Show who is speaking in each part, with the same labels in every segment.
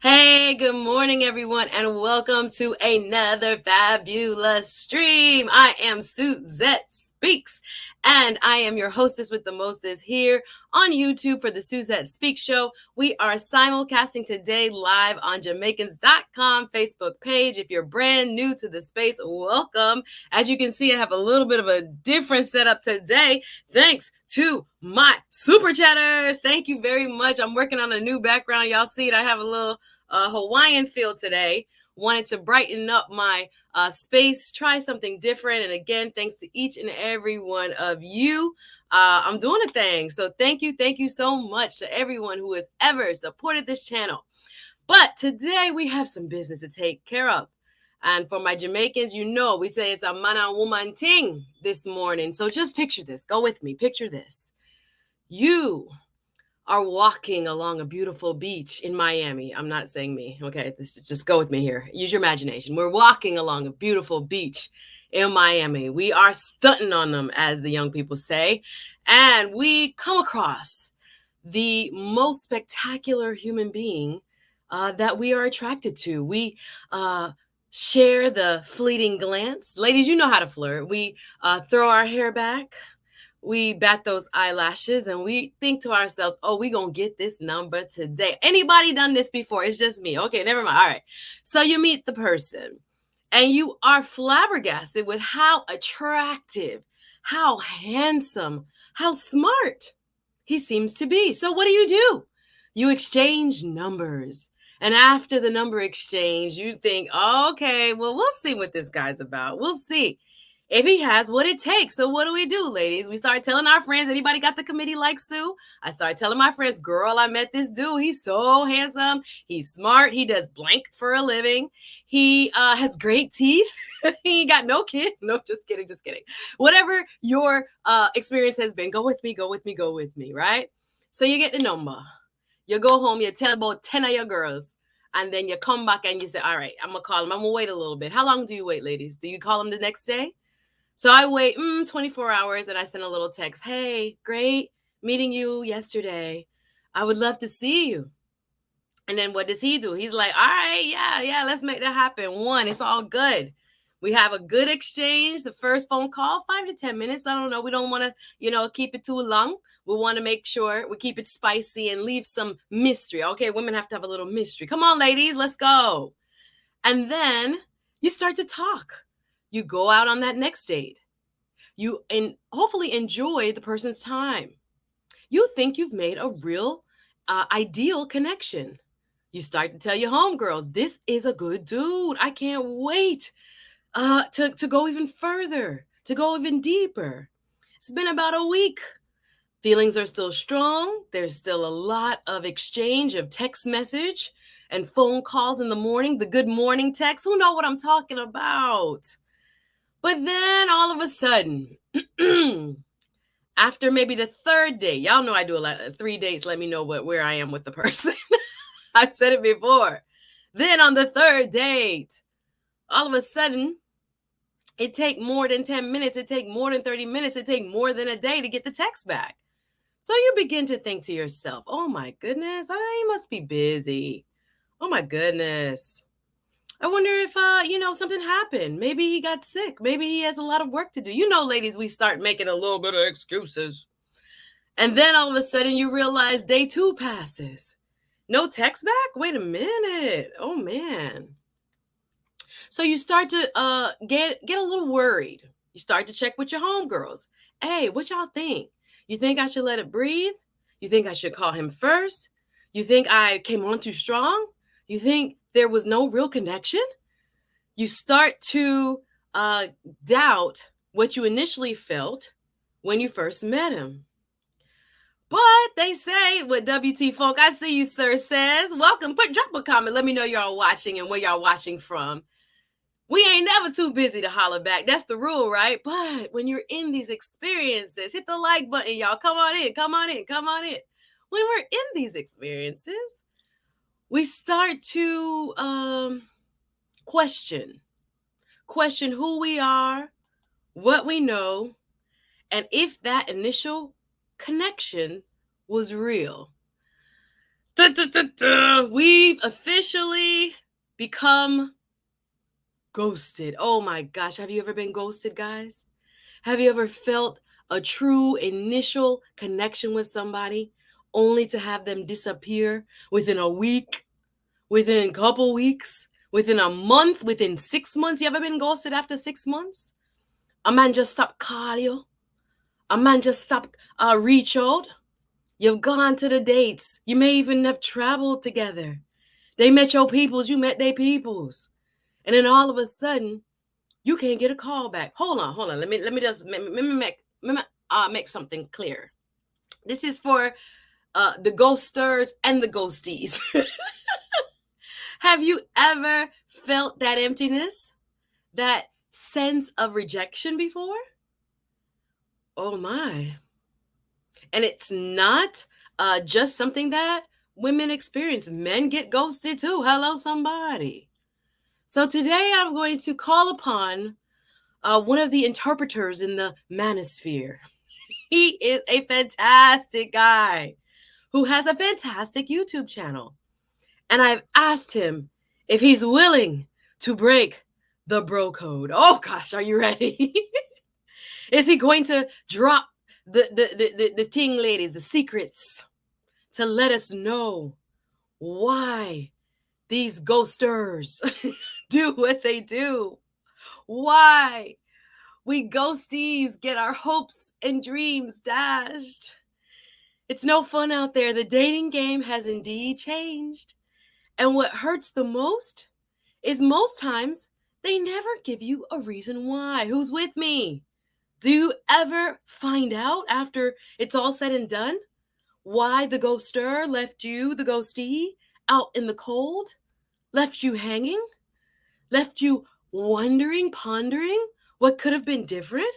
Speaker 1: Hey, good morning, everyone, and welcome to another fabulous stream. I am Suzette Speaks, and I am your hostess with the mostest here on YouTube for the Suzette Speaks Show. We are simulcasting today live on Jamaicans.com Facebook page. If you're brand new to the space, welcome. As you can see, I have a little bit of a different setup today. Thanks to my super chatters. Thank you very much. I'm working on a new background. Y'all see it. I have a little Hawaiian feel today. Wanted to brighten up my space, try something different. And again, thanks to each and every one of you. I'm doing a thing. So thank you so much to everyone who has ever supported this channel. But today we have some business to take care of. And for my Jamaicans, you know, we say it's a man and woman thing this morning. So just picture this. Go with me. Picture this. You are walking along a beautiful beach in Miami. I'm not saying me. Okay, just go with me here. Use your imagination. We're walking along a beautiful beach in Miami. We are stunting on them, as the young people say. And we come across the most spectacular human being that we are attracted to. We share the fleeting glance. Ladies, you know how to flirt. We throw our hair back, we bat those eyelashes, and we think to ourselves, oh, we gonna get this number today. Anybody done this before? It's just me. Okay, never mind. All right. So you meet the person and you are flabbergasted with how attractive, how handsome, how smart he seems to be. So what do? You exchange numbers. And after the number exchange, you think, oh, okay, well, we'll see what this guy's about. We'll see if he has what it takes. So what do, ladies? We start telling our friends, anybody got the committee like Sue? I started telling my friends, girl, I met this dude. He's so handsome. He's smart. He does blank for a living. He has great teeth. He ain't got no kid. No, just kidding. Whatever your experience has been, go with me, right? So you get the number. You go home, you tell about 10 of your girls, and then you come back and you say, all right, I'm going to call him. I'm going to wait a little bit. How long do you wait, ladies? Do you call him the next day? So I wait 24 hours and I send a little text. Hey, great meeting you yesterday. I would love to see you. And then what does he do? He's like, all right, yeah, let's make that happen. One, it's all good. We have a good exchange. The first phone call, 5 to 10 minutes. I don't know. We don't want to, keep it too long. We want to make sure we keep it spicy and leave some mystery. Okay, women have to have a little mystery. Come on, ladies, let's go. And then you start to talk. You go out on that next date. You hopefully enjoy the person's time. You think you've made a real ideal connection. You start to tell your homegirls, this is a good dude. I can't wait to go even further, to go even deeper. It's been about a week. Feelings are still strong. There's still a lot of exchange of text message and phone calls in the morning, the good morning text. Who know what I'm talking about? But then all of a sudden, after maybe the third date, y'all know I do a lot of 3 dates. Let me know where I am with the person. I've said it before. Then on the third date, all of a sudden, it take more than 10 minutes. It take more than 30 minutes. It take more than a day to get the text back. So you begin to think to yourself, oh my goodness, I must be busy. Oh my goodness. I wonder if, something happened. Maybe he got sick. Maybe he has a lot of work to do. You know, ladies, we start making a little bit of excuses. And then all of a sudden you realize day 2 passes. No text back? Wait a minute. Oh, man. So you start to get a little worried. You start to check with your homegirls. Hey, what y'all think? You think I should let it breathe? You think I should call him first? You think I came on too strong? You think there was no real connection? You start to doubt what you initially felt when you first met him. But they say with WT Funk, I see you, sir, says, welcome. Drop a comment. Let me know y'all watching and where y'all watching from. We ain't never too busy to holler back. That's the rule, right? But when you're in these experiences, hit the like button, y'all. Come on in. When we're in these experiences, we start to question who we are, what we know, and if that initial connection was real. We've officially become ghosted. Oh my gosh. Have you ever been ghosted, guys? Have you ever felt a true initial connection with somebody only to have them disappear within a week, within a couple weeks, within a month, within 6 months? You ever been ghosted after 6 months? A man just stopped call you. A man just stopped reach out. You've gone to the dates. You may even have traveled together. They met your peoples, you met their peoples. And then all of a sudden, you can't get a call back. Hold on. Let me just make something clear. This is for the ghosters and the ghosties. Have you ever felt that emptiness, that sense of rejection before? Oh my. And it's not just something that women experience. Men get ghosted too. Hello, somebody. So today I'm going to call upon one of the interpreters in the Manosphere. He is a fantastic guy who has a fantastic YouTube channel. And I've asked him if he's willing to break the bro code. Oh gosh, are you ready? Is he going to drop the thing, ladies, the secrets, to let us know why these ghosters do what they do? Why we ghosties get our hopes and dreams dashed? It's no fun out there. The dating game has indeed changed. And what hurts the most is most times they never give you a reason why. Who's with me? Do you ever find out after it's all said and done why the ghoster left you, the ghostee, out in the cold? Left you hanging? Left you wondering, pondering what could have been different?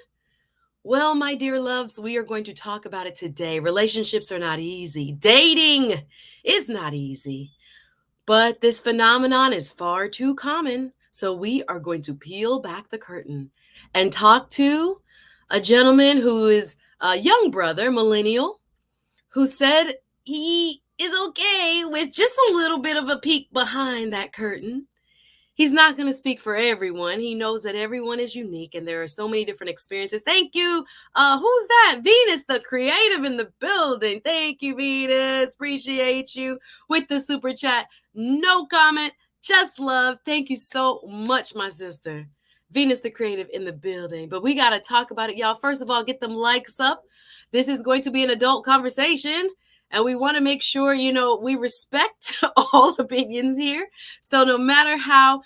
Speaker 1: Well, my dear loves, we are going to talk about it today. Relationships are not easy. Dating is not easy. But this phenomenon is far too common. So we are going to peel back the curtain and talk to a gentleman who is a young brother, millennial, who said he is okay with just a little bit of a peek behind that curtain. He's not going to speak for everyone. He knows that everyone is unique and there are so many different experiences. Thank you. Who's that? Venus, the creative in the building. Thank you, Venus. Appreciate you with the super chat. No comment, just love. Thank you so much, my sister. Venus, the creative in the building. But we got to talk about it, y'all. First of all, get them likes up. This is going to be an adult conversation. And we want to make sure, we respect all opinions here. So no matter how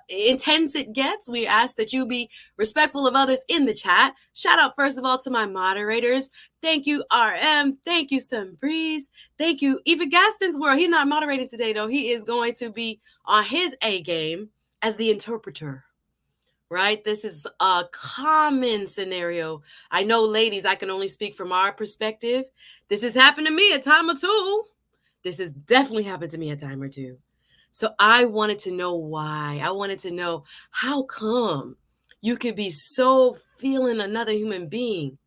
Speaker 1: intense it gets, we ask that you be respectful of others in the chat. Shout out, first of all, to my moderators. Thank you, RM. Thank you, Sun Breeze. Thank you, Eva Gaston's World. He's not moderating today, though. He is going to be on his A game as the interpreter. Right? This is a common scenario. I know, ladies, I can only speak from our perspective. This has happened to me a time or two. This has definitely happened to me a time or two. So I wanted to know why. I wanted to know how come you could be so feeling another human being,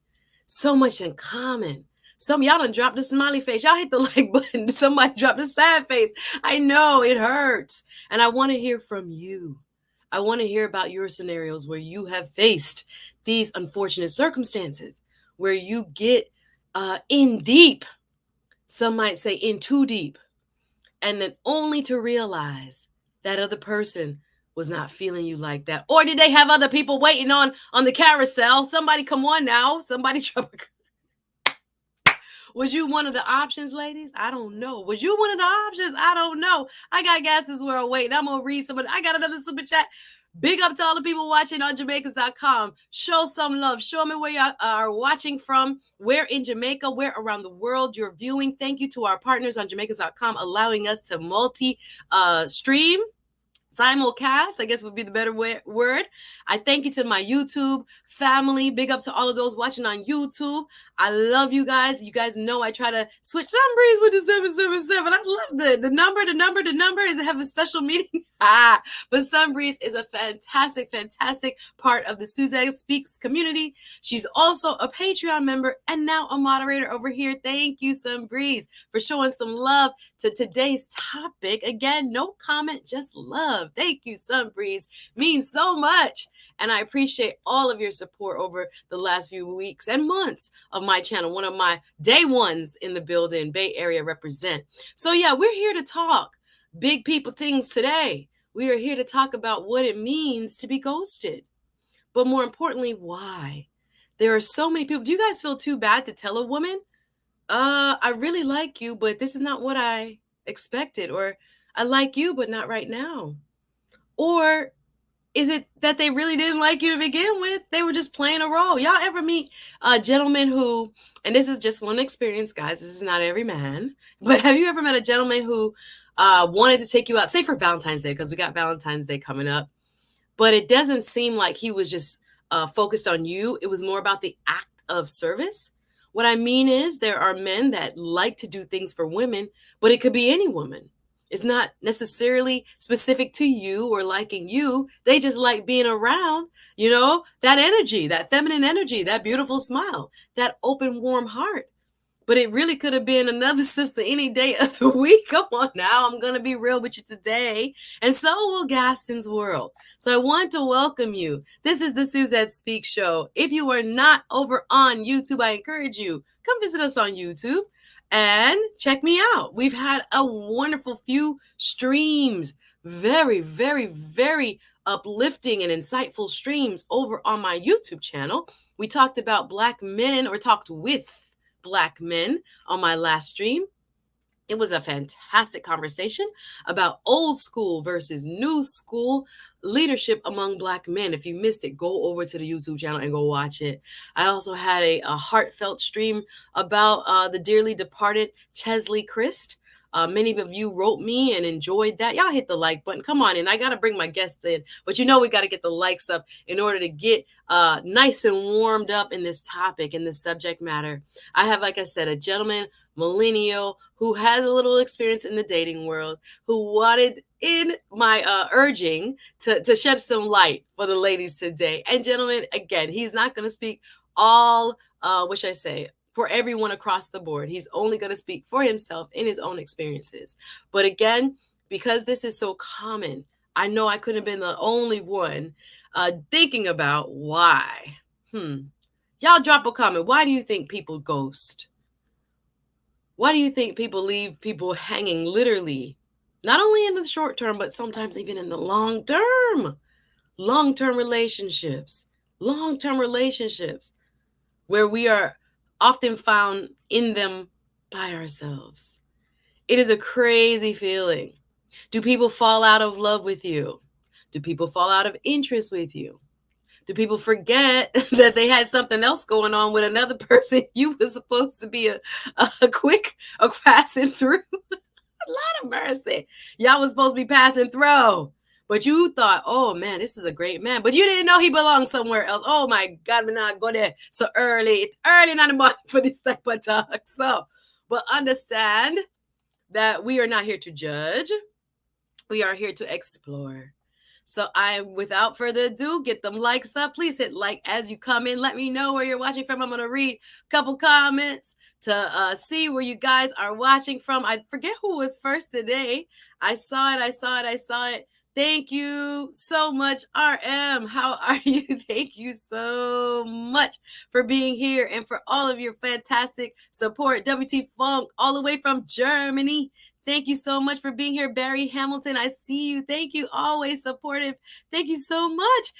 Speaker 1: so much in common. Some of y'all done dropped the smiley face. Y'all hit the like button. Somebody dropped the sad face. I know it hurts. And I want to hear from you. I want to hear about your scenarios where you have faced these unfortunate circumstances, where you get in deep, some might say in too deep, and then only to realize that other person was not feeling you like that. Or did they have other people waiting on the carousel? Somebody come on now. Somebody trouble. Was you one of the options, ladies? I don't know. Was you one of the options? I don't know. I got Gaston's World waiting. I'm going to read some of it. I got another super chat. Big up to all the people watching on Jamaicans.com. Show some love. Show me where you are watching from, where in Jamaica, where around the world you're viewing. Thank you to our partners on Jamaicans.com allowing us to multi-stream. Simulcast, I guess would be the better word. I thank you to my YouTube family. Big up to all of those watching on YouTube. I love you guys. You guys know I try to switch some breeze with the 777. I love the number. The number is to have a special meeting. But Sunbreeze is a fantastic part of the Suzette Speaks community. She's also a Patreon member and now a moderator over here. Thank you, Sunbreeze, for showing some love to today's topic. Again, no comment, just love. Thank you, Sunbreeze. Means so much. And I appreciate all of your support over the last few weeks and months of my channel. One of my day ones in the building, Bay Area represent. So yeah, we're here to talk big people things today. We are here to talk about what it means to be ghosted. But more importantly, why? There are so many people. Do you guys feel too bad to tell a woman, I really like you, but this is not what I expected? Or I like you, but not right now? Or is it that they really didn't like you to begin with? They were just playing a role. Y'all ever meet a gentleman who, and this is just one experience, guys, this is not every man, but have you ever met a gentleman who wanted to take you out, say for Valentine's Day, because we got Valentine's Day coming up, but it doesn't seem like he was just focused on you. It was more about the act of service. What I mean is there are men that like to do things for women, but it could be any woman. It's not necessarily specific to you or liking you. They just like being around, that energy, that feminine energy, that beautiful smile, that open, warm heart. But it really could have been another sister any day of the week. Come on now, I'm going to be real with you today. And so will Gaston's World. So I want to welcome you. This is the Suzette Speak Show. If you are not over on YouTube, I encourage you, come visit us on YouTube and check me out. We've had a wonderful few streams, very, very, very uplifting and insightful streams over on my YouTube channel. We talked about Black men, or talked with Black men on my last stream. It was a fantastic conversation about old school versus new school leadership among Black men. If you missed it, go over to the YouTube channel and go watch it. I also had a heartfelt stream about the dearly departed Chesley Christ. Many of you wrote me and enjoyed that. Y'all hit the like button. Come on in. I got to bring my guests in. But we got to get the likes up in order to get nice and warmed up in this topic, in this subject matter. I have, like I said, a gentleman, millennial, who has a little experience in the dating world, who wanted, in my urging, to shed some light for the ladies today. And gentlemen, again, he's not going to speak all, for everyone across the board. He's only going to speak for himself in his own experiences. But again, because this is so common, I know I couldn't have been the only one thinking about why. Y'all drop a comment. Why do you think people ghost? Why do you think people leave people hanging, literally, not only in the short term, but sometimes even in the long term? Long-term relationships where we are often found in them by ourselves. It is a crazy feeling. Do people fall out of love with you? Do people fall out of interest with you? Do people forget that they had something else going on with another person you were supposed to be a quick passing through? A lot of mercy. Y'all was supposed to be passing through. But you thought, oh man, this is a great man. But you didn't know he belonged somewhere else. Oh my God, we're not going there so early. It's early in the morning for this type of talk. So, but understand that we are not here to judge. We are here to explore. So without further ado, get them likes up. Please hit like as you come in. Let me know where you're watching from. I'm going to read a couple comments to see where you guys are watching from. I forget who was first today. I saw it. Thank you so much, RM. How are you? Thank you so much for being here and for all of your fantastic support. WT Funk, all the way from Germany. Thank you so much for being here. Barry Hamilton, I see you. Thank you. Always supportive. Thank you so much.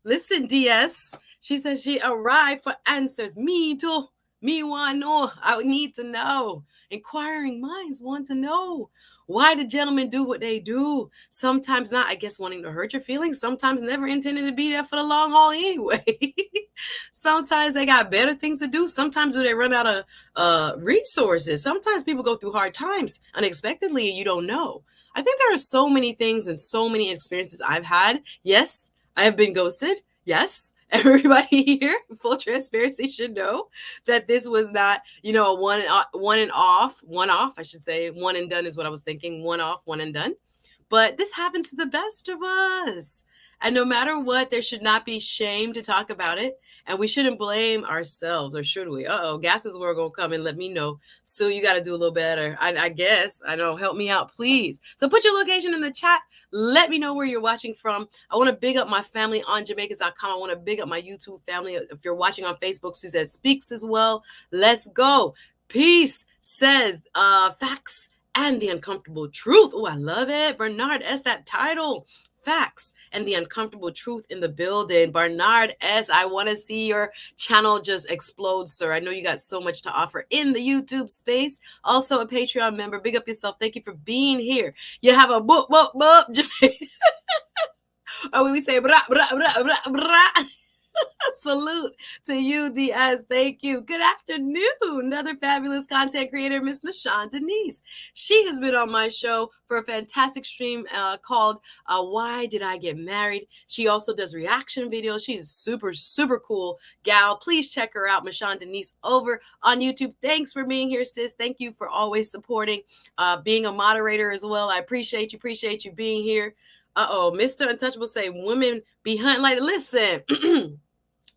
Speaker 1: Listen, DS. She says she arrived for answers. Me too. Me want to know. I need to know. Inquiring minds want to know. Why do gentlemen do what they do? Sometimes not, I guess, wanting to hurt your feelings. Sometimes never intending to be there for the long haul anyway. Sometimes they got better things to do. Sometimes they run out of resources. Sometimes people go through hard times unexpectedly and you don't know. I think there are so many things and so many experiences I've had. Yes, I have been ghosted. Yes, everybody here, full transparency, should know that this was not, a one off, I should say. One and done is what I was thinking. One off, one and done. But this happens to the best of us. And no matter what, there should not be shame to talk about it. And we shouldn't blame ourselves, or should we? Gases were going to come and let me know. So you got to do a little better. I guess. I know. Help me out, please. So put your location in the chat. Let me know where you're watching from. I want to big up my family on Jamaicans.com. I want to big up my YouTube family. If you're watching on Facebook, Suzette Speaks as well. Let's go. Peace says facts and the uncomfortable truth. Oh, I love it. Bernard S., that title. Facts and the uncomfortable truth in the building. Bernard S., I want to see your channel just explode, sir. I know you got so much to offer in the YouTube space. Also a Patreon member. Big up yourself. Thank you for being here. You have a boop, boop, boop. Oh, we say brah, brah, brah, brah, brah. Salute to you, Diaz. Thank you. Good afternoon. Another fabulous content creator, Miss Michonne Denise. She has been on my show for a fantastic stream called Why Did I Get Married? She also does reaction videos. She's super, super cool gal. Please check her out, Michonne Denise, over on YouTube. Thanks for being here, sis. Thank you for always supporting, being a moderator as well. I appreciate you being here. Mr. Untouchable say women be hunting like, listen.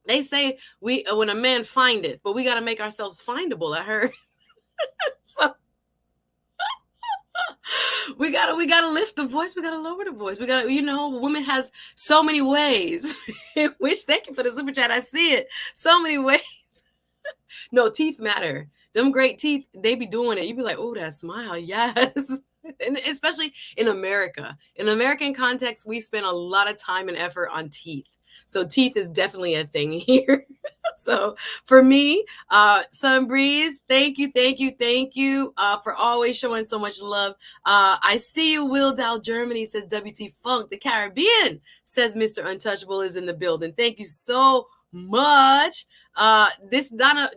Speaker 1: They say when a man findeth, but we got to make ourselves findable. I heard. So we gotta lift the voice. We gotta lower the voice. We gotta, women has so many ways. Thank you for the super chat. I see it. So many ways. No, teeth matter. Them great teeth, they be doing it. You be like, oh, that smile, yes. And especially in America. In American context, we spend a lot of time and effort on teeth. So teeth is definitely a thing here. So for me, Sunbreeze, thank you for always showing so much love. I see you, Wildow, Germany, says WT Funk. The Caribbean, says Mr. Untouchable, is in the building. Thank you so much. This Donna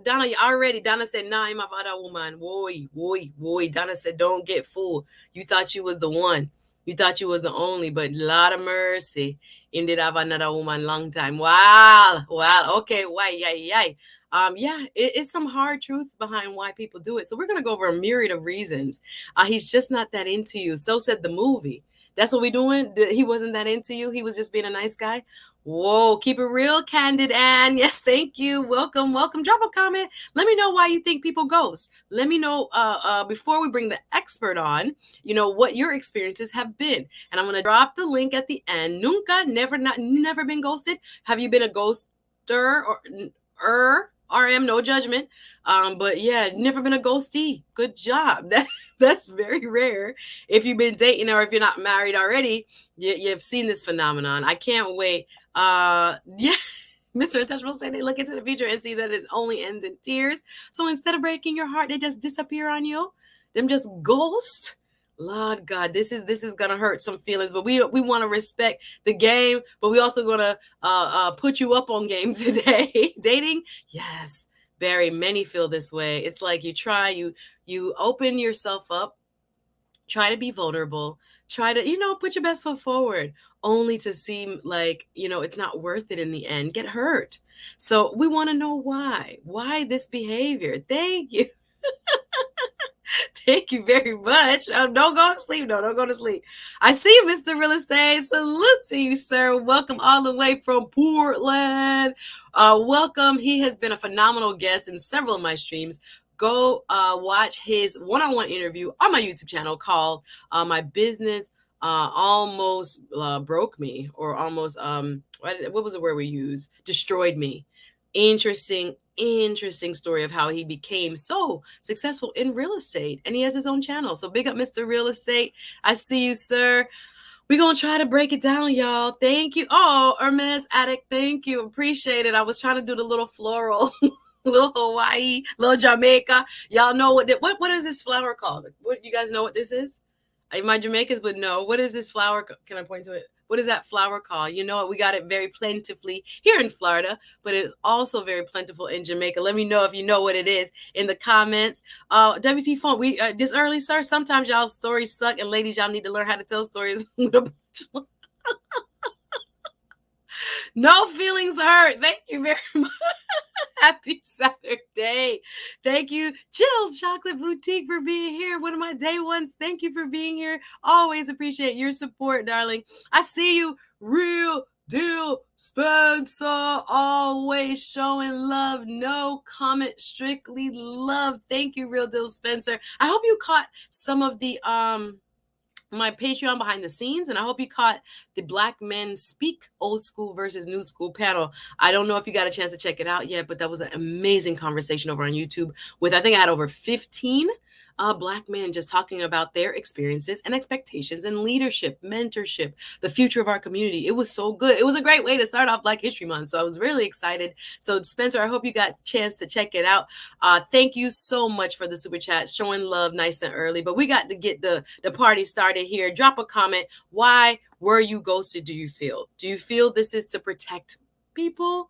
Speaker 1: already. Donna said, nah, I'm a other woman. Woy. Donna said, don't get fooled. You thought you was the one. You thought you was the only, but lot of mercy. Him did have another woman long time. Wow. Okay. Why? It's some hard truths behind why people do it. So we're gonna go over a myriad of reasons. He's just not that into you. So said the movie. That's what we doing. He wasn't that into you. He was just being a nice guy. Whoa, keep it real, Candid Ann. Yes, thank you. Welcome. Drop a comment. Let me know why you think people ghost. Let me know before we bring the expert on, what your experiences have been. And I'm going to drop the link at the end. Nunca, never been ghosted. Have you been a ghoster or RM? No judgment. But yeah, never been a ghostie. Good job. That's very rare. If you've been dating or if you're not married already, you've seen this phenomenon. I can't wait. Mr. Untouchable say they look into the future and see that it only ends in tears. So instead of breaking your heart, they just disappear on you. Them just ghost. Lord God, this is gonna hurt some feelings, but we want to respect the game, but we also gonna put you up on game today. Dating, yes, very many feel this way. It's like you open yourself up, try to be vulnerable, try to put your best foot forward, only to seem like it's not worth it in the end. Get hurt. So we want to know why this behavior. Thank you. Thank you very much. Don't go to sleep. No, don't go to sleep. I see you, Mr. Real Estate. Salute to you, sir. Welcome all the way from Portland. Welcome. He has been a phenomenal guest in several of my streams. Go watch his one-on-one interview on my YouTube channel called My Business Almost Broke Me, or almost, what was the word we used? Destroyed me. Interesting story of how he became so successful in real estate, and he has his own channel. So big up, Mr. Real Estate. I see you, sir. We're going to try to break it down, y'all. Thank you. Oh, Hermes Addict, thank you. Appreciate it. I was trying to do the little floral, little Hawaii, little Jamaica. Y'all know what is this flower called? What, you guys know what this is? My Jamaicans would know. What is this flower? Can I point to it? What is that flower called? You know, we got it very plentifully here in Florida, but it's also very plentiful in Jamaica. Let me know if you know what it is in the comments. WT Funk, we this early, sir. Sometimes y'all stories suck, and ladies, y'all need to learn how to tell stories with a No feelings hurt. Thank you very much. Happy Saturday. Thank you, Jill's Chocolate Boutique, for being here. One of my day ones. Thank you for being here. Always appreciate your support, darling. I see you, Real Deal Spencer. Always showing love. No comment, strictly love. Thank you, Real Deal Spencer. I hope you caught some of the my Patreon behind the scenes, and I hope you caught the Black Men Speak old school versus new school panel. I don't know if you got a chance to check it out yet, but that was an amazing conversation over on YouTube with, I think I had over 15 Black men just talking about their experiences and expectations and leadership, mentorship, the future of our community. It was so good. It was a great way to start off Black History Month. So I was really excited. So Spencer, I hope you got a chance to check it out. Thank you so much for the super chat, showing love nice and early. But we got to get the party started here. Drop a comment. Why were you ghosted, do you feel? Do you feel this is to protect people?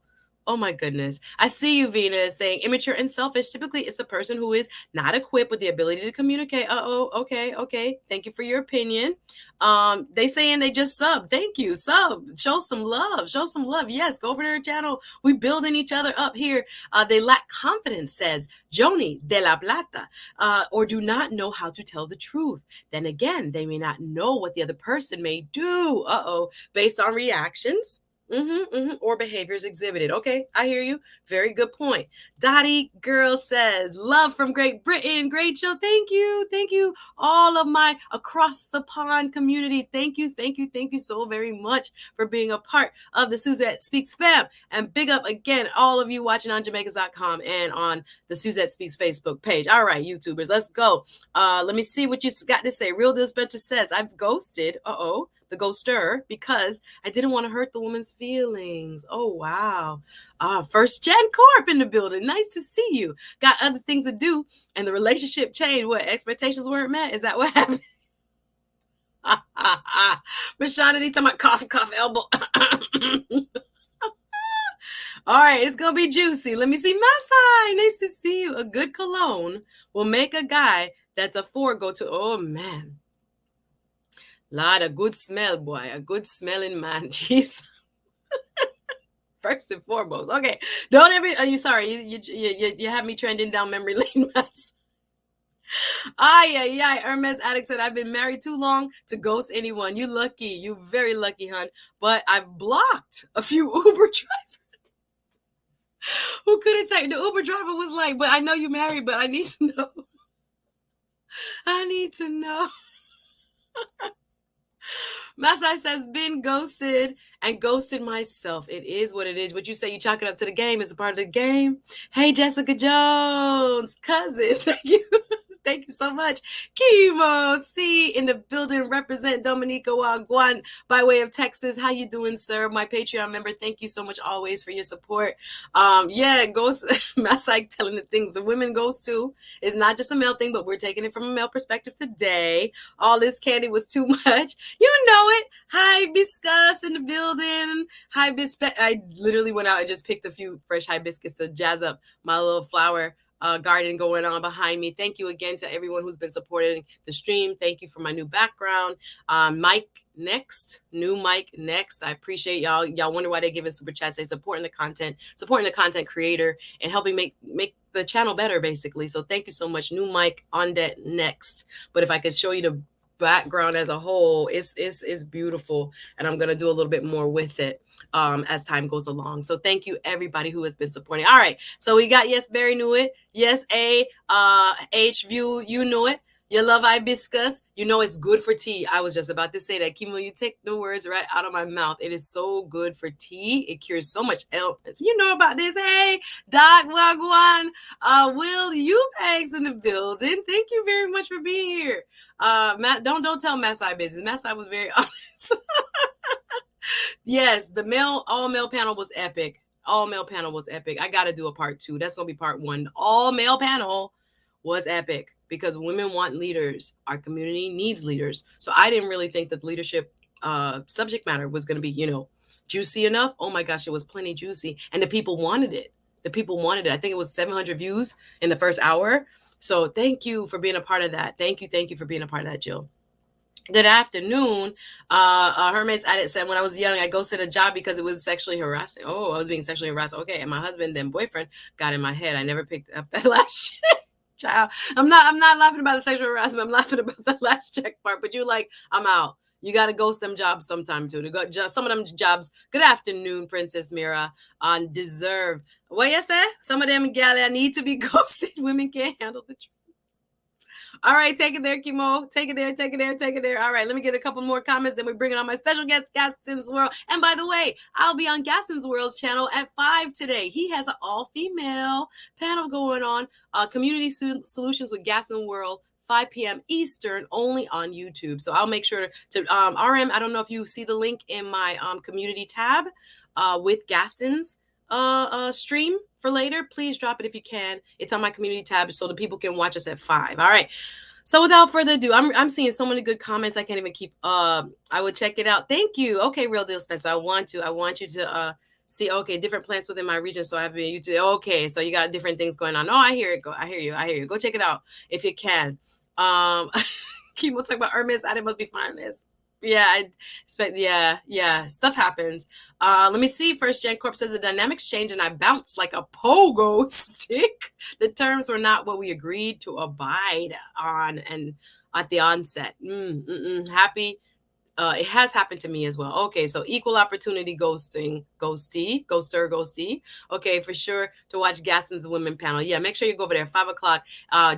Speaker 1: Oh my goodness. I see you, Venus, saying immature and selfish. Typically, it's the person who is not equipped with the ability to communicate. Okay. Thank you for your opinion. They saying they just sub. Thank you. Sub. Show some love. Show some love. Yes, go over to their channel. We building each other up here. They lack confidence, says Joni de la Plata, or do not know how to tell the truth. Then again, they may not know what the other person may do. Based on reactions. Or behaviors exhibited. Okay, I hear you. Very good point. Dottie Girl says, love from Great Britain. Great show. Thank you. Thank you. All of my across the pond community. Thank you so very much for being a part of the Suzette Speaks fam. And big up again, all of you watching on Jamaicans.com and on the Suzette Speaks Facebook page. All right, YouTubers, let's go. Let me see what you got to say. Real Deal Spencer says, I've ghosted. The ghoster, because I didn't want to hurt the woman's feelings. Oh, wow. First Gen Corp in the building. Nice to see you. Got other things to do, and the relationship changed. What, expectations weren't met? Is that what happened? Mashana needs talking about cough, elbow. All right, it's going to be juicy. Let me see. Masai, nice to see you. A good cologne will make a guy that's a 4 go to, oh, man. Lord, a good smell, boy. A good smelling man. Jeez. First and foremost. Okay. Don't ever. Are you sorry? You have me trending down memory lane. Hermes Addict said, I've been married too long to ghost anyone. You lucky. You very lucky, hon. But I've blocked a few Uber drivers who couldn't take. The Uber driver was like, but I know you married, but I need to know. I need to know. Masai says, been ghosted and ghosted myself. It is what it is. What you say, you chalk it up to the game. It's a part of the game. Hey, Jessica Jones, cousin. Thank you. Thank you so much. Kimo C in the building. Represent Dominica Wagwan by way of Texas. How you doing, sir? My Patreon member. Thank you so much always for your support. Ghost Masai telling the things the women goes to. It's not just a male thing, but we're taking it from a male perspective today. All this candy was too much. You know it. Hibiscus in the building. Hibiscus. I literally went out and just picked a few fresh hibiscus to jazz up my little flower garden going on behind me. Thank you again to everyone who's been supporting the stream. Thank you for my new background. Mike next. I appreciate y'all. Y'all wonder why they're giving super chats. They supporting the content creator and helping make the channel better, basically. So thank you so much. New Mike on that next. But if I could show you the background as a whole, it's beautiful, and I'm gonna do a little bit more with it as time goes along. So thank you everybody who has been supporting. All right, so we got Yes Barry knew it. Yes H View, you know it. You love hibiscus. You know it's good for tea. I was just about to say that. Kimo, you take the words right out of my mouth. It is so good for tea. It cures so much ailments. You know about this. Hey, Doc Wagwan. Will Eubanks in the building. Thank you very much for being here. Matt, don't tell Masai business. Masai was very honest. Yes, the all-male panel was epic. All-male panel was epic. I got to do a part 2. That's going to be part 1. All-male panel was epic because women want leaders. Our community needs leaders. So I didn't really think that leadership subject matter was going to be, juicy enough. Oh my gosh, it was plenty juicy. And the people wanted it. I think it was 700 views in the first hour. So thank you for being a part of that. Thank you for being a part of that, Jill. Good afternoon. Hermes Adit said, when I was young, I ghosted a job because it was sexually harassing. Oh, I was being sexually harassed. Okay. And my husband, then boyfriend, got in my head. I never picked up that last check. Child. I'm not laughing about the sexual harassment. I'm laughing about the last check part. But you're like, I'm out. You got to ghost them jobs sometime too. To go, just some of them jobs. Good afternoon, Princess Mira. On deserve. What you say? Some of them gal need to be ghosted. Women can't handle the truth. All right, take it there, Kimo. Take it there, take it there, take it there. All right, let me get a couple more comments. Then we bring it on my special guest, Gaston's World. And by the way, I'll be on Gaston's World's channel at 5 today. He has an all-female panel going on, Community Solutions with Gaston World. 5 p.m. Eastern, only on YouTube. So I'll make sure to RM. I don't know if you see the link in my community tab with Gaston's stream for later. Please drop it if you can. It's on my community tab so the people can watch us at 5. All right. So without further ado, I'm seeing so many good comments. I can't even keep. I would check it out. Thank you. Okay, Real Deal Spencer. I want you to see. Okay, different plants within my region. So I have been YouTube. Okay, so you got different things going on. Oh, I hear it. I hear you. Go check it out if you can. Keep talking about Hermes. I must be finding this. Yeah, I expect. Yeah. Stuff happens. Let me see. First Gen Corp says the dynamics change and I bounced like a pogo stick. The terms were not what we agreed to abide on, and at the onset. Happy. It has happened to me as well. Okay, so equal opportunity ghosty. Okay, for sure to watch Gaston's Women panel. Yeah, make sure you go over there. 5 o'clock.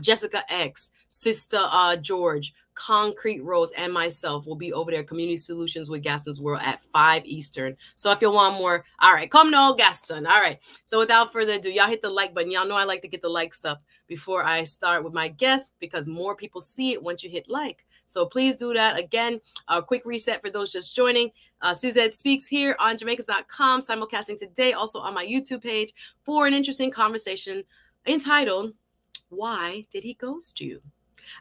Speaker 1: Jessica X, Sister George, Concrete Rose, and myself will be over there. Community Solutions with Gaston's World at 5 Eastern. So if you want more, all right, come no Gaston. All right. So without further ado, y'all hit the like button. Y'all know I like to get the likes up before I start with my guest because more people see it once you hit like. So please do that. Again, a quick reset for those just joining. Suzette Speaks here on Jamaicans.com, simulcasting today, also on my YouTube page for an interesting conversation entitled, Why Did He Ghost You?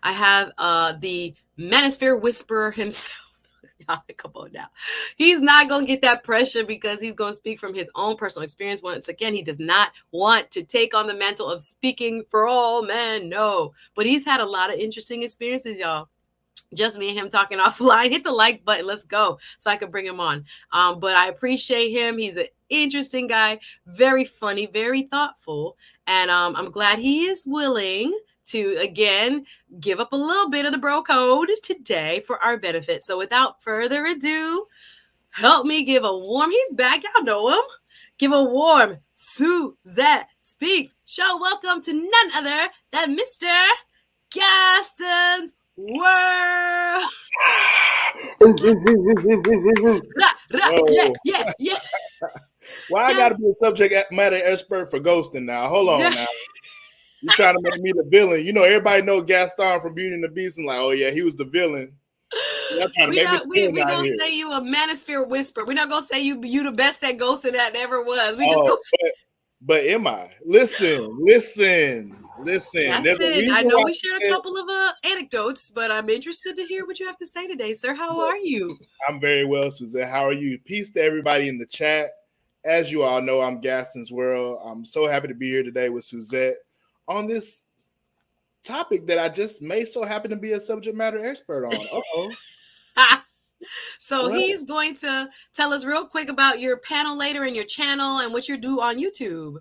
Speaker 1: I have the Manosphere Whisperer himself. Come on now. He's not going to get that pressure because he's going to speak from his own personal experience. Once again, he does not want to take on the mantle of speaking for all men. No, but he's had a lot of interesting experiences, y'all. Just me and him talking offline. Hit the like button. Let's go so I can bring him on. But I appreciate him. He's an interesting guy, very funny, very thoughtful. And I'm glad he is willing to, again, give up a little bit of the bro code today for our benefit. So without further ado, help me give a warm, he's back, y'all know him. Give a warm Suzette Speaks show welcome to none other than Mr. Gaston's World. Yeah.
Speaker 2: Why I gotta be a subject matter expert for ghosting now? Hold on now. You trying to make me the villain? You know, everybody know Gaston from Beauty and the Beast, and like, oh yeah, he was the villain.
Speaker 1: Y'all trying to make me the villain out here. Say you a Manosphere Whisperer. We're not gonna say you the best at ghosting that ever was. We just gonna say.
Speaker 2: But am I? Listen.
Speaker 1: I know we shared a couple of anecdotes, but I'm interested to hear what you have to say today, sir. How are you?
Speaker 2: I'm very well, Suzette. How are you? Peace to everybody in the chat. As you all know, I'm Gaston's World. I'm so happy to be here today with Suzette on this topic that I just may so happen to be a subject matter expert on. Uh-oh.
Speaker 1: So he's going to tell us real quick about your panel later and your channel and what you do on YouTube.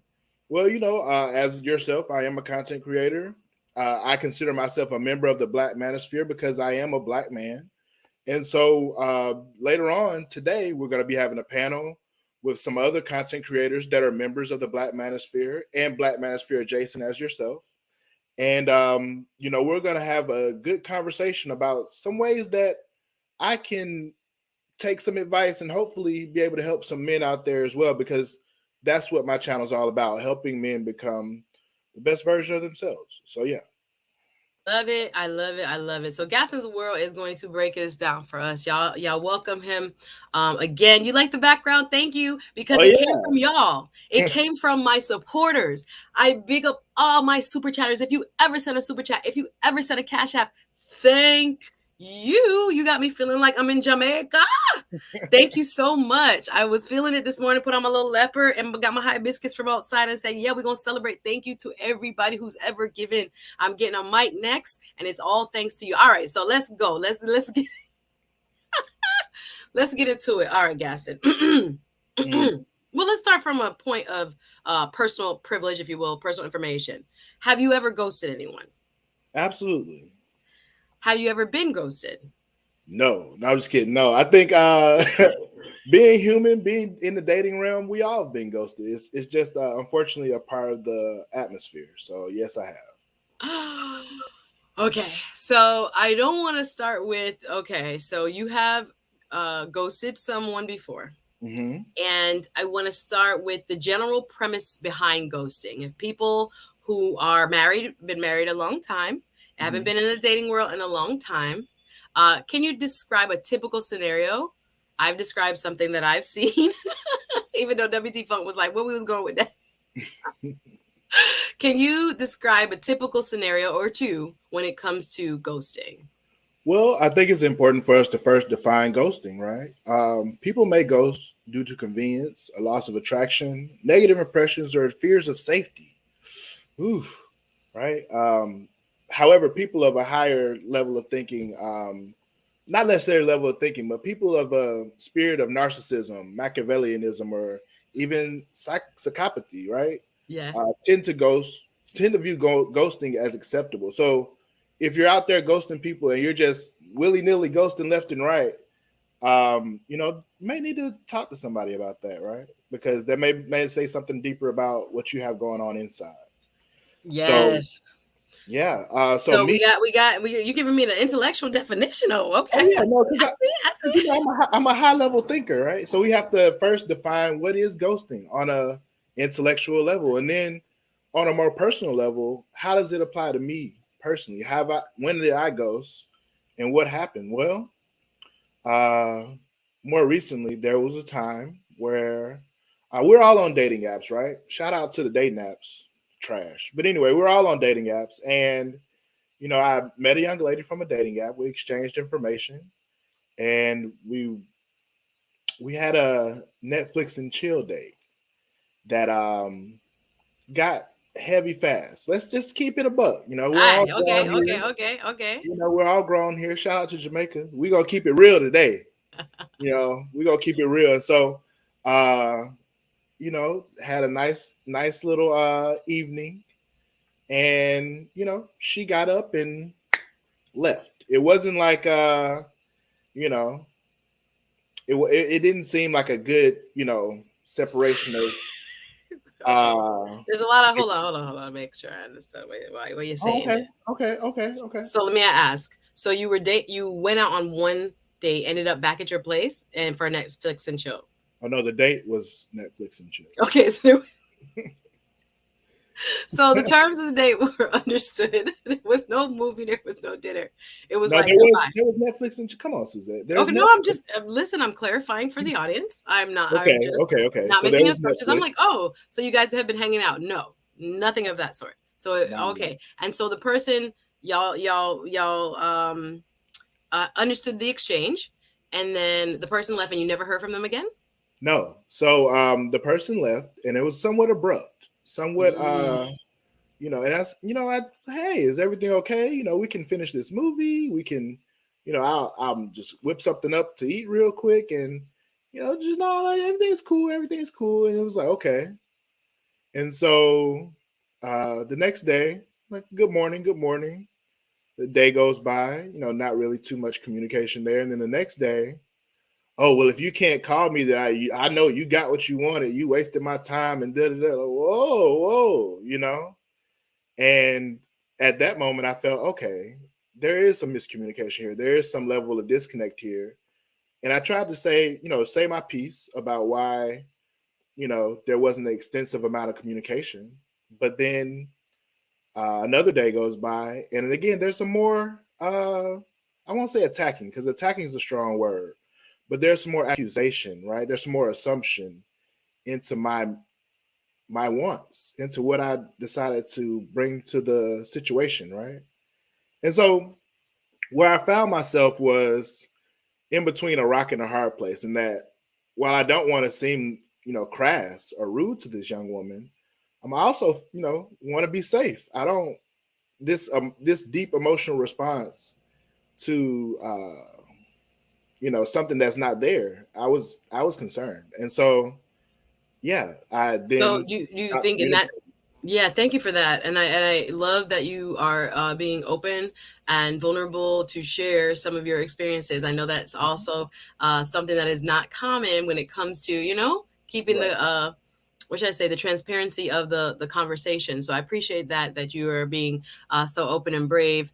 Speaker 2: Well, you know, as yourself, I am a content creator. I consider myself a member of the Black Manosphere because I am a Black man. And so later on today, we're going to be having a panel with some other content creators that are members of the Black Manosphere and Black Manosphere adjacent as yourself. And, you know, we're going to have a good conversation about some ways that I can take some advice and hopefully be able to help some men out there as well, because that's what my channel is all about, helping men become the best version of themselves. So, yeah.
Speaker 1: Love it. I love it. So Gaston's World is going to break this down for us. Y'all welcome him. Again, you like the background? Thank you. Because it came from y'all. It came from my supporters. I big up all my super chatters. If you ever send a super chat, if you ever send a Cash App, thank you. You got me feeling like I'm in Jamaica. Thank you so much. I was feeling it this morning, put on my little leopard and got my hibiscus from outside and said, yeah, we're going to celebrate. Thank you to everybody who's ever given. I'm getting a mic next and it's all thanks to you. All right, so let's go. Let's get let's get into it. All right, Gaston.
Speaker 2: Mm,
Speaker 1: Well, let's start from a point of personal privilege, if you will, personal information. Have you ever ghosted anyone?
Speaker 2: absolutely.
Speaker 1: Have you ever been ghosted?
Speaker 2: No, no, I'm just kidding. No, I think being human, being in the dating realm, we all have been ghosted. It's just unfortunately a part of the atmosphere. So yes, I have.
Speaker 1: Okay, so I don't want to start with okay, so you have ghosted someone before.
Speaker 2: Hmm.
Speaker 1: And I want to start with the general premise behind ghosting. If people who are married, been married a long time, haven't
Speaker 2: Hmm.
Speaker 1: been in the dating world in a long time, can you describe a typical scenario? I've described something that I've seen, even though WT Funk was like, "Where we was going with that?" Can you describe a typical scenario or two when it comes to ghosting?
Speaker 2: Well, I think it's important for us to first define ghosting, right? People may ghost due to convenience, a loss of attraction, negative impressions, or fears of safety. Oof, right? However, people of a higher level of thinking, not necessarily level of thinking, but people of a spirit of narcissism, Machiavellianism, or even psychopathy, right?
Speaker 1: Yeah.
Speaker 2: Tend to view ghosting as acceptable. So if you're out there ghosting people and you're just willy nilly ghosting left and right, you may need to talk to somebody about that, right? Because they may say something deeper about what you have going on inside. So
Speaker 1: Yes.
Speaker 2: yeah, so
Speaker 1: So
Speaker 2: me.
Speaker 1: you giving me the intellectual definition. Oh, okay.
Speaker 2: Oh yeah, no, because
Speaker 1: I see. I see.
Speaker 2: I'm a high level thinker, right? So we have to first define what is ghosting on a intellectual level, and then on a more personal level, how does it apply to me personally? When did I ghost, and what happened? Well, uh, more recently, there was a time where we're all on dating apps, right? Shout out to the dating apps, trash. But anyway, we're all on dating apps, and I met a young lady from a dating app. We exchanged information, and we had a Netflix and chill date that got heavy fast. Let's just keep it a buck. We're all
Speaker 1: Aye.
Speaker 2: grown
Speaker 1: Okay.
Speaker 2: here.
Speaker 1: Okay. Okay. Okay.
Speaker 2: We're all grown here. Shout out to Jamaica. We gonna keep it real today. We gonna keep it real. And so, uh, had a nice little evening, and she got up and left. It wasn't like you know, it didn't seem like a good separation of
Speaker 1: Okay.
Speaker 2: uh
Speaker 1: There's a lot of hold on. Make sure I understand what you're
Speaker 2: oh,
Speaker 1: saying
Speaker 2: okay,
Speaker 1: there.
Speaker 2: okay.
Speaker 1: So let me ask. So you went out on one date, ended up back at your place, and for Netflix and chill.
Speaker 2: Oh no, the date was Netflix and chill.
Speaker 1: Okay. So the terms of the date were understood. There was no movie. There was no dinner. It was
Speaker 2: No,
Speaker 1: like goodbye.
Speaker 2: there was Netflix and chill. Come on, Suzette. There's
Speaker 1: Okay, no, I'm
Speaker 2: Netflix.
Speaker 1: just listen. I'm clarifying for the audience. I'm
Speaker 2: Okay,
Speaker 1: just
Speaker 2: okay.
Speaker 1: not
Speaker 2: So there
Speaker 1: making
Speaker 2: was
Speaker 1: assumptions. I'm
Speaker 2: Netflix.
Speaker 1: like, oh, so you guys have been hanging out? No, nothing of that sort. So
Speaker 2: No,
Speaker 1: okay, and so the person y'all understood the exchange, and then the person left, and you never heard from them again.
Speaker 2: no. So the person left, and it was somewhat abrupt, somewhat
Speaker 1: Mm.
Speaker 2: and that's hey, is everything okay? We can finish this movie. We can, I'll just whip something up to eat real quick, and just no, like, everything's cool, everything's cool. And it was like okay, and so the next day, like good morning, good morning. The day goes by, not really too much communication there, and then the next day, oh well, if you can't call me, that I know you got what you wanted. You wasted my time, and da da da. Whoa, and at that moment, I felt okay. There is some miscommunication here. There is some level of disconnect here, and I tried to say my piece about why there wasn't an extensive amount of communication. But then another day goes by, and again, there's some more. I won't say attacking because attacking is a strong word, but there's some more accusation, right? There's some more assumption into my wants, into what I decided to bring to the situation, right? And so where I found myself was in between a rock and a hard place, in that while I don't want to seem, crass or rude to this young woman, I'm also, want to be safe. I don't this deep emotional response to something that's not there, I was concerned. And so yeah, I
Speaker 1: So
Speaker 2: then
Speaker 1: you
Speaker 2: stopped
Speaker 1: think in that,
Speaker 2: communicating.
Speaker 1: yeah, thank you for that. And I love that you are being open and vulnerable to share some of your experiences. I know that's also something that is not common when it comes to, keeping
Speaker 2: Right.
Speaker 1: the what should I say, the transparency of the conversation. So I appreciate that you are being so open and brave.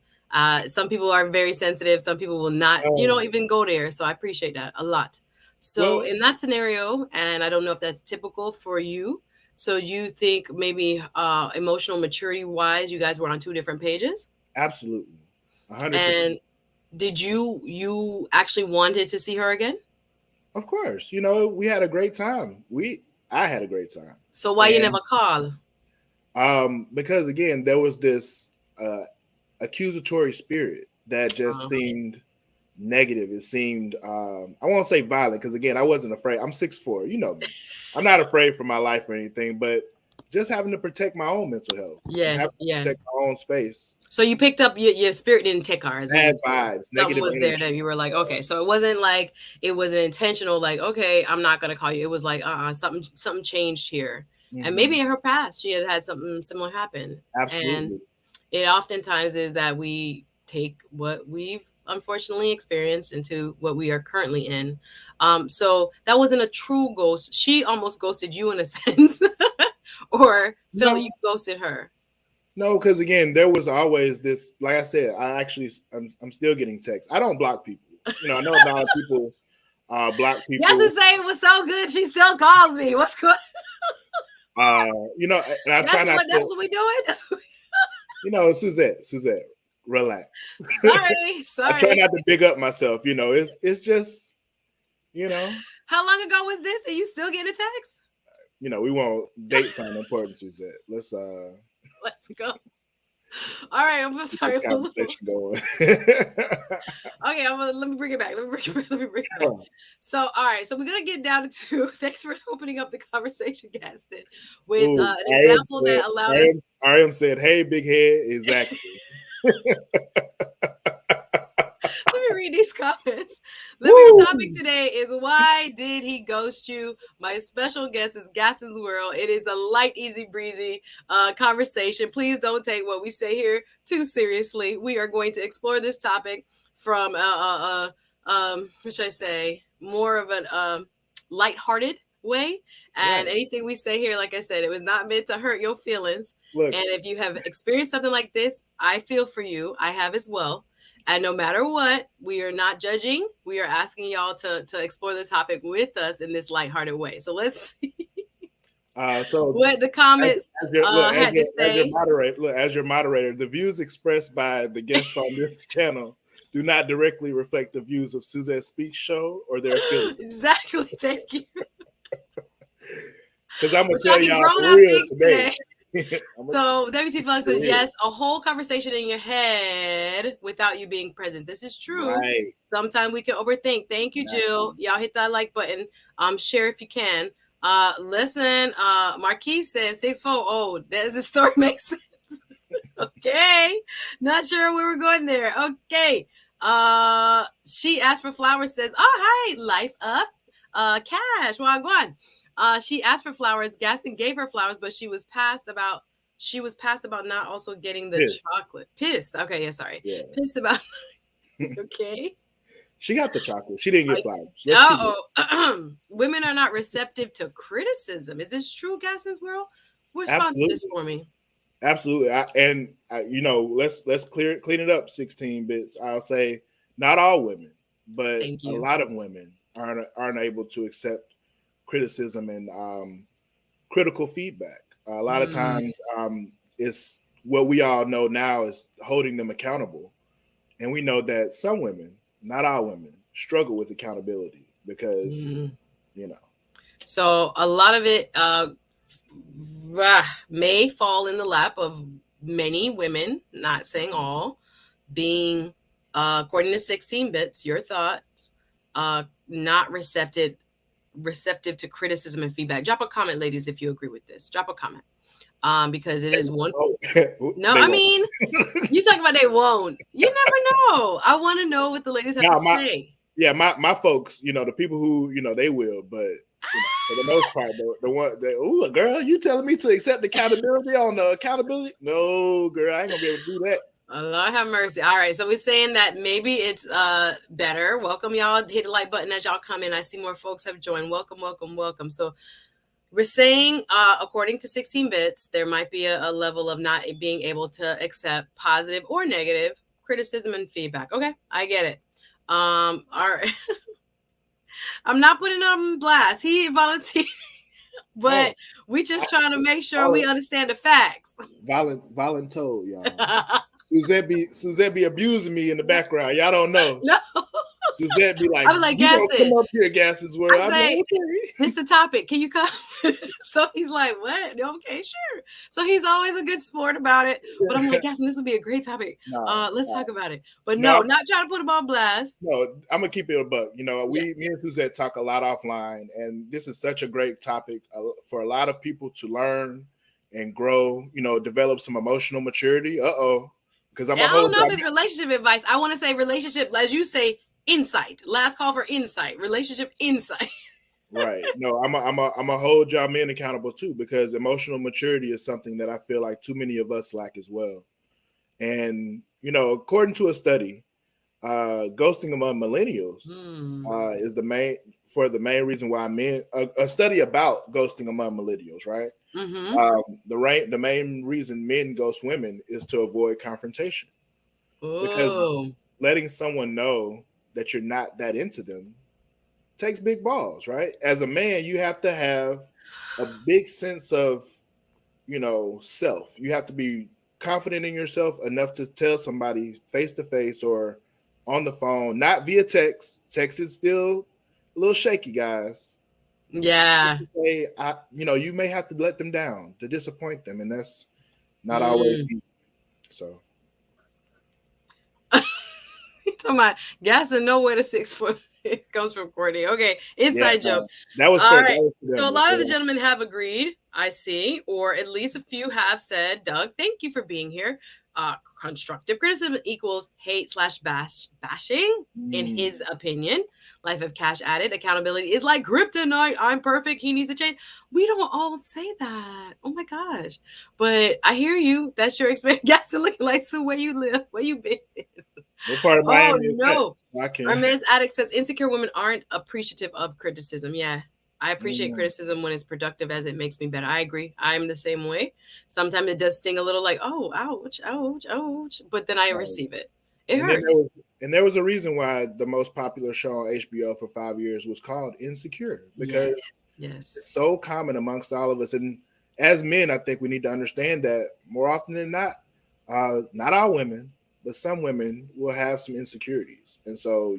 Speaker 1: Some people are very sensitive. Some people will not,
Speaker 2: um,
Speaker 1: even go there. So I appreciate that a lot. So
Speaker 2: well,
Speaker 1: in that scenario, and I don't know if that's typical for you. So you think maybe emotional maturity wise, you guys were on two different pages,
Speaker 2: absolutely, 100%.
Speaker 1: and did you actually wanted to see her again?
Speaker 2: Of course, we had a great time. I had a great time.
Speaker 1: So why you
Speaker 2: And
Speaker 1: never call?
Speaker 2: because again, there was this accusatory spirit that just
Speaker 1: Uh,
Speaker 2: seemed negative. It seemed, I won't say violent, because again, I wasn't afraid. I'm 6'4", you know me. I'm not afraid for my life or anything, but just having to protect my own mental health and
Speaker 1: yeah,
Speaker 2: having to
Speaker 1: yeah.
Speaker 2: protect my own space.
Speaker 1: So you picked up your spirit didn't take her, is what you're
Speaker 2: Bad
Speaker 1: saying.
Speaker 2: vibes,
Speaker 1: Something
Speaker 2: negative
Speaker 1: was there
Speaker 2: energy.
Speaker 1: that you were like, okay. So it wasn't like it was an intentional, like, okay, I'm not gonna call you. It was like, something changed here, and
Speaker 2: Hmm.
Speaker 1: maybe in her past she had had something similar happen, and
Speaker 2: Absolutely.
Speaker 1: it oftentimes is that we take what we've unfortunately experienced into what we are currently in. So that wasn't a true ghost. She almost ghosted you in a sense, or felt you
Speaker 2: No,
Speaker 1: ghosted her.
Speaker 2: no, because again, there was always this. Like I said, I'm still getting texts. I don't block people. I know a lot of people block
Speaker 1: Yes,
Speaker 2: people.
Speaker 1: to say it was so good. She still calls me. What's good?
Speaker 2: Uh, and I try not
Speaker 1: That's
Speaker 2: to.
Speaker 1: what we doing.
Speaker 2: Suzette, relax.
Speaker 1: Sorry,
Speaker 2: I try
Speaker 1: sorry.
Speaker 2: not to big up myself. It's just you know,
Speaker 1: How long ago was this? Are you still getting a text?
Speaker 2: we won't dates aren't important, Suzette. Let's
Speaker 1: Let's go. All right, I'm
Speaker 2: keep
Speaker 1: sorry.
Speaker 2: this
Speaker 1: I'm a little.
Speaker 2: conversation going.
Speaker 1: Okay, let me bring it back. Let me bring it back. Let me bring it back. So, all right. So we're gonna get down to. Thanks for opening up the conversation, Gaston, with
Speaker 2: Ooh,
Speaker 1: an example that allowed us.
Speaker 2: Ariam said, "Hey, big head." Exactly.
Speaker 1: Let me read these comments. Let me.
Speaker 2: Woo!
Speaker 1: Topic today is why did he ghost you? My special guest is Gaston's World. It is a light, easy breezy conversation. Please don't take what we say here too seriously. We are going to explore this topic from what should I say, more of an lighthearted way. And
Speaker 2: Right.
Speaker 1: anything we say here, like I said, it was not meant to hurt your feelings.
Speaker 2: Look,
Speaker 1: And if you have experienced something like this, I feel for you. I have as well. And no matter what, we are not judging. We are asking y'all to explore the topic with us in this lighthearted way. So let's see
Speaker 2: so
Speaker 1: what the
Speaker 2: as,
Speaker 1: comments had to
Speaker 2: as your
Speaker 1: say.
Speaker 2: moderator, the views expressed by the guest on this channel do not directly reflect the views of Suzette Speaks Show or their affiliates.
Speaker 1: Exactly. Thank you.
Speaker 2: Because I'm gonna
Speaker 1: We're
Speaker 2: tell
Speaker 1: talking
Speaker 2: y'all
Speaker 1: grown
Speaker 2: for
Speaker 1: up
Speaker 2: real
Speaker 1: things
Speaker 2: today.
Speaker 1: today.
Speaker 2: I'm gonna
Speaker 1: So WT Funk
Speaker 2: for
Speaker 1: says,
Speaker 2: real.
Speaker 1: yes, a whole conversation in your head without you being present. This is true.
Speaker 2: Right.
Speaker 1: Sometimes we can overthink. Thank you, Jill.
Speaker 2: Exactly.
Speaker 1: Y'all hit that like button. Share if you can. Listen, Marquis says 640. Oh, does the story make sense? Okay. Not sure where we're going there. Okay. She asked for flowers, says, oh hi, life up. Cash, well go on. She asked for flowers. Gaston gave her flowers, but she was passed about not also getting the
Speaker 2: Pissed.
Speaker 1: chocolate. Pissed. Okay, yeah, sorry.
Speaker 2: Yeah.
Speaker 1: Pissed about okay.
Speaker 2: She got the chocolate. She didn't get
Speaker 1: Like,
Speaker 2: flowers. Let's keep it.
Speaker 1: women are not receptive to criticism. Is this true, Gaston's World? Respond to this
Speaker 2: Absolutely.
Speaker 1: for me.
Speaker 2: Absolutely. Let's clean it up. 16 bits. I'll say not all women, but
Speaker 1: Thank
Speaker 2: a
Speaker 1: you.
Speaker 2: lot of women aren't able to accept criticism and critical feedback. A lot of
Speaker 1: Mm,
Speaker 2: times, it's what we all know now is holding them accountable, and we know that some women, not all women, struggle with accountability because
Speaker 1: mm.
Speaker 2: you know.
Speaker 1: So a lot of it may fall in the lap of many women, not saying all, being, according to 16 bits, your thoughts, not receptive to criticism and feedback. Drop a comment, ladies, if you agree with this. Drop a comment. Because it is one. No,
Speaker 2: They
Speaker 1: I
Speaker 2: won't.
Speaker 1: mean, you talk about they won't. You never know. I want to know what the ladies have to
Speaker 2: Now,
Speaker 1: say.
Speaker 2: yeah, my folks, the people who they will, but for the most part, the one that ooh, girl, you telling me to accept accountability on the accountability? No, girl, I ain't gonna be able to do that.
Speaker 1: Oh, Lord have mercy. All right. So we're saying that maybe it's better. Welcome, y'all. Hit the like button as y'all come in. I see more folks have joined. Welcome, welcome, welcome. So we're saying, according to 16 bits, there might be a level of not being able to accept positive or negative criticism and feedback. Okay, I get it. All right. I'm not putting it on blast. He volunteered,
Speaker 2: Oh,
Speaker 1: but we
Speaker 2: I,
Speaker 1: just trying to make sure we
Speaker 2: oh,
Speaker 1: understand the facts.
Speaker 2: voluntold, y'all. Suzette be abusing me in the background. Y'all don't know.
Speaker 1: No,
Speaker 2: Suzette be like,
Speaker 1: I'm like,
Speaker 2: "You don't come
Speaker 1: Gaston.
Speaker 2: up here, Gass's world."
Speaker 1: I
Speaker 2: I'm like,
Speaker 1: say,
Speaker 2: "Okay."
Speaker 1: it's the topic. Can you come? So he's like, what? Okay, sure. So he's always a good sport about it. But I'm like, Gaston, this would be a great topic.
Speaker 2: No,
Speaker 1: Let's talk about it. But
Speaker 2: no,
Speaker 1: no, not trying to put him on blast.
Speaker 2: no. I'm gonna keep it a buck.
Speaker 1: Yeah.
Speaker 2: Me and Suzette talk a lot offline, and this is such a great topic for a lot of people to learn and grow. Develop some emotional maturity. Because I'm
Speaker 1: I
Speaker 2: a
Speaker 1: don't
Speaker 2: whole
Speaker 1: know if
Speaker 2: job.
Speaker 1: it's relationship advice. I want to say relationship, as you say, insight. Last call for insight. Relationship insight.
Speaker 2: Right. No, I'm a hold y'all men accountable too, because emotional maturity is something that I feel like too many of us lack as well. And according to a study, ghosting among millennials is the main reason why men a study about ghosting among millennials, right?
Speaker 1: Mm-hmm.
Speaker 2: The main reason men ghost women is to avoid confrontation, because
Speaker 1: Oh.
Speaker 2: letting someone know that you're not that into them takes big balls, right? As a man, you have to have a big sense of, self. You have to be confident in yourself enough to tell somebody face to face or on the phone, not via text. Text is still a little shaky, guys.
Speaker 1: Yeah.
Speaker 2: Say, you may have to let them down to disappoint them, and that's not always
Speaker 1: Mm.
Speaker 2: easy. So,
Speaker 1: Talking about gas and nowhere to 6 foot. It comes from Courtney. Okay,
Speaker 2: yeah,
Speaker 1: inside joke.
Speaker 2: that was
Speaker 1: All
Speaker 2: for
Speaker 1: right. So
Speaker 2: them.
Speaker 1: a lot of the gentlemen have agreed, I see, or at least a few have said, Doug, thank you for being here. Constructive criticism equals hate/bashing, in his opinion. Life of Cash added, accountability is like kryptonite. I'm perfect. He needs to change. We don't all say that. Oh my gosh. But I hear you. That's your experience. Gas looking like, so where you live, where you been?
Speaker 2: What part of
Speaker 1: Oh
Speaker 2: Miami is that?
Speaker 1: no.
Speaker 2: So I can.
Speaker 1: Hermes Addict says insecure women aren't appreciative of criticism. Yeah. I appreciate criticism when it's productive as it makes me better. I agree. I'm the same way. Sometimes it does sting a little like, oh, ouch, ouch, ouch. But then I receive it. It
Speaker 2: And then
Speaker 1: hurts.
Speaker 2: there was a reason why the most popular show on HBO for 5 years was called Insecure, because
Speaker 1: Yes.
Speaker 2: it's
Speaker 1: Yes.
Speaker 2: so common amongst all of us. And as men, I think we need to understand that more often than not, not all women, but some women will have some insecurities. And so,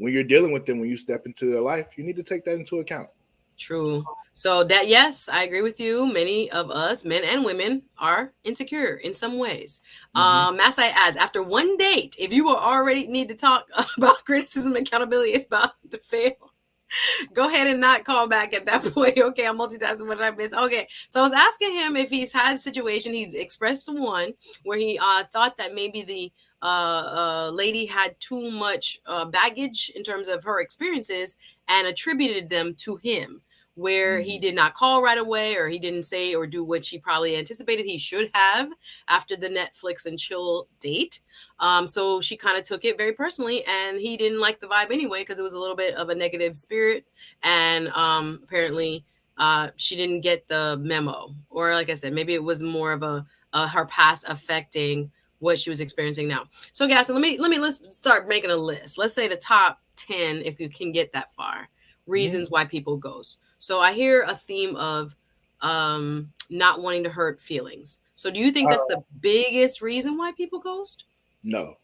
Speaker 2: when you're dealing with them, when you step into their life, you need to take that into account.
Speaker 1: True. So that, yes, I agree with you. Many of us, men and women, are insecure in some ways. Masai adds, after one date, if you will already need to talk about criticism and accountability, it's about to fail. Go ahead and not call back at that point. Okay, I'm multitasking. What did I miss? Okay, so I was asking him if he's had a situation. He expressed one where he thought that maybe the lady had too much baggage in terms of her experiences and attributed them to him, where he did not call right away, or he didn't say or do what she probably anticipated he should have after the Netflix and chill date. So she kind of took it very personally, and he didn't like the vibe anyway because it was a little bit of a negative spirit, and apparently she didn't get the memo, or like I said, maybe it was more of a her past affecting what she was experiencing now. So, Gaston, let's start making a list. Let's say the top 10, if you can get that far, reasons why people ghost. So I hear a theme of not wanting to hurt feelings. So do you think that's the biggest reason why people ghost?
Speaker 2: No.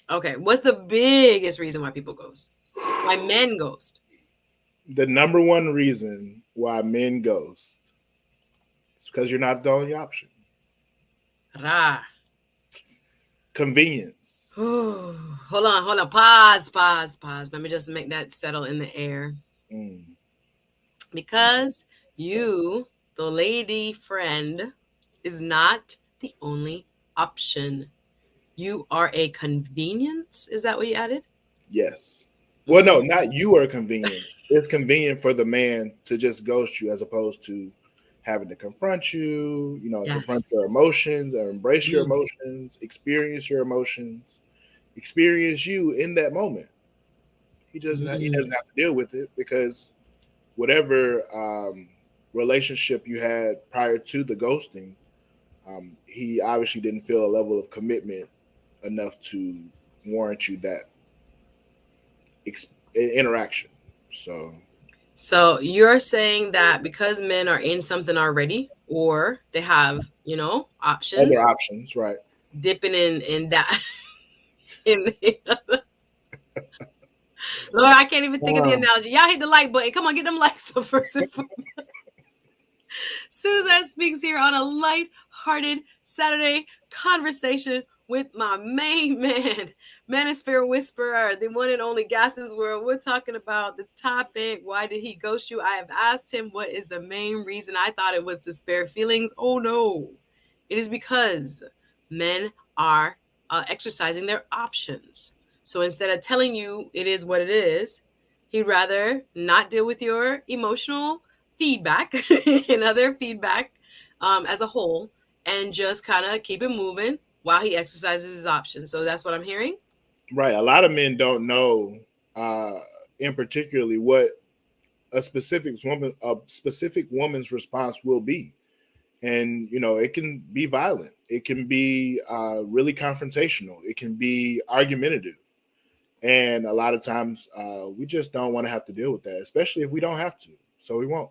Speaker 1: Okay, what's the biggest reason why people ghost? Why men ghost?
Speaker 2: The number one reason why men ghost is because you're not the only option.
Speaker 1: Ra.
Speaker 2: Convenience.
Speaker 1: Hold on. Pause. Let me just make that settle in the air.
Speaker 2: Mm.
Speaker 1: Because you, the lady friend, is not the only option. You are a convenience. Is that what you added?
Speaker 2: Yes. Well, no, not you are convenience. It's convenient for the man to just ghost you as opposed to having to confront you, confront
Speaker 1: Yes.
Speaker 2: your emotions or embrace your
Speaker 1: Mm.
Speaker 2: emotions, experience your emotions, experience you in that moment. He
Speaker 1: Mm.
Speaker 2: doesn't have to deal with it because whatever relationship you had prior to the ghosting, he obviously didn't feel a level of commitment enough to warrant you that interaction. So
Speaker 1: So you're saying that because men are in something already, or they have,
Speaker 2: other
Speaker 1: options,
Speaker 2: options, right?
Speaker 1: dipping in that in Lord, I can't even think of the
Speaker 2: Um,
Speaker 1: analogy. Y'all hit the like button. Come on, get them likes up first and foremost. Suzette speaks here on a light-hearted Saturday conversation with my main man, Manosphere Whisperer, the one and only Gaston's World. We're talking about the topic, why did he ghost you? I have asked him what is the main reason. I thought it was to spare feelings. Oh no. It is because men are exercising their options. So instead of telling you it is what it is, he'd rather not deal with your emotional feedback and other feedback as a whole and just kind of keep it moving while he exercises his options. So that's what I'm hearing.
Speaker 2: right. A lot of men don't know, uh, in particularly, what a specific woman's response will be, and it can be violent. It can be really confrontational. It can be argumentative. And a lot of times, we just don't want to have to deal with that, especially if we don't have to. So we won't.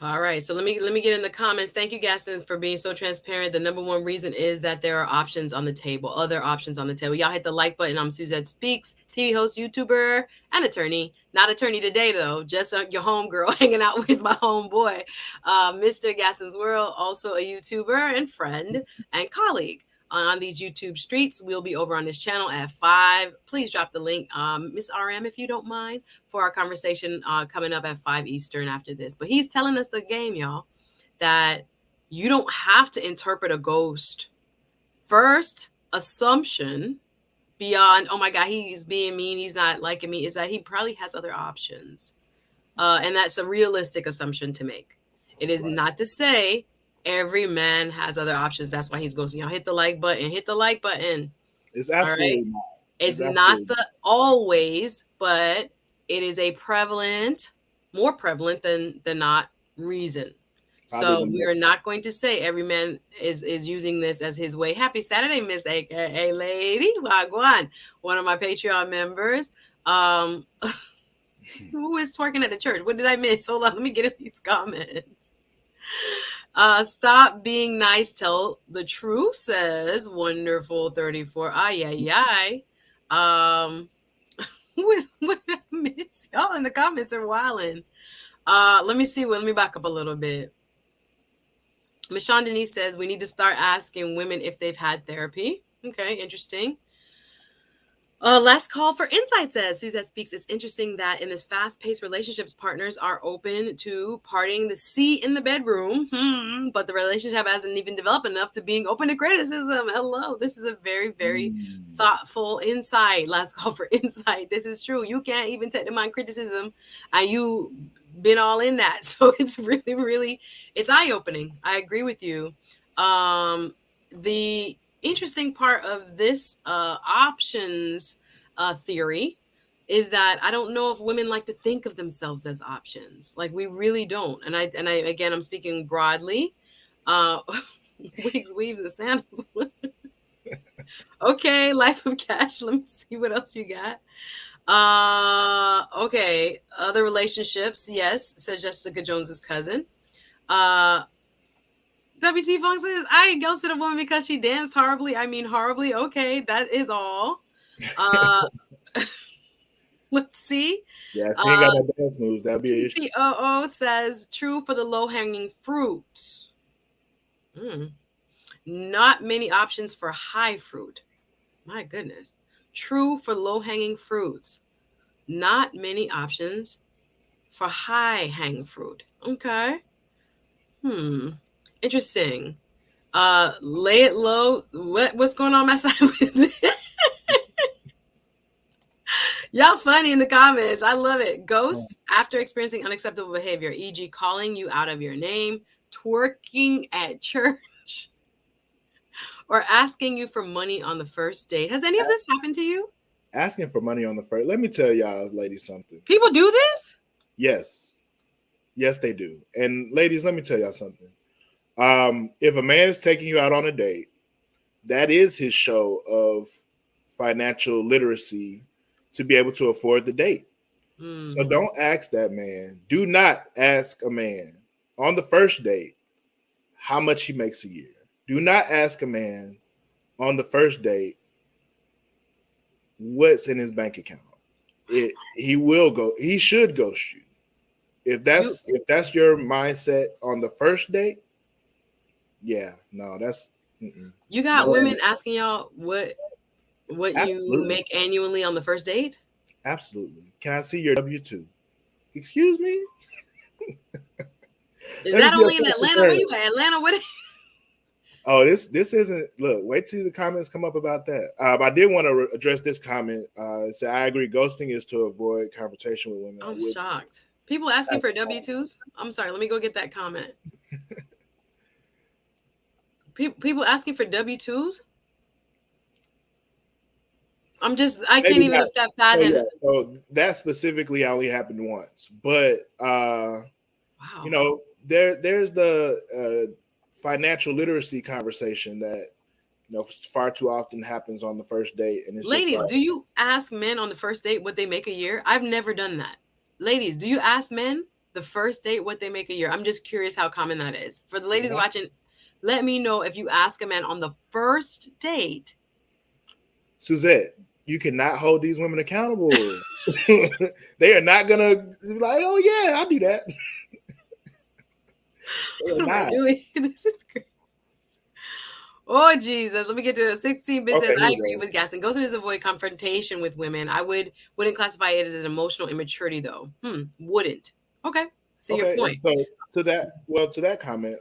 Speaker 1: All right, so let me get in the comments. Thank you, Gaston, for being so transparent. The number one reason is that there are options on the table, other options on the table. Y'all hit the like button. I'm Suzette Speaks, TV host, YouTuber, and attorney. Not attorney today though, just your homegirl hanging out with my homeboy, Mr. Gaston's World. Also a YouTuber and friend and colleague on these YouTube streets. We'll be over on this channel at 5. Please drop the link, Miss RM, if you don't mind, for our conversation coming up at 5 Eastern after this. But he's telling us the game, y'all, that you don't have to interpret a ghost. First assumption beyond, oh my God, he's being mean, he's not liking me, is that he probably has other options. And that's a realistic assumption to make. It is
Speaker 2: Right.
Speaker 1: not to say every man has other options. That's why he's ghosting y'all. Hit the like button. Hit the like button.
Speaker 2: It's
Speaker 1: All right.
Speaker 2: absolutely not.
Speaker 1: It's
Speaker 2: It's
Speaker 1: not
Speaker 2: absolutely
Speaker 1: the
Speaker 2: not.
Speaker 1: always, but it is a prevalent, more prevalent than not reason.
Speaker 2: Probably
Speaker 1: So
Speaker 2: the
Speaker 1: we are
Speaker 2: most common.
Speaker 1: not going to say every man is using this as his way. Happy Saturday, Miss AKA Lady Wagwan, one of my Patreon members. Um, who is twerking at the church? What did I miss? Hold on, let me get in these comments. Stop being nice. Tell the truth, says Wonderful 34. Ay, ay, ay. What I miss? Y'all in the comments are wilding. Let me see. Well, let me back up a little bit. Michonne Denise says we need to start asking women if they've had therapy. Okay, interesting. Last call for insight, says Suzette Speaks. It's interesting that in this fast-paced relationships, partners are open to parting the sea in the bedroom, but the relationship hasn't even developed enough to being open to criticism. Hello, this is a very, very
Speaker 2: Mm.
Speaker 1: thoughtful insight. Last call for insight. This is true. You can't even take the mind criticism, and you been all in that. So it's really, really, it's eye-opening. I agree with you. The interesting part of this options theory is that I don't know if women like to think of themselves as options. Like we really don't. And I again I'm speaking broadly. Uh wigs, weaves, and sandals. Okay, life of cash. Let me see what else you got. Okay. Other relationships, yes, says Jessica Jones's cousin. Uh WT Funk says, I ghosted a woman because she danced horribly. I mean, horribly. Okay, that is all. Uh, let's see.
Speaker 2: Yeah, if you ain't
Speaker 1: Uh,
Speaker 2: got no dance moves, that'd be an issue.
Speaker 1: TTOO says, true for the low hanging fruits. Mm. Not many options for high fruit. My goodness. True for low hanging fruits. Not many options for high hanging fruit. Okay. Hmm. Interesting. Lay it low. What's going on my side with Y'all funny in the comments. I love it. Ghosts after experiencing unacceptable behavior, e.g., calling you out of your name, twerking at church, or asking you for money on the first date. Has any of this happened to you?
Speaker 2: Asking for money on the first. Let me tell y'all, ladies, something.
Speaker 1: People do this?
Speaker 2: Yes, yes, they do. And ladies, let me tell y'all something. If a man is taking you out on a date, that is his show of financial literacy to be able to afford the date. So don't ask that man. Do not ask a man on the first date how much he makes a year. Do not ask a man on the first date what's in his bank account. He will go. He should ghost you. If that's your mindset on the first date, yeah, no, that's
Speaker 1: You got
Speaker 2: no.
Speaker 1: women asking y'all what you
Speaker 2: Absolutely,
Speaker 1: make annually on the first date?
Speaker 2: absolutely. Can I see your W-2? Excuse me.
Speaker 1: Is
Speaker 2: Let me
Speaker 1: that
Speaker 2: see your
Speaker 1: only in
Speaker 2: social
Speaker 1: Atlanta? Where
Speaker 2: security.
Speaker 1: you at? Atlanta? What?
Speaker 2: Oh, this isn't. Look, wait till the comments come up about that. I did want to address this comment. It said, "I agree. Ghosting is to avoid confrontation with women."
Speaker 1: I'm shocked. People asking for W-2s? I'm sorry. Let me go get that comment. People asking for W-2s? I can't
Speaker 2: Maybe
Speaker 1: even
Speaker 2: not. So
Speaker 1: fathom.
Speaker 2: yeah, so that specifically only happened once, but you
Speaker 1: Wow.
Speaker 2: know, there's the financial literacy conversation that far too often happens on the first date, and it's just
Speaker 1: Ladies,
Speaker 2: like,
Speaker 1: do you ask men on the first date what they make a year? I've never done that. Ladies, do you ask men the first date what they make a year? I'm just curious how common that is. For the ladies
Speaker 2: yeah.
Speaker 1: watching, let me know if you ask a man on the first date.
Speaker 2: Suzette, you cannot hold these women accountable. They are not gonna be like, oh yeah, I'll do that. They are
Speaker 1: What am I
Speaker 2: not.
Speaker 1: doing? This is great. Oh Jesus! Let me get to it. 16-bit says
Speaker 2: Okay, here
Speaker 1: I
Speaker 2: we
Speaker 1: agree
Speaker 2: go.
Speaker 1: with Gaston. Ghosting is avoid confrontation with women. I wouldn't classify it as an emotional immaturity though. Wouldn't. Okay. See your
Speaker 2: Okay, and
Speaker 1: point.
Speaker 2: so to that comment,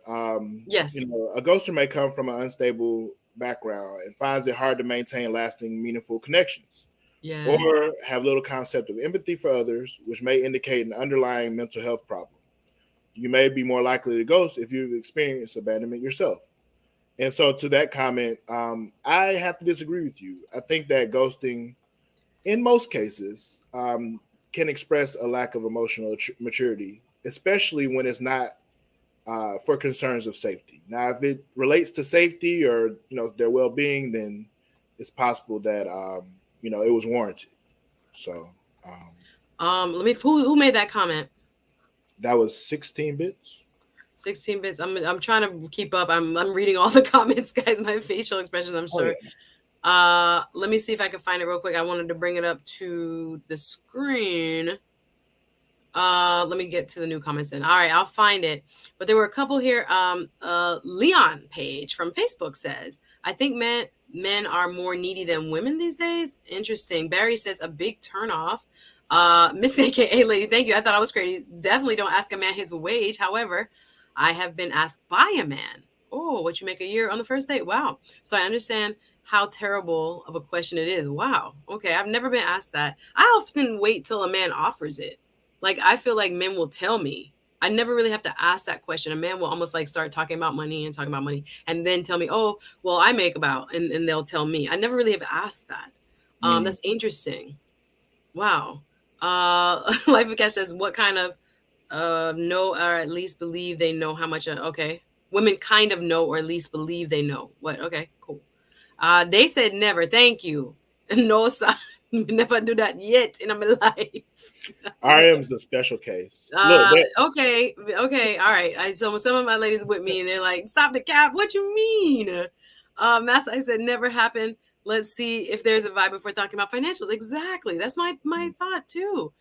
Speaker 1: Yes.
Speaker 2: a ghoster may come from an unstable background and finds it hard to maintain lasting, meaningful connections, or
Speaker 1: Yeah.
Speaker 2: have little concept of empathy for others, which may indicate an underlying mental health problem. You may be more likely to ghost if you've experienced abandonment yourself. And so, to that comment, I have to disagree with you. I think that ghosting, in most cases, can express a lack of emotional maturity, especially when it's not for concerns of safety. Now, if it relates to safety or their well-being, then it's possible that it was warranted. So
Speaker 1: Let me. Who made that comment?
Speaker 2: that was 16 bits.
Speaker 1: 16 bits. I'm trying to keep up. I'm reading all the comments, guys. My facial expressions, I'm
Speaker 2: Oh
Speaker 1: sure.
Speaker 2: yeah.
Speaker 1: Let me see if I can find it real quick. I wanted to bring it up to the screen. Let me get to the new comments then. All right, I'll find it. But there were a couple here. Leon Page from Facebook says, I think men are more needy than women these days. Interesting. Barry says a big turnoff. Miss AKA lady, thank you. I thought I was crazy. Definitely don't ask a man his wage. However, I have been asked by a man, oh, what you make a year on the first date? Wow. So I understand how terrible of a question it is. Wow. Okay. I've never been asked that. I often wait till a man offers it. Like I feel like men will tell me. I never really have to ask that question. A man will almost like start talking about money and talking about money and then tell me, oh, well, I make about, and they'll tell me. I never really have asked that.
Speaker 2: Mm.
Speaker 1: That's interesting. Wow. Life of Cash says, what kind of know or at least believe they know how much? Okay. Women kind of know or at least believe they know. What? Okay, cool. They said never. Thank you. No, sir. Never do that yet in my life.
Speaker 2: RM is a special case. Look,
Speaker 1: Okay, okay, all right. So some of my ladies with me, and they're like, "Stop the cap! What you mean?" Master, I said, "Never happened." Let's see if there's a vibe before talking about financials. Exactly, that's my thought too.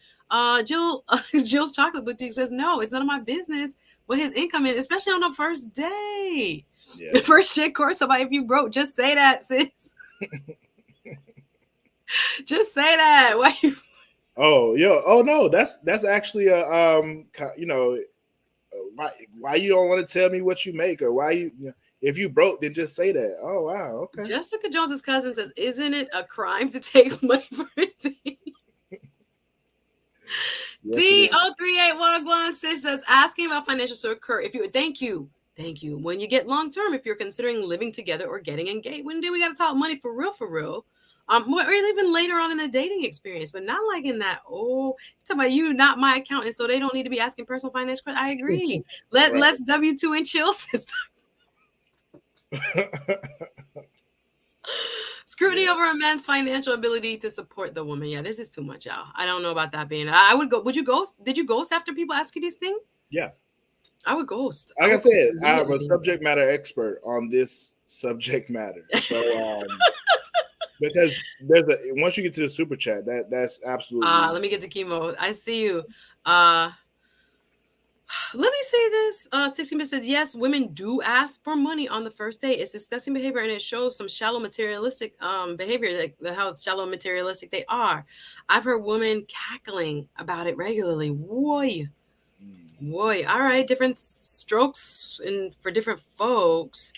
Speaker 1: Jill, Jill's chocolate boutique says, "No, it's none of my business what his income is, especially on the first day.
Speaker 2: yeah.
Speaker 1: First shit course, somebody if you broke, just say that, sis. Just say that. Why you
Speaker 2: Oh, yo. Oh no, that's actually a why you don't want to tell me what you make, or why if you broke, then just say that. Oh wow, okay.
Speaker 1: Jessica Jones's cousin says, "Isn't it a crime to take money for a date?"
Speaker 2: Yes, it is.
Speaker 1: D038 Wagwan Sis says asking about financials to occur if you thank you. When you get long term, if you're considering living together or getting engaged, when do we gotta talk money for real, for real? Or even later on in the dating experience, but not like in that. Oh, it's talking about you, not my accountant, so they don't need to be asking personal finance questions. I agree.
Speaker 2: Right.
Speaker 1: Let's W2 and chill, sister. Scrutiny
Speaker 2: Yeah.
Speaker 1: over a man's financial ability to support the woman. Yeah, this is too much, y'all. I don't know about that being. I would go. Would you ghost? Did you ghost after people ask you these things?
Speaker 2: Yeah.
Speaker 1: I would ghost. I
Speaker 2: Like I
Speaker 1: would ghost
Speaker 2: said, I'm a
Speaker 1: immediately.
Speaker 2: subject matter expert on this subject matter. So because there's a once you get to the super chat, that's absolutely
Speaker 1: Let me get to chemo. I see you. Uh, Let me say this. 16 says yes, women do ask for money on the first date. It's disgusting behavior and it shows some shallow materialistic behavior, like how shallow materialistic they are. I've heard women cackling about it regularly. Whoa. Boy, all right, different strokes and for different folks.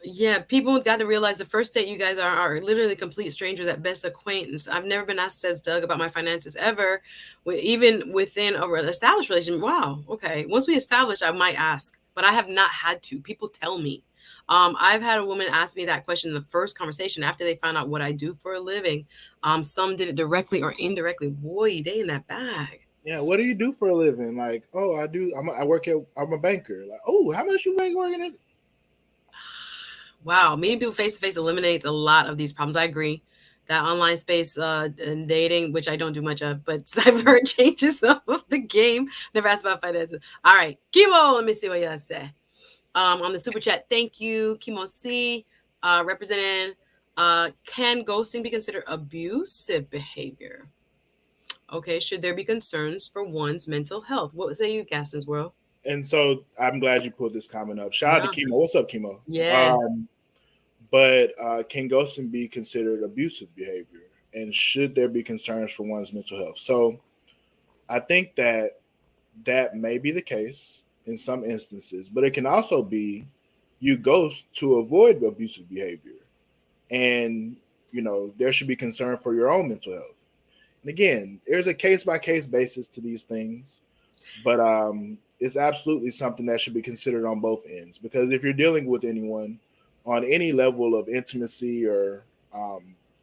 Speaker 1: Yeah, people got to realize the first date you guys are literally complete strangers at best acquaintance. I've never been asked, says Doug, about my finances ever, even within an established relationship. Wow, okay. Once we establish, I might ask, but I have not had to. People tell me. I've had a woman ask me that question in the first conversation after they found out what I do for a living. Some did it directly or indirectly. Boy, they in that bag.
Speaker 2: yeah. What do you do for a living? Like, oh, I do. I work at. I'm a banker. Like, oh, how much you make working at?
Speaker 1: Wow, meeting people face to face eliminates a lot of these problems. I agree. That online space and dating, which I don't do much of, but I've heard changes some of the game. Never asked about finances. All right, Kimo, let me see what you say. On the super chat, thank you, Kimo C. Representing, can ghosting be considered abusive behavior? Okay, should there be concerns for one's mental health? What say you, Gaston's World?
Speaker 2: And so I'm glad you put this comment up. Shout out
Speaker 1: Yeah,
Speaker 2: to Chemo. What's up, Chemo?
Speaker 1: yeah.
Speaker 2: But can ghosting be considered abusive behavior? And should there be concerns for one's mental health? So I think that may be the case in some instances, but it can also be you ghost to avoid abusive behavior. And, there should be concern for your own mental health. And again, there's a case by case basis to these things, but it's absolutely something that should be considered on both ends. Because if you're dealing with anyone on any level of intimacy or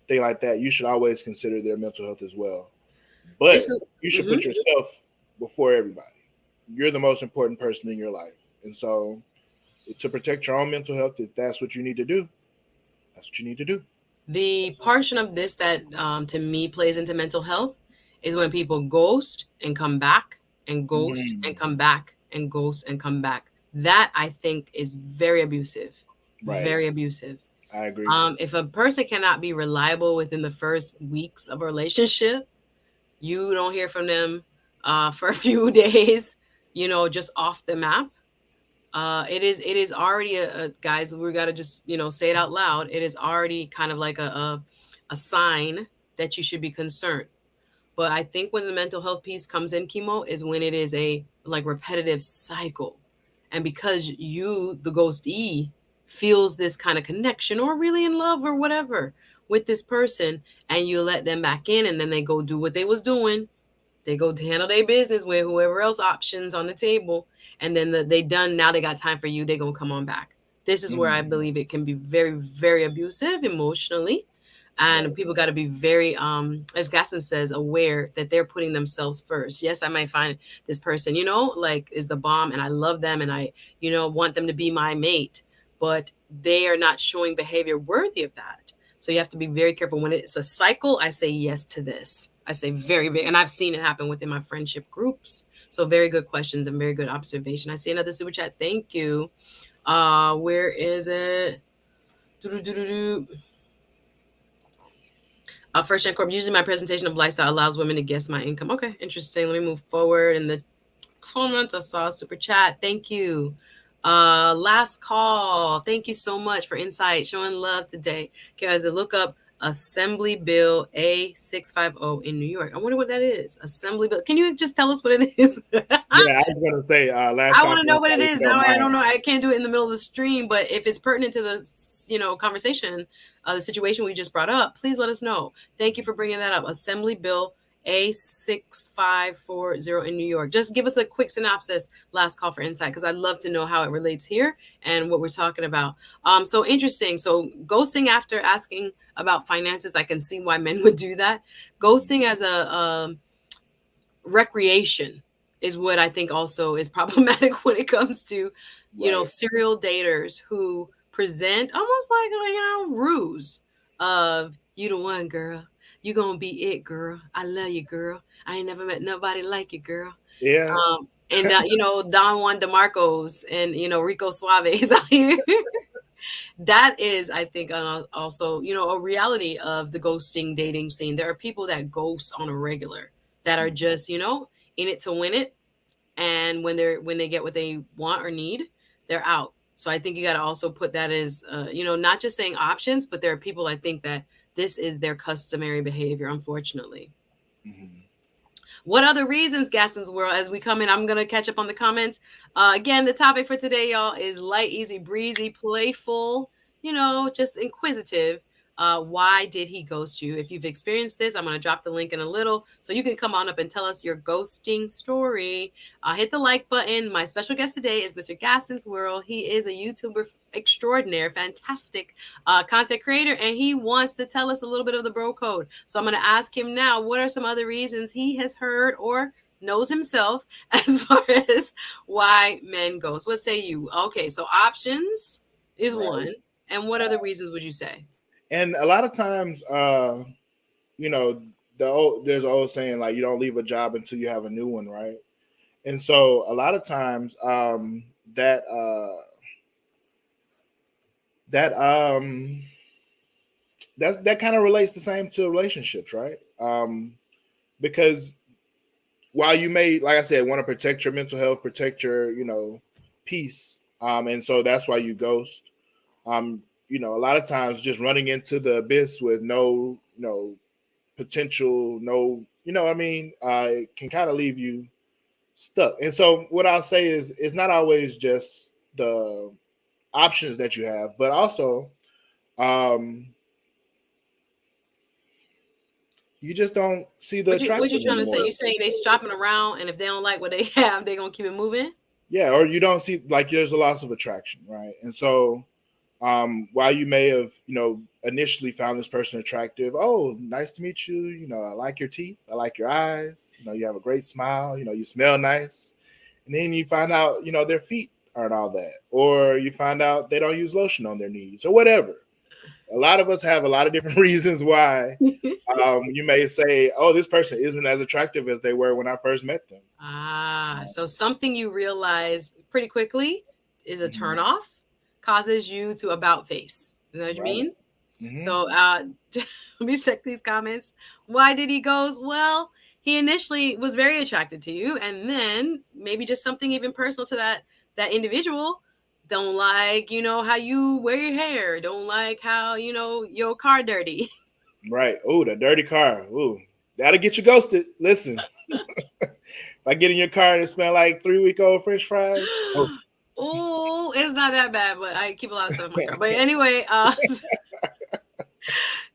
Speaker 2: thing like that, you should always consider their mental health as well. But
Speaker 1: It's a,
Speaker 2: you should
Speaker 1: mhm.
Speaker 2: put yourself before everybody. You're the most important person in your life. And so to protect your own mental health, if that's what you need to do, that's what you need to do.
Speaker 1: The portion of this that to me plays into mental health is when people ghost and come back and ghost and
Speaker 2: Mm,
Speaker 1: come back and ghost and come back. That I think is very abusive.
Speaker 2: right.
Speaker 1: Very abusive.
Speaker 2: I agree.
Speaker 1: If a person cannot be reliable within the first weeks of a relationship, you don't hear from them for a few days, just off the map. It is already a guys, we got to just say it out loud. It is already kind of like a sign that you should be concerned. But I think when the mental health piece comes in, chemo, is when it is a like repetitive cycle, and because you, the ghostee, feels this kind of connection or really in love or whatever with this person, and you let them back in, and then they go do what they was doing, they go to handle their business with whoever else options on the table, and then they done. Now they got time for you. They gonna come on back. This is where I
Speaker 2: Mm,
Speaker 1: believe it can be very, very abusive emotionally, and
Speaker 2: right.
Speaker 1: people got to be very, as Gaston says, aware that they're putting themselves first. Yes, I might find this person, like is the bomb, and I love them, and I, want them to be my mate, but they are not showing behavior worthy of that. So you have to be very careful. When it's a cycle, I say yes to this. I say very, very, and I've seen it happen within my friendship groups. So very good questions and very good observation. I see another super chat. Thank you. Where is it? Doo-doo-doo-doo-doo. First Gen Corp, usually my presentation of lifestyle allows women to guess my income. Okay, interesting. Let me move forward. In the comments, I saw a super chat. Thank you. Last call. Thank you so much for insight, showing love today. Okay, guys, look up Assembly Bill A650 in New York. I wonder what that is. Assembly Bill. Can you just tell us what it is?
Speaker 2: Yeah, I was going to say last
Speaker 1: I want to know
Speaker 2: conference,
Speaker 1: what it
Speaker 2: if
Speaker 1: is.
Speaker 2: you don't
Speaker 1: Now I don't
Speaker 2: mind.
Speaker 1: know. I can't do it in the middle of the stream, but if it's pertinent to the conversation, the situation we just brought up, please let us know. Thank you for bringing that up. Assembly Bill A6540 in New York. Just give us a quick synopsis, last call for insight, because I'd love to know how it relates here and what we're talking about. So interesting. So ghosting after asking about finances, I can see why men would do that. Ghosting as a recreation is what I think also is problematic when it comes to,
Speaker 2: Right.
Speaker 1: serial daters who present almost like a, ruse of you the one girl. You gonna be it, girl. I love you, girl. I ain't never met nobody like you, girl.
Speaker 2: Yeah.
Speaker 1: And Don Juan DeMarcos and Rico Suave's out here. That is, I think, also a reality of the ghosting dating scene. There are people that ghost on a regular that are just in it to win it, and when they get what they want or need, they're out. So I think you got to also put that as not just saying options, but there are people I think that this is their customary behavior, unfortunately.
Speaker 2: Mhm.
Speaker 1: What other reasons, Gaston's World? As we come in, I'm gonna catch up on the comments. Again, the topic for today, y'all, is light, easy, breezy, playful. Just inquisitive. Why did he ghost you? If you've experienced this, I'm gonna drop the link in a little, so you can come on up and tell us your ghosting story. Hit the like button. My special guest today is Mr. Gaston's World. He is a YouTuber extraordinaire, fantastic content creator, and he wants to tell us a little bit of the bro code. So I'm going to ask him now, what are some other reasons he has heard or knows himself as far as why men ghost? What say you? Okay, so options is
Speaker 2: Right.
Speaker 1: one. And what other reasons would you say?
Speaker 2: And a lot of times, you know, there's an old saying like you don't leave a job until you have a new one, right? And so a lot of times, that that that kind of relates the same to relationships, right? Because while you may, like I said, want to protect your mental health, protect your, peace, and so that's why you ghost. A lot of times just running into the abyss with no, potential, no, what I mean, it can kind of leave you stuck. And so what I'll say is it's not always just the options that you have, but also um, you just don't see the
Speaker 1: What you
Speaker 2: attractive
Speaker 1: trying to say?
Speaker 2: anymore.
Speaker 1: You saying they shopping around, and if they don't like what they have, they gonna keep it moving?
Speaker 2: Yeah, or you don't see, like, there's a loss of attraction, right? And so while you may have, initially found this person attractive, oh, nice to meet you, I like your teeth, I like your eyes, you have a great smile, you smell nice. And then you find out, their feet aren't all that, or you find out they don't use lotion on their knees or whatever. A lot of us have a lot of different reasons why you may say, oh, this person isn't as attractive as they were when I first met them.
Speaker 1: So something you realize pretty quickly is a
Speaker 2: Mhm.
Speaker 1: turn off, causes you to about face. Is that what you
Speaker 2: Right.
Speaker 1: mean?
Speaker 2: Hmm.
Speaker 1: So let me check these comments. Why did he goes? Well, he initially was very attracted to you, and then maybe just something even personal to that individual. Don't like, how you wear your hair. Don't like how, your car dirty.
Speaker 2: Right. Oh, the dirty car. Ooh, that'll get you ghosted. Listen, if I get in your car and it smell like 3-week-old French fries, oh,
Speaker 1: Oh, it's not that bad, but I keep a lot of stuff in my car. But anyway,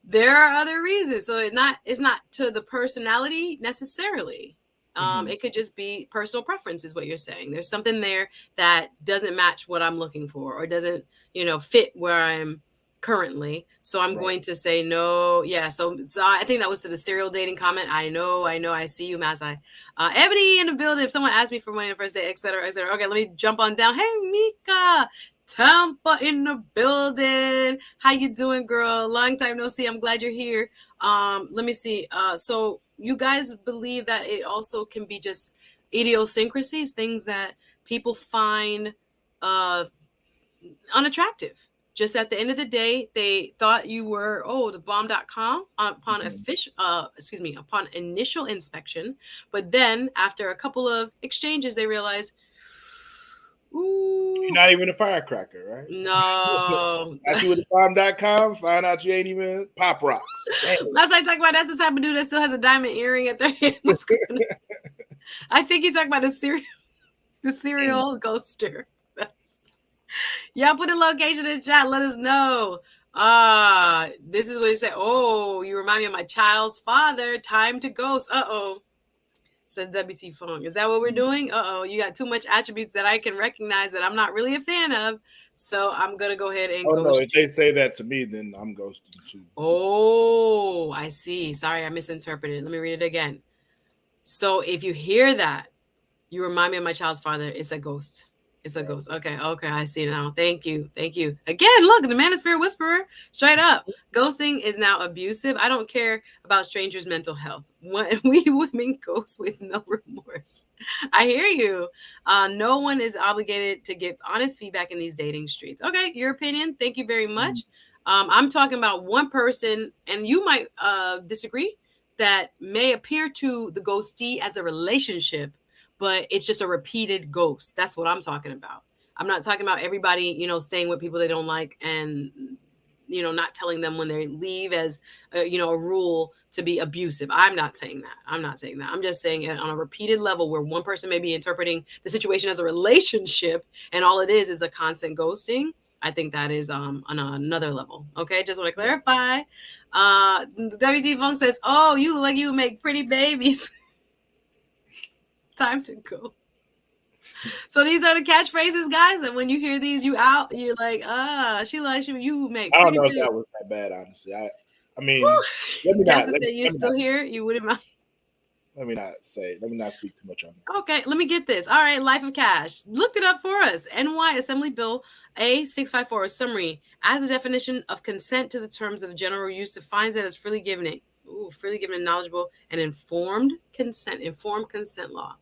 Speaker 1: there are other reasons. So it's not to the personality necessarily.
Speaker 2: hmm,
Speaker 1: It could just be personal preference, is what you're saying. There's something there that doesn't match what I'm looking for, or doesn't, fit where I'm currently. So I'm
Speaker 2: right.
Speaker 1: going to say no. Yeah. So I think that was to the serial dating comment. I know. I see you, Masai. Ebony in the building. If someone asked me for money the first day, et cetera, et cetera. Okay, let me jump on down. Hey, Mika. Tampa in the building. How you doing, girl? Long time no see. I'm glad you're here. Let me see. So you guys believe that it also can be just idiosyncrasies, things that people find uh unattractive. Just at the end of the day, they thought you were the bomb.com upon
Speaker 2: Hmm.
Speaker 1: upon initial inspection, but then after a couple of exchanges, they realized,
Speaker 2: You're
Speaker 1: ooh,
Speaker 2: not even a firecracker, right?
Speaker 1: no.
Speaker 2: Got you with the bomb.com, find out you ain't even pop rocks. Dang.
Speaker 1: That's what I talk about. That's the type of dude that still has a diamond earring at their hand. What's going on? I think you talk about the serial ghoster. Y'all put a location in the chat. Let us know. This is what he said. Oh, you remind me of my child's father. Time to ghost. Uh-oh. Says WT Fong. Is that what we're doing? Uh-oh. You got too much attributes that I can recognize that I'm not really a fan of. So I'm gonna go ahead and
Speaker 2: Oh no, if
Speaker 1: ghost you.
Speaker 2: they say that to me, then I'm ghosting too.
Speaker 1: Oh, I see. Sorry, I misinterpreted. Let me read it again. So if you hear that, you remind me of my child's father. It's a ghost. It's a
Speaker 2: Right.
Speaker 1: ghost. Okay, okay, I see now. Thank you. Thank you. Again, look, the Manosphere Whisperer, straight up. Ghosting is now abusive. I don't care about strangers' mental health. We women ghost with no remorse. I hear you. No one is obligated to give honest feedback in these dating streets. Okay, your opinion. Thank you very
Speaker 2: Mm,
Speaker 1: much. I'm talking about one person, and you might disagree, that may appear to the ghostee as a relationship, but it's just a repeated ghost. That's what I'm talking about. I'm not talking about everybody, staying with people they don't like and not telling them when they leave as a rule to be abusive. I'm not saying that. I'm not saying that. I'm just saying it on a repeated level where one person may be interpreting the situation as a relationship and all it is a constant ghosting. I think that is on another level. Okay, just want to
Speaker 2: yeah.
Speaker 1: clarify. WT Funk says, "Oh, you look like you make pretty babies." Time to go. So these are the catchphrases, guys. That when you hear these, you're like, she likes you. You make
Speaker 2: I don't
Speaker 1: pretty
Speaker 2: know if
Speaker 1: baby.
Speaker 2: that was that bad, honestly. I mean, let me not
Speaker 1: Gases
Speaker 2: let me
Speaker 1: said you're
Speaker 2: let me not
Speaker 1: still here. You wouldn't mind.
Speaker 2: let me not speak too much on it.
Speaker 1: Okay, let me get this. All right, Life of Cash. Looked it up for us. NY Assembly Bill A654, a summary. As a definition of consent to the terms of general use, defines it as freely given it. Ooh, freely given and knowledgeable and informed consent law.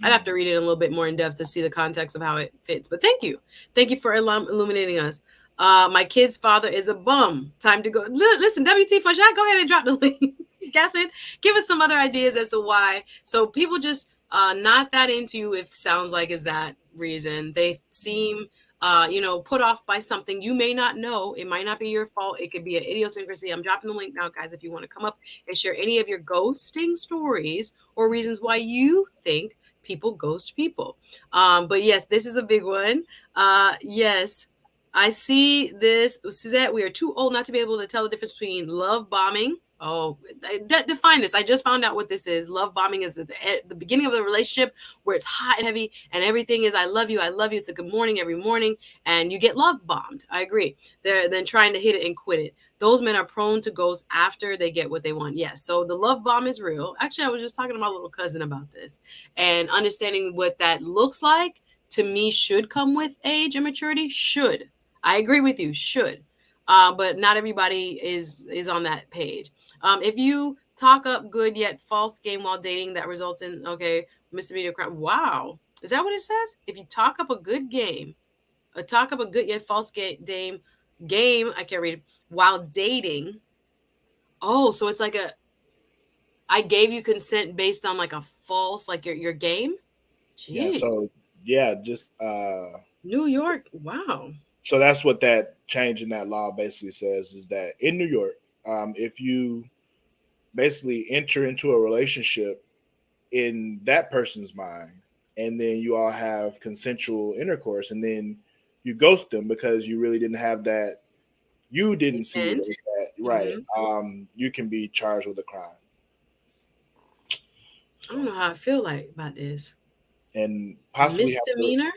Speaker 1: I'd have
Speaker 2: Mm.
Speaker 1: to read it a little bit more in depth to see the context of how it fits. But thank you. Thank you for illuminating us. My kid's father is a bum. Time to go. Listen, WT Funshot, go ahead and drop the link. Guessing. Give us some other ideas as to why. So people just not that into you if sounds like is that reason. They seem put off by something you may not know. It might not be your fault. It could be an idiosyncrasy. I'm dropping the link now, guys, if you want to come up and share any of your ghosting stories or reasons why you think people ghost people. But yes, this is a big one. Yes, I see this. Suzette, we are too old not to be able to tell the difference between love bombing. Oh, define this. I just found out what this is. Love bombing is at the beginning of the relationship where it's hot and heavy and everything is I love you, I love you. It's a good morning every morning and you get love bombed. I agree. They're then trying to hit it and quit it. Those men are prone to ghost after they get what they want. Yes. So the love bomb is real. Actually, I was just talking to my little cousin about this and understanding what that looks like to me should come with age and maturity. Should. I agree with you. Should. But not everybody is on that page. If you talk up good yet false game while dating, that results in misdemeanor crime. Wow, is that what it says? If you talk up a good game, talk up a good yet false game, I can't read it, while dating. Oh, so it's like I gave you consent based on like a false, like your game.
Speaker 2: Yeah,
Speaker 1: Jeez,
Speaker 2: so yeah, just
Speaker 1: New York. Wow.
Speaker 2: so that's what that change in that law basically says is that in New York, if you basically enter into a relationship in that person's mind, and then you all have consensual intercourse, and then you ghost them because you really didn't have that, you didn't see it
Speaker 1: Intent.
Speaker 2: as that, right?
Speaker 1: Mm-hmm.
Speaker 2: You can be charged with a crime.
Speaker 1: I don't
Speaker 2: So,
Speaker 1: know how I feel like about this
Speaker 2: and possibly
Speaker 1: misdemeanor.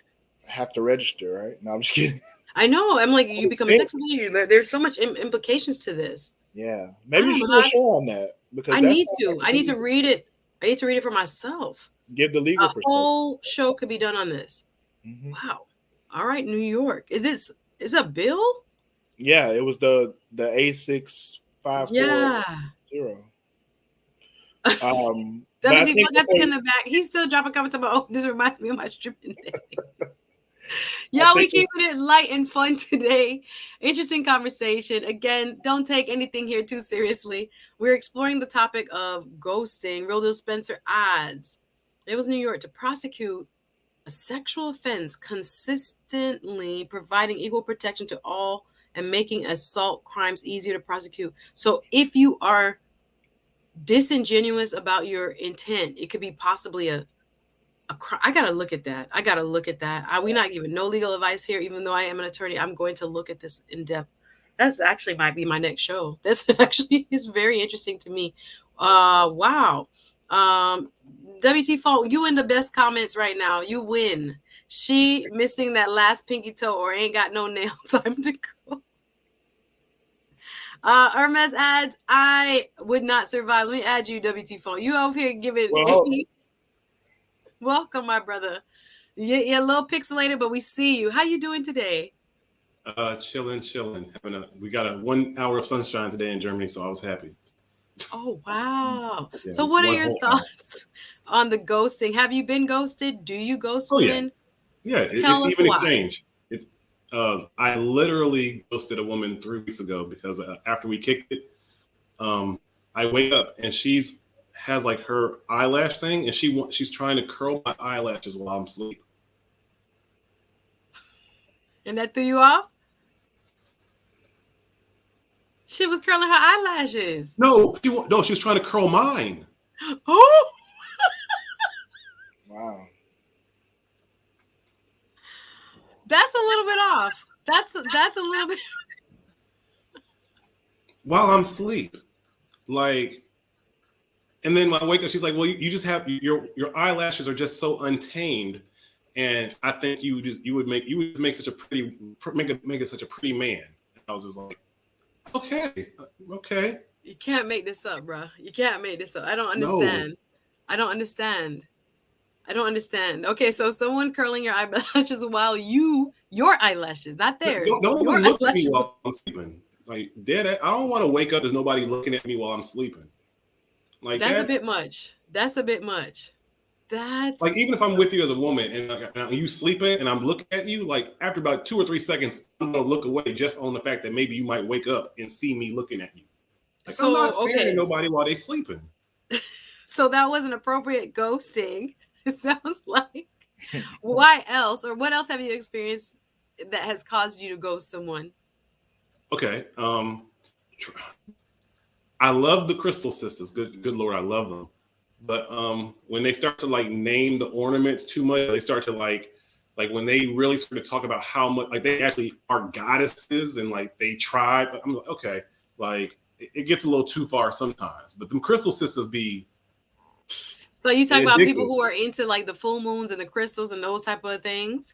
Speaker 2: have to register, right? No, I'm just kidding.
Speaker 1: I know. I'm like,
Speaker 2: I
Speaker 1: you
Speaker 2: would
Speaker 1: become a
Speaker 2: think,
Speaker 1: sex offender. There's so much implications to this.
Speaker 2: yeah,
Speaker 1: I
Speaker 2: maybe you
Speaker 1: don't know
Speaker 2: should do a
Speaker 1: how.
Speaker 2: show on that because
Speaker 1: I
Speaker 2: that's
Speaker 1: need
Speaker 2: not
Speaker 1: to.
Speaker 2: like
Speaker 1: I
Speaker 2: the
Speaker 1: need to
Speaker 2: legal,
Speaker 1: read it. I need to read it for myself.
Speaker 2: give the
Speaker 1: A
Speaker 2: legal perspective.
Speaker 1: whole show could be done on this.
Speaker 2: Hmm.
Speaker 1: Wow. All right, New York. Is a bill?
Speaker 2: Yeah, it was the A654
Speaker 1: Yeah.
Speaker 2: zero. But I
Speaker 1: WT
Speaker 2: think
Speaker 1: got
Speaker 2: before
Speaker 1: in the back. He's still dropping comments about, oh, this reminds me of my stripping day.
Speaker 2: I
Speaker 1: Y'all, we
Speaker 2: think
Speaker 1: keeping it light and fun today. Interesting conversation. Again, don't take anything here too seriously. We're exploring the topic of ghosting. Real Deal Spencer adds, it was New York to prosecute a sexual offense consistently providing equal protection to all and making assault crimes easier to prosecute. So if you are disingenuous about your intent, it could be possibly I gotta look at that. I gotta look at that. We not giving no legal advice here, even though I am an attorney. I'm going to look at this in depth. That's actually might be my next show. This actually is very interesting to me. Wow. Um, WT Funk, you in the best comments right now. You win. She missing that last pinky toe or ain't got no nail time to go. Hermes adds, I would not survive. Let me add you, WT Phone. You over here giving
Speaker 2: Well,
Speaker 1: welcome, my brother. You're a little pixelated, but we see you. How you doing today?
Speaker 3: Chilling. We got a 1 hour of sunshine today in Germany, so I was happy.
Speaker 1: Oh wow.
Speaker 3: Yeah,
Speaker 1: So what are
Speaker 3: one
Speaker 1: your
Speaker 3: whole hour.
Speaker 1: thoughts on the ghosting? Have you been ghosted? Do you ghost
Speaker 3: Oh yeah,
Speaker 1: women?
Speaker 3: yeah.
Speaker 1: Tell
Speaker 3: It's
Speaker 1: us
Speaker 3: even
Speaker 1: why.
Speaker 3: exchange. It's I literally ghosted a woman 3 weeks ago because after we kicked it, um, I wake up and she's has like her eyelash thing, and she's trying to curl my eyelashes while I'm asleep.
Speaker 1: And that threw you off? She was curling her eyelashes.
Speaker 3: No, she was trying to curl mine.
Speaker 1: Oh,
Speaker 2: wow.
Speaker 1: that's a little bit off. That's a little bit.
Speaker 3: While I'm asleep. Like, and then when I wake up, she's like, "Well, you just have your eyelashes are just so untamed, and I think you would make such a pretty make it such a pretty man." And I was just like, "Okay, okay,
Speaker 1: You can't make this up, bro. You can't make this up. I don't
Speaker 3: no,
Speaker 1: understand. I don't understand. I don't understand. Okay, so someone curling your eyelashes while your eyelashes, not theirs,
Speaker 3: don't
Speaker 1: your
Speaker 3: even look at me
Speaker 1: eyelashes.
Speaker 3: while I'm sleeping. Like, I don't want to wake up. There's nobody looking at me while I'm sleeping. Like
Speaker 1: That's a bit
Speaker 3: that's
Speaker 1: much. That's a bit much.
Speaker 3: like
Speaker 1: That's
Speaker 3: even if I'm with you as a woman and you sleeping and I'm looking at you, like after about 2 or 3 seconds, I'm gonna look away just on the fact that maybe you might wake up and see me looking at you. Like I'm not
Speaker 1: so
Speaker 3: staring at
Speaker 1: okay.
Speaker 3: nobody while they sleeping.
Speaker 1: So that was an appropriate ghosting. It sounds like. Why else, or what else have you experienced that has caused you to ghost someone?
Speaker 3: Okay. I love the Crystal Sisters. Good Lord, I love them. But when they start to like name the ornaments too much, they start to like when they really start to talk about how much like they actually are goddesses and like they tribe. I'm like, okay, like it gets a little too far sometimes. But them Crystal Sisters be
Speaker 1: So you talk about people
Speaker 3: addictive.
Speaker 1: who are into like the full moons and the crystals and those type of things,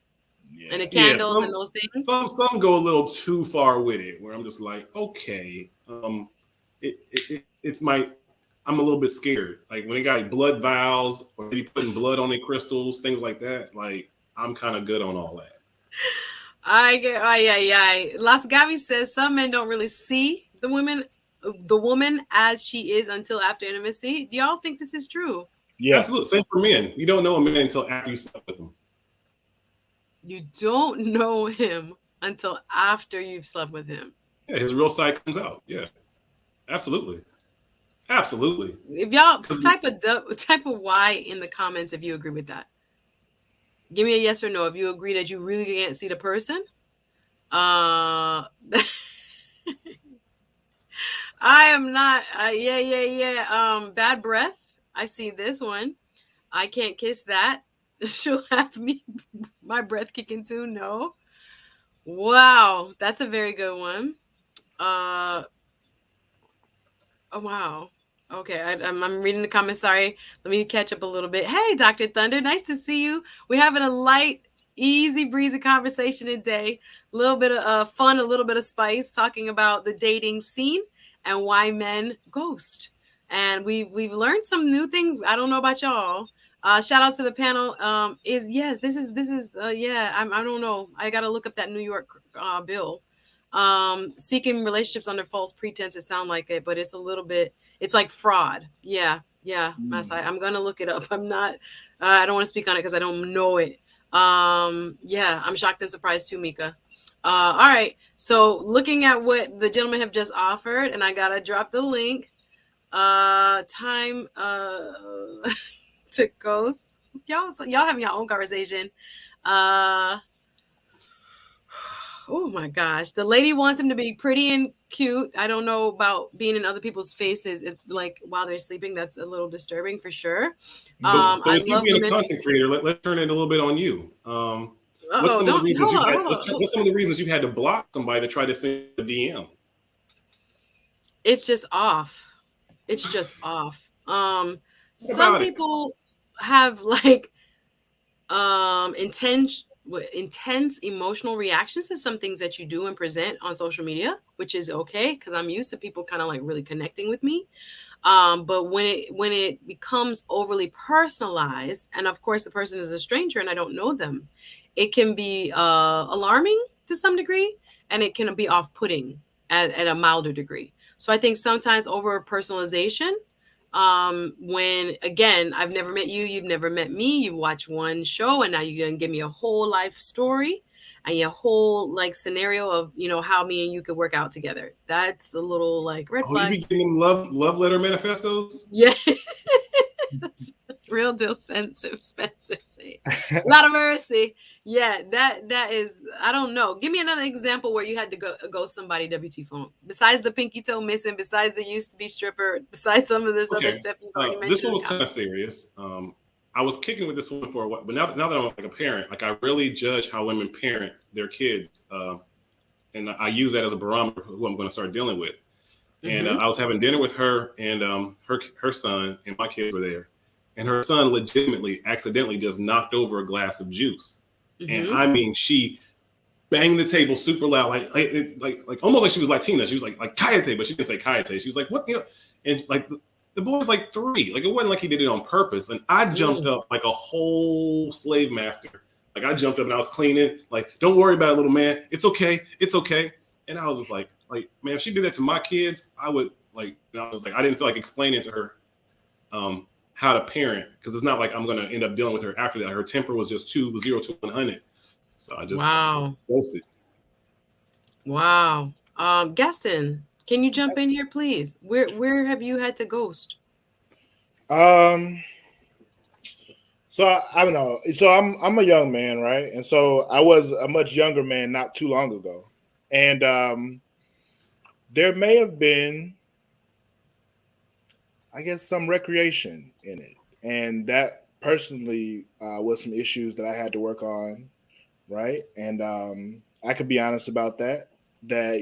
Speaker 1: and the
Speaker 2: Yeah.
Speaker 3: Yeah,
Speaker 1: candles and those things.
Speaker 3: some go a little too far with it, where I'm just like, okay, it's my I'm a little bit scared. Like when they got blood vials or maybe putting blood on their crystals, things like that. Like I'm kind of good on all that.
Speaker 1: I get, ay. Las Gavi says some men don't really see the woman as she is until after intimacy. Do y'all think this is true?
Speaker 2: Yeah.
Speaker 3: Absolutely, same for men. You don't know a man until after you slept with him.
Speaker 1: You don't know him until after you've slept with him.
Speaker 3: Yeah, his real side comes out. Yeah, absolutely, absolutely.
Speaker 1: If y'all
Speaker 3: 'Cause
Speaker 1: type of why in the comments if you agree with that. Give me a yes or no if you agree that you really can't see the person. Uh I am not. Yeah. Bad breath. I see this one. I can't kiss that. She'll have me my breath kicking too. No. Wow, that's a very good one. Uh oh wow. Okay, I'm reading the comments. Sorry, let me catch up a little bit. Hey, Dr. Thunder, nice to see you. We're having a light, easy breezy conversation today. A little bit of fun, a little bit of spice, talking about the dating scene and why men ghost. And we've learned some new things. I don't know about y'all. Shout out to the panel. Is yes, this is yeah. I don't know. I got to look up that New York bill. Seeking relationships under false pretense. It sound like it, but it's a little bit. It's like fraud. Yeah, Masai. I'm gonna look it up. I'm not. I don't want to speak on it because I don't know it. Yeah, I'm shocked and surprised too, Mika. All right. So looking at what the gentlemen have just offered, and I gotta drop the link. Time to ghost. Y'all having your own conversation. Uh Oh my gosh. The lady wants him to be pretty and cute. I don't know about being in other people's faces. It's like while they're sleeping, that's a little disturbing for sure.
Speaker 2: Mm.
Speaker 3: So
Speaker 1: I
Speaker 3: with you
Speaker 1: love
Speaker 3: being a
Speaker 1: women.
Speaker 3: content creator, let's turn it a little bit on you. What's some of the
Speaker 1: Don't
Speaker 3: reasons
Speaker 1: hold
Speaker 3: you
Speaker 1: on,
Speaker 3: had?
Speaker 1: hold on.
Speaker 3: What's some of the reasons you had to block somebody that tried to send a DM?
Speaker 1: It's just off. It's just off.
Speaker 3: What
Speaker 1: Some
Speaker 3: about it?
Speaker 1: people have like intense emotional reactions to some things that you do and present on social media, which is okay because I'm used to people kind of like really connecting with me. But when it becomes overly personalized, and of course the person is a stranger and I don't know them, it can be alarming to some degree, and it can be off-putting at a milder degree. So I think sometimes over personalization, when again I've never met you, you've never met me, you've watched one show, and now you're gonna give me a whole life story and your whole like scenario of how me and you could work out together. That's a little like red
Speaker 3: Oh, you
Speaker 1: flag.
Speaker 3: be getting them love letter manifestos?
Speaker 1: Yeah. Real deal sensitive, expensive. A lot of mercy. Yeah, that is. I don't know. Give me another example where you had to go somebody WT phone besides the pinky toe missing, besides the used to be stripper, besides some of this other
Speaker 3: Okay.
Speaker 1: stuff you've already
Speaker 3: This
Speaker 1: mentioned
Speaker 3: one
Speaker 1: in
Speaker 3: was
Speaker 1: the
Speaker 3: kind of
Speaker 1: comments.
Speaker 3: serious. I was kicking with this one for a while, but now that I'm like a parent, like I really judge how women parent their kids, and I use that as a barometer for who I'm going to start dealing with. And
Speaker 1: Mm-hmm.
Speaker 3: I was having dinner with her and her son, and my kids were there. And her son legitimately, accidentally, just knocked over a glass of juice. And
Speaker 1: Mm-hmm.
Speaker 3: I mean, she banged the table super loud, like almost like she was Latina. She was like "Cállate," but she didn't say "Cállate." She was like, "What?" And like the boy's like 3. Like it wasn't like he did it on purpose. And I jumped up like a whole slave master. Like I jumped up and I was cleaning. Like, don't worry about it, little man. It's okay. It's okay. And I was just like, man, if she did that to my kids, I would like. I was like, I didn't feel like explaining to her how to parent because it's not like I'm gonna end up dealing with her after that. Her temper was just 0 to 100. So I just
Speaker 1: Wow.
Speaker 3: ghosted.
Speaker 1: Wow. Gaston, can you jump in here, please? Where have you had to ghost?
Speaker 2: Um, so I don't know. So I'm a young man, right? And so I was a much younger man not too long ago, and there may have been, I guess, some recreation in it, and that personally was some issues that I had to work on, right? And I could be honest about that. That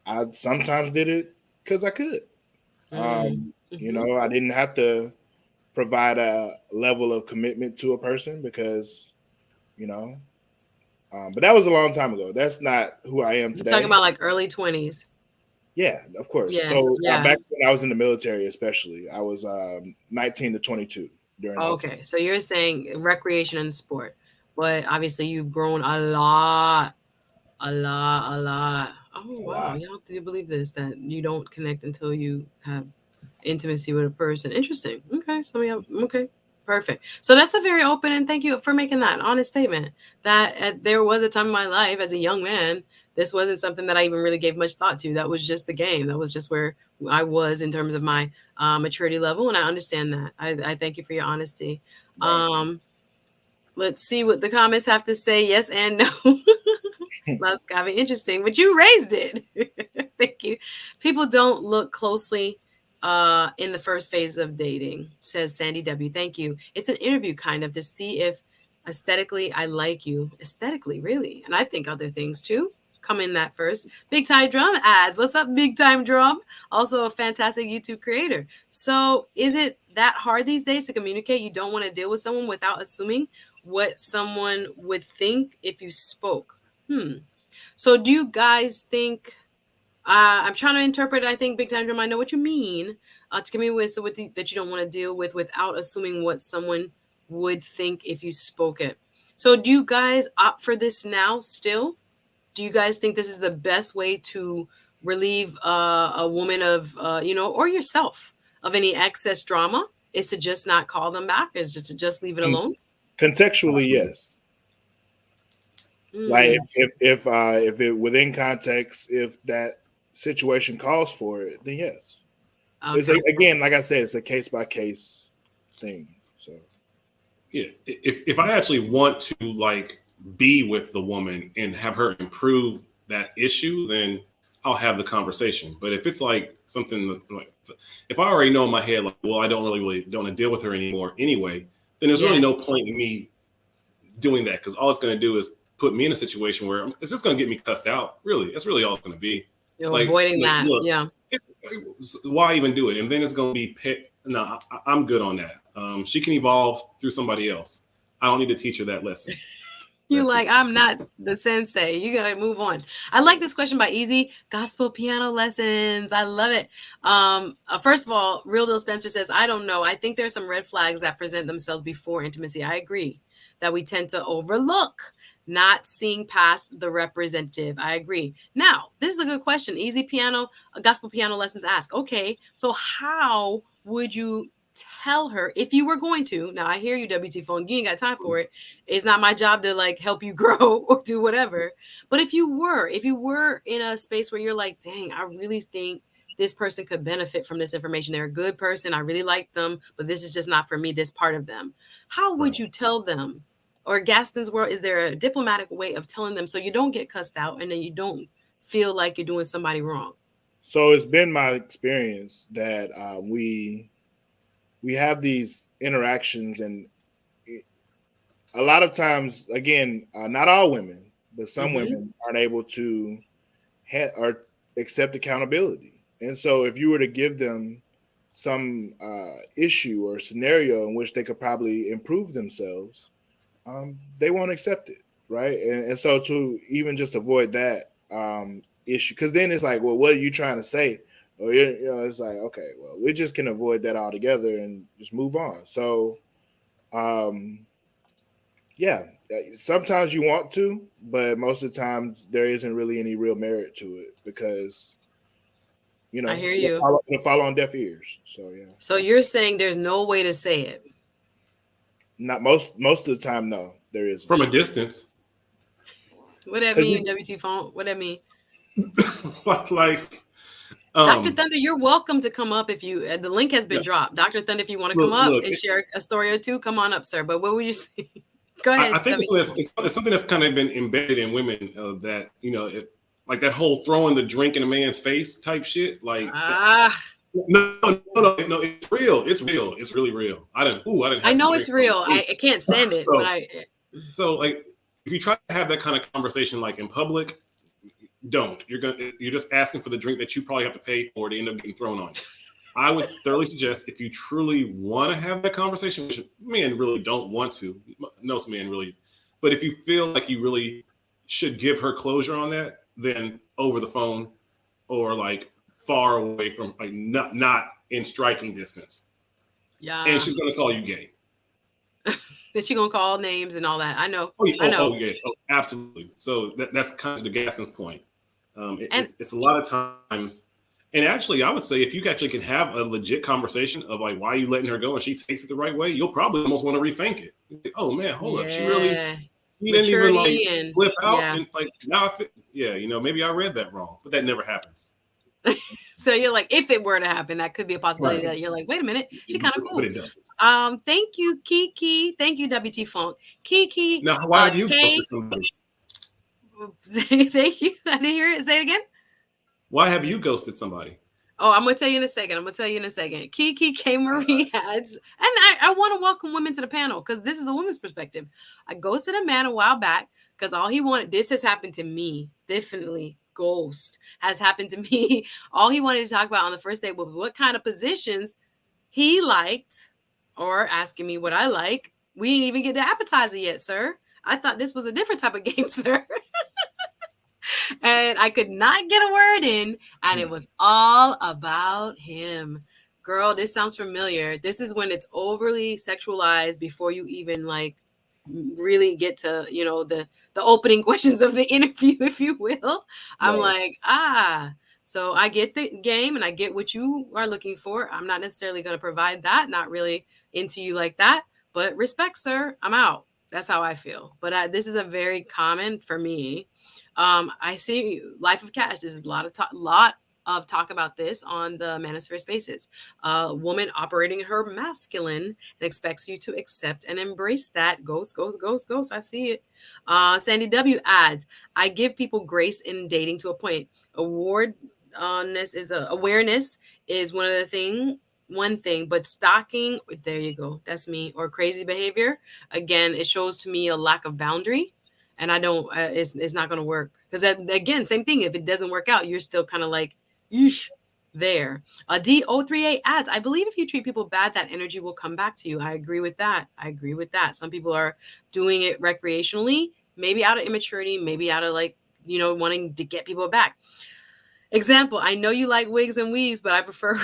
Speaker 2: I sometimes did it because I could.
Speaker 1: Mm-hmm.
Speaker 2: I didn't have to provide a level of commitment to a person because you know. But that was a long time ago. That's not who I am
Speaker 1: You're talking
Speaker 2: today.
Speaker 1: about like early 20s.
Speaker 2: Yeah, of course.
Speaker 1: Yeah,
Speaker 2: So
Speaker 1: yeah.
Speaker 2: back when I was in the military, especially, I was 19 to 22 during that time.
Speaker 1: Okay, so you're saying recreation and sport, but obviously you've grown a lot, a lot, a lot. Oh
Speaker 2: A
Speaker 1: wow,
Speaker 2: lot.
Speaker 1: y'all do you believe this that you don't connect until you have intimacy with a person? Interesting. Okay, so we have okay, perfect. So that's a very open and thank you for making that honest statement. That there was a time in my life as a young man, this wasn't something that I even really gave much thought to. That was just the game. That was just where I was in terms of my maturity level, and I understand that. I thank you for your honesty.
Speaker 2: Right.
Speaker 1: Um, let's see what the comments have to say. Yes and no. That's gotta be interesting, but you raised it. Thank you. People don't look closely in the first phase of dating, says Sandy W. Thank you. It's an interview kind of to see if aesthetically I like you. Aesthetically, really. And I think other things too come in that first. Big Time Drum adds, what's up, Big Time Drum? Also a fantastic YouTube creator. So is it that hard these days to communicate? You don't want to deal with someone without assuming what someone would think if you spoke. So do you guys think I'm trying to interpret, I think Big Time Drum, I know what you mean. To give me with so that you don't want to deal with without assuming what someone would think if you spoke it. So do you guys opt for this now still? Do you guys think this is the best way to relieve a woman of or yourself of any excess drama is to just not call them back, is just to just leave it
Speaker 2: Con-
Speaker 1: alone?
Speaker 2: Contextually, yes. Like
Speaker 1: Mm,
Speaker 2: if it within context, if that situation calls for it, then yes. It's
Speaker 1: okay.
Speaker 2: again, like I said, it's a case by case thing. So
Speaker 3: Yeah, if I actually want to like be with the woman and have her improve that issue, then I'll have the conversation. But if it's like something like, if I already know in my head like, well, I don't really don't want to deal with her anymore anyway, then there's really
Speaker 1: Yeah.
Speaker 3: no point in me doing that, because all it's going to do is put me in a situation where it's just going to get me cussed out. Really, that's really all it's going to be.
Speaker 1: You're avoiding that.
Speaker 3: Look,
Speaker 1: Yeah.
Speaker 3: why even do it? And then it's going to be pit. No, I'm good on that. She can evolve through somebody else. I don't need to teach her that lesson.
Speaker 1: You're like, I'm not the sensei. You gotta move on. I like this question by Easy. Gospel piano lessons. I love it. First of all, Real Deal Spencer says, I don't know. I think there's some red flags that present themselves before intimacy. I agree that we tend to overlook, not seeing past the representative. I agree. Now, this is a good question. Easy piano, gospel piano lessons ask. Okay, so how would you tell her if you were going to? Now I hear you, WT Phone. You ain't got time for it. It's not my job to like help you grow or do whatever. But if you were in a space where you're like, dang, I really think this person could benefit from this information. They're a good person. I really like them, but this is just not for me, this part of them. How would you tell them? Or Gaston's World, is there a diplomatic way of telling them so you don't get cussed out and then you don't feel like you're doing somebody wrong?
Speaker 2: So it's been my experience that we have these interactions, and a lot of times, again, not all women, but some women aren't able to or accept accountability. And so if you were to give them some issue or scenario in which they could probably improve themselves, they won't accept it, right? And so to even just avoid that issue, because then it's like, well, what are you trying to say? Or, it's like, okay, well, we just can avoid that altogether and just move on. So, yeah, sometimes you want to, but most of the times there isn't really any real merit to it because,
Speaker 1: I hear you.
Speaker 2: It'll fall on deaf ears. So, yeah.
Speaker 1: So you're saying there's no way to say it?
Speaker 2: Not most of the time, no, there isn't.
Speaker 3: From a distance.
Speaker 1: What that mean, WT Phone? What that mean?
Speaker 3: Like,
Speaker 1: Dr. Thunder, you're welcome to come up if you. The link has been dropped. Dr. Thunder, if you want to come up and share a story or two, come on up, sir. But what would you say? Go ahead.
Speaker 3: I think it's something that's kind of been embedded in women that, like that whole throwing the drink in a man's face type shit. Like, no, it's real. It's real. It's really real. I know
Speaker 1: it's real. I can't stand it.
Speaker 3: So like, if you try to have that kind of conversation like in public, don't. You're just asking for the drink that you probably have to pay for to end up getting thrown on you. I would thoroughly suggest, if you truly want to have that conversation, which men really don't want to, most men really, but if you feel like you really should give her closure on that, then over the phone or like far away from, like not in striking distance.
Speaker 1: Yeah.
Speaker 3: And she's going to call you gay.
Speaker 1: That she's going to call names and all that. I know.
Speaker 3: I know. Oh, yeah. Oh, absolutely. So that's kind of the Gaston's point. It's a lot of times. And actually, I would say if you actually can have a legit conversation of like, why are you letting her go? And she takes it the right way, you'll probably almost want to rethink it. Like, oh man, hold up. She didn't even like flip out. And like, now maybe I read that wrong, but that never happens.
Speaker 1: So you're like, if it were to happen, that could be a possibility that you're like, wait a minute, she kind of cool.
Speaker 3: But it doesn't.
Speaker 1: Thank you, Kiki. Thank you, WT Funk. Kiki.
Speaker 3: Now, why have you ghosted somebody?
Speaker 1: Thank you. I didn't hear it. Say it again.
Speaker 3: Why have you ghosted somebody?
Speaker 1: Oh, I'm going to tell you in a second. Kiki K. Marie adds, and I want to welcome women to the panel because this is a woman's perspective. I ghosted a man a while back because all he wanted, this has happened to me, definitely. Ghost has happened to me. All he wanted to talk about on the first date was what kind of positions he liked or asking me what I like. We didn't even get the appetizer yet, sir. I thought this was a different type of game, sir. And I could not get a word in, and it was all about him. Girl, this sounds familiar. This is when it's overly sexualized before you even like really get to, the opening questions of the interview, if you will. I'm like, so I get the game and I get what you are looking for. I'm not necessarily going to provide that, not really into you like that, but respect, sir. I'm out. That's how I feel. But this is a very common for me. I see Life of Cash. There's a lot of talk about this on the Manosphere Spaces. A woman operating in her masculine and expects you to accept and embrace that. Ghost. I see it. Sandy W adds, I give people grace in dating to a point. Awareness is one of the things one thing, but stalking, there you go, that's me, or crazy behavior, again, it shows to me a lack of boundary, and I don't, it's not going to work, because again, same thing, if it doesn't work out, you're still kind of like, Eesh, there. D038 adds, I believe if you treat people bad, that energy will come back to you. I agree with that. I agree with that. Some people are doing it recreationally, maybe out of immaturity, maybe out of like, wanting to get people back. Example, I know you like wigs and weaves, but I prefer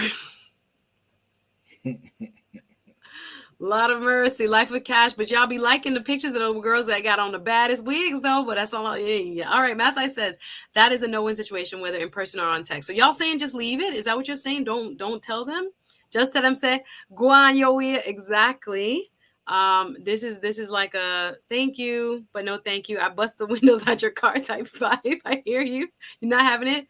Speaker 1: lot of mercy, life of cash, but y'all be liking the pictures of those girls that got on the baddest wigs though. But that's all. Yeah. All right, Masai says that is a no-win situation, whether in person or on text. So y'all saying just leave it? Is that what you're saying? Don't tell them. Just tell them say go on your way. Exactly. This is like a thank you, but no thank you. I bust the windows out your car type vibe. I hear you. You're not having it.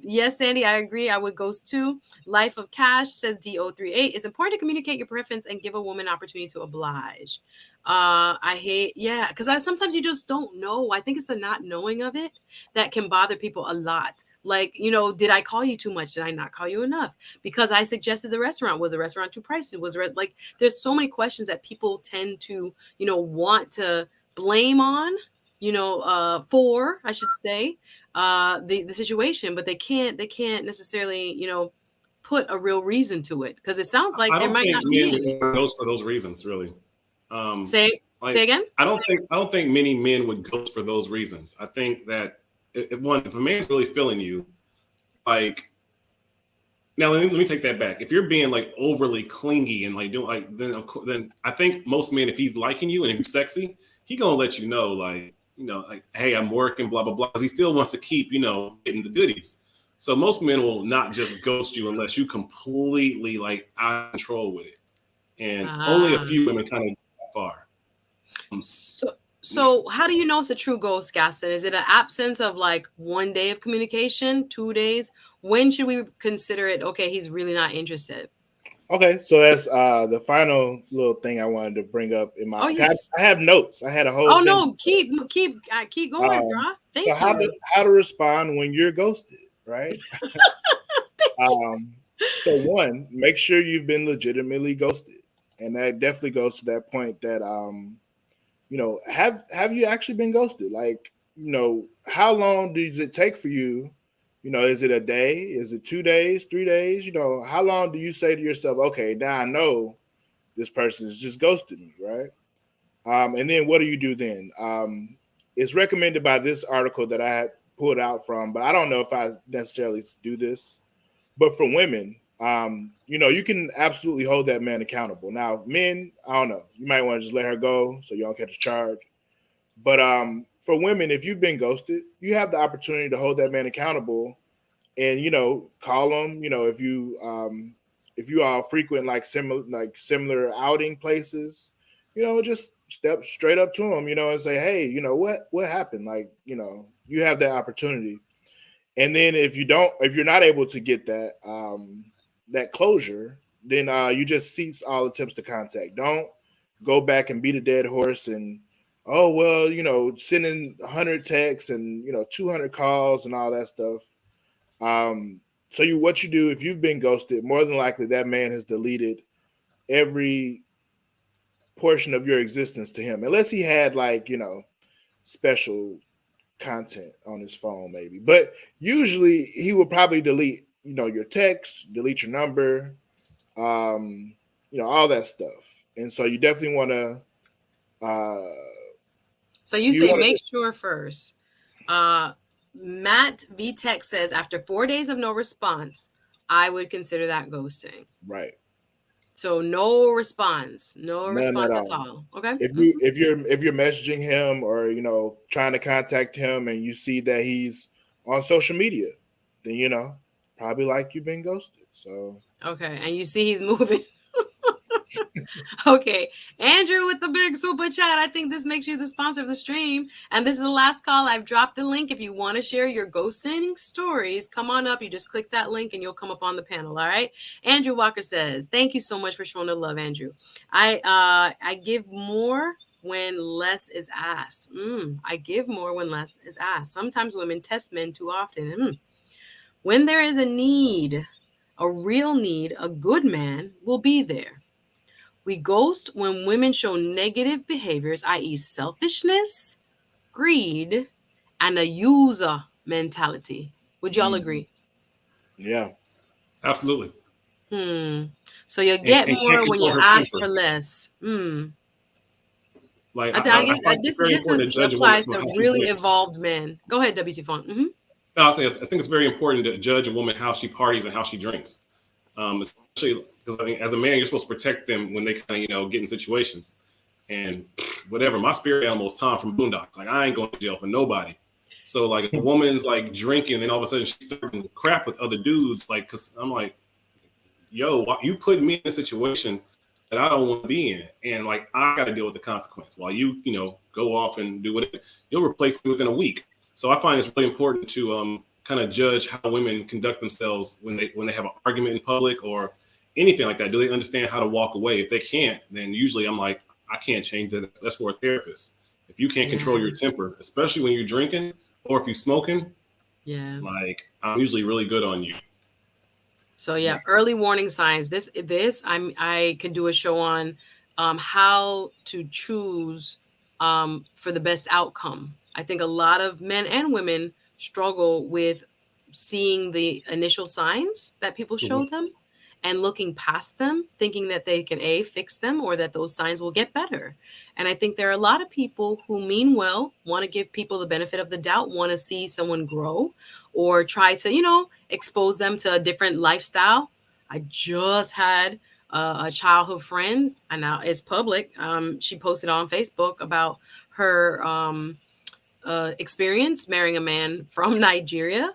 Speaker 1: Yes, Sandy, I agree. I would ghost too. Life of Cash says D038. It's important to communicate your preference and give a woman opportunity to oblige. I hate, yeah, because sometimes you just don't know. I think it's the not knowing of it that can bother people a lot. Like, did I call you too much? Did I not call you enough? Because I suggested the restaurant. Was the restaurant too pricey? Like, there's so many questions that people tend to, want to blame on, for, I should say, the situation, but they can't necessarily, put a real reason to it, because it sounds like
Speaker 3: I
Speaker 1: there
Speaker 3: don't
Speaker 1: might
Speaker 3: think
Speaker 1: not
Speaker 3: men
Speaker 1: be
Speaker 3: would
Speaker 1: any.
Speaker 3: ghost for those reasons, really. Um,
Speaker 1: Say
Speaker 3: like
Speaker 1: again.
Speaker 3: I don't think many men would ghost for those reasons. I think that if a man's really feeling you, like now let me take that back. If you're being like overly clingy and like doing like then I think most men, if he's liking you and if you're sexy, he gonna let you know like like hey, I'm working, blah blah blah, because he still wants to keep getting the goodies. So most men will not just ghost you unless you completely like out of control with it, and only a
Speaker 1: Ah.
Speaker 3: few women kind of go that far.
Speaker 1: So,
Speaker 3: Yeah.
Speaker 1: so how do you know it's a true ghost, Gaston? Is it an absence of like 1 day of communication, 2 days? When should we consider it? Okay, he's really not interested.
Speaker 2: Okay, so that's the final little thing I wanted to bring up in my.
Speaker 1: Oh yes.
Speaker 2: I have notes. I had a whole
Speaker 1: Oh
Speaker 2: thing.
Speaker 1: no, keep going,
Speaker 2: Um,
Speaker 1: bro.
Speaker 2: so
Speaker 1: Thank you.
Speaker 2: how to respond when you're ghosted, right? Um, so one, make sure you've been legitimately ghosted, and that definitely goes to that point that have you actually been ghosted? Like, how long does it take for you? Is it a day? Is it 2 days, 3 days? How long do you say to yourself, okay, now I know this person is just ghosted me, right? And then what do you do then? It's recommended by this article that I had pulled out from, but I don't know if I necessarily do this. But for women, you can absolutely hold that man accountable. Now, men, I don't know. You might want to just let her go so you don't catch a charge. But for women, if you've been ghosted, you have the opportunity to hold that man accountable, and call him. If you all frequent similar outing places, just step straight up to him, and say, hey, what happened? Like, you have that opportunity. And then if you're not able to get that closure, then you just cease all attempts to contact. Don't go back and beat a dead horse and oh well, sending 100 texts and 200 calls and all that stuff. So what you do if you've been ghosted, more than likely that man has deleted every portion of your existence to him, unless he had special content on his phone maybe, but usually he will probably delete your text, delete your number, all that stuff. And so you definitely want to
Speaker 1: So you
Speaker 2: you
Speaker 1: say
Speaker 2: want
Speaker 1: make
Speaker 2: to
Speaker 1: sure first. Uh, Matt V Tech says after 4 days of no response, I would consider that ghosting.
Speaker 2: right,
Speaker 1: So no response, no
Speaker 2: none at
Speaker 1: response at
Speaker 2: all.
Speaker 1: all. Okay.
Speaker 2: if
Speaker 1: Mhm.
Speaker 2: you if you're messaging him or trying to contact him and you see that he's on social media, then probably like you've been ghosted. So
Speaker 1: Okay. And you see he's moving. Okay. Andrew with the big super chat. I think this makes you the sponsor of the stream. And this is the last call. I've dropped the link. If you want to share your ghosting stories, come on up. You just click that link and you'll come up on the panel. All right. Andrew Walker says, thank you so much for showing the love, Andrew. I give more when less is asked. I give more when less is asked. Sometimes women test men too often. When there is a need, a real need, a good man will be there. We ghost when women show negative behaviors, i.e., selfishness, greed, and a user mentality. Would y'all
Speaker 2: Mm,
Speaker 1: agree?
Speaker 2: yeah.
Speaker 3: Absolutely.
Speaker 1: Hmm. So you get
Speaker 3: And can't
Speaker 1: more when
Speaker 3: control
Speaker 1: you
Speaker 3: her
Speaker 1: ask
Speaker 3: temper.
Speaker 1: for less. Hmm.
Speaker 3: Like
Speaker 1: I
Speaker 3: I
Speaker 1: guess
Speaker 3: find it's very
Speaker 1: this
Speaker 3: important to judge a woman
Speaker 1: applies
Speaker 3: from
Speaker 1: to
Speaker 3: how she
Speaker 1: really
Speaker 3: drinks.
Speaker 1: evolved men. Go ahead, WT Funk.
Speaker 3: No, I think it's very important to judge a woman how she parties and how she drinks. Especially because I mean, as a man, you're supposed to protect them when they kind of get in situations. And whatever, my spirit animal is Tom from Boondocks. Like I ain't going to jail for nobody. So like a woman's like drinking, and all of a sudden she's starting crap with other dudes. Like, cause I'm like, yo, you put me in a situation that I don't want to be in, and like I got to deal with the consequence. While you go off and do whatever, you'll replace me within a week. So I find it's really important to kind of judge how women conduct themselves when they have an argument in public or anything like that. Do they understand how to walk away? If they can't, then usually I'm like, I can't change that. That's for a therapist. If you can't
Speaker 1: Yeah.
Speaker 3: control your temper, especially when you're drinking or if you're smoking,
Speaker 1: Yeah.
Speaker 3: like I'm usually really good on you.
Speaker 1: So yeah, early warning signs. I could do a show on how to choose for the best outcome. I think a lot of men and women struggle with seeing the initial signs that people show
Speaker 3: Mhm.
Speaker 1: them and looking past them, thinking that they can fix them or that those signs will get better. And I think there are a lot of people who mean well, want to give people the benefit of the doubt, want to see someone grow or try to, expose them to a different lifestyle. I just had a childhood friend, and now it's public. She posted on Facebook about her experience marrying a man from Nigeria,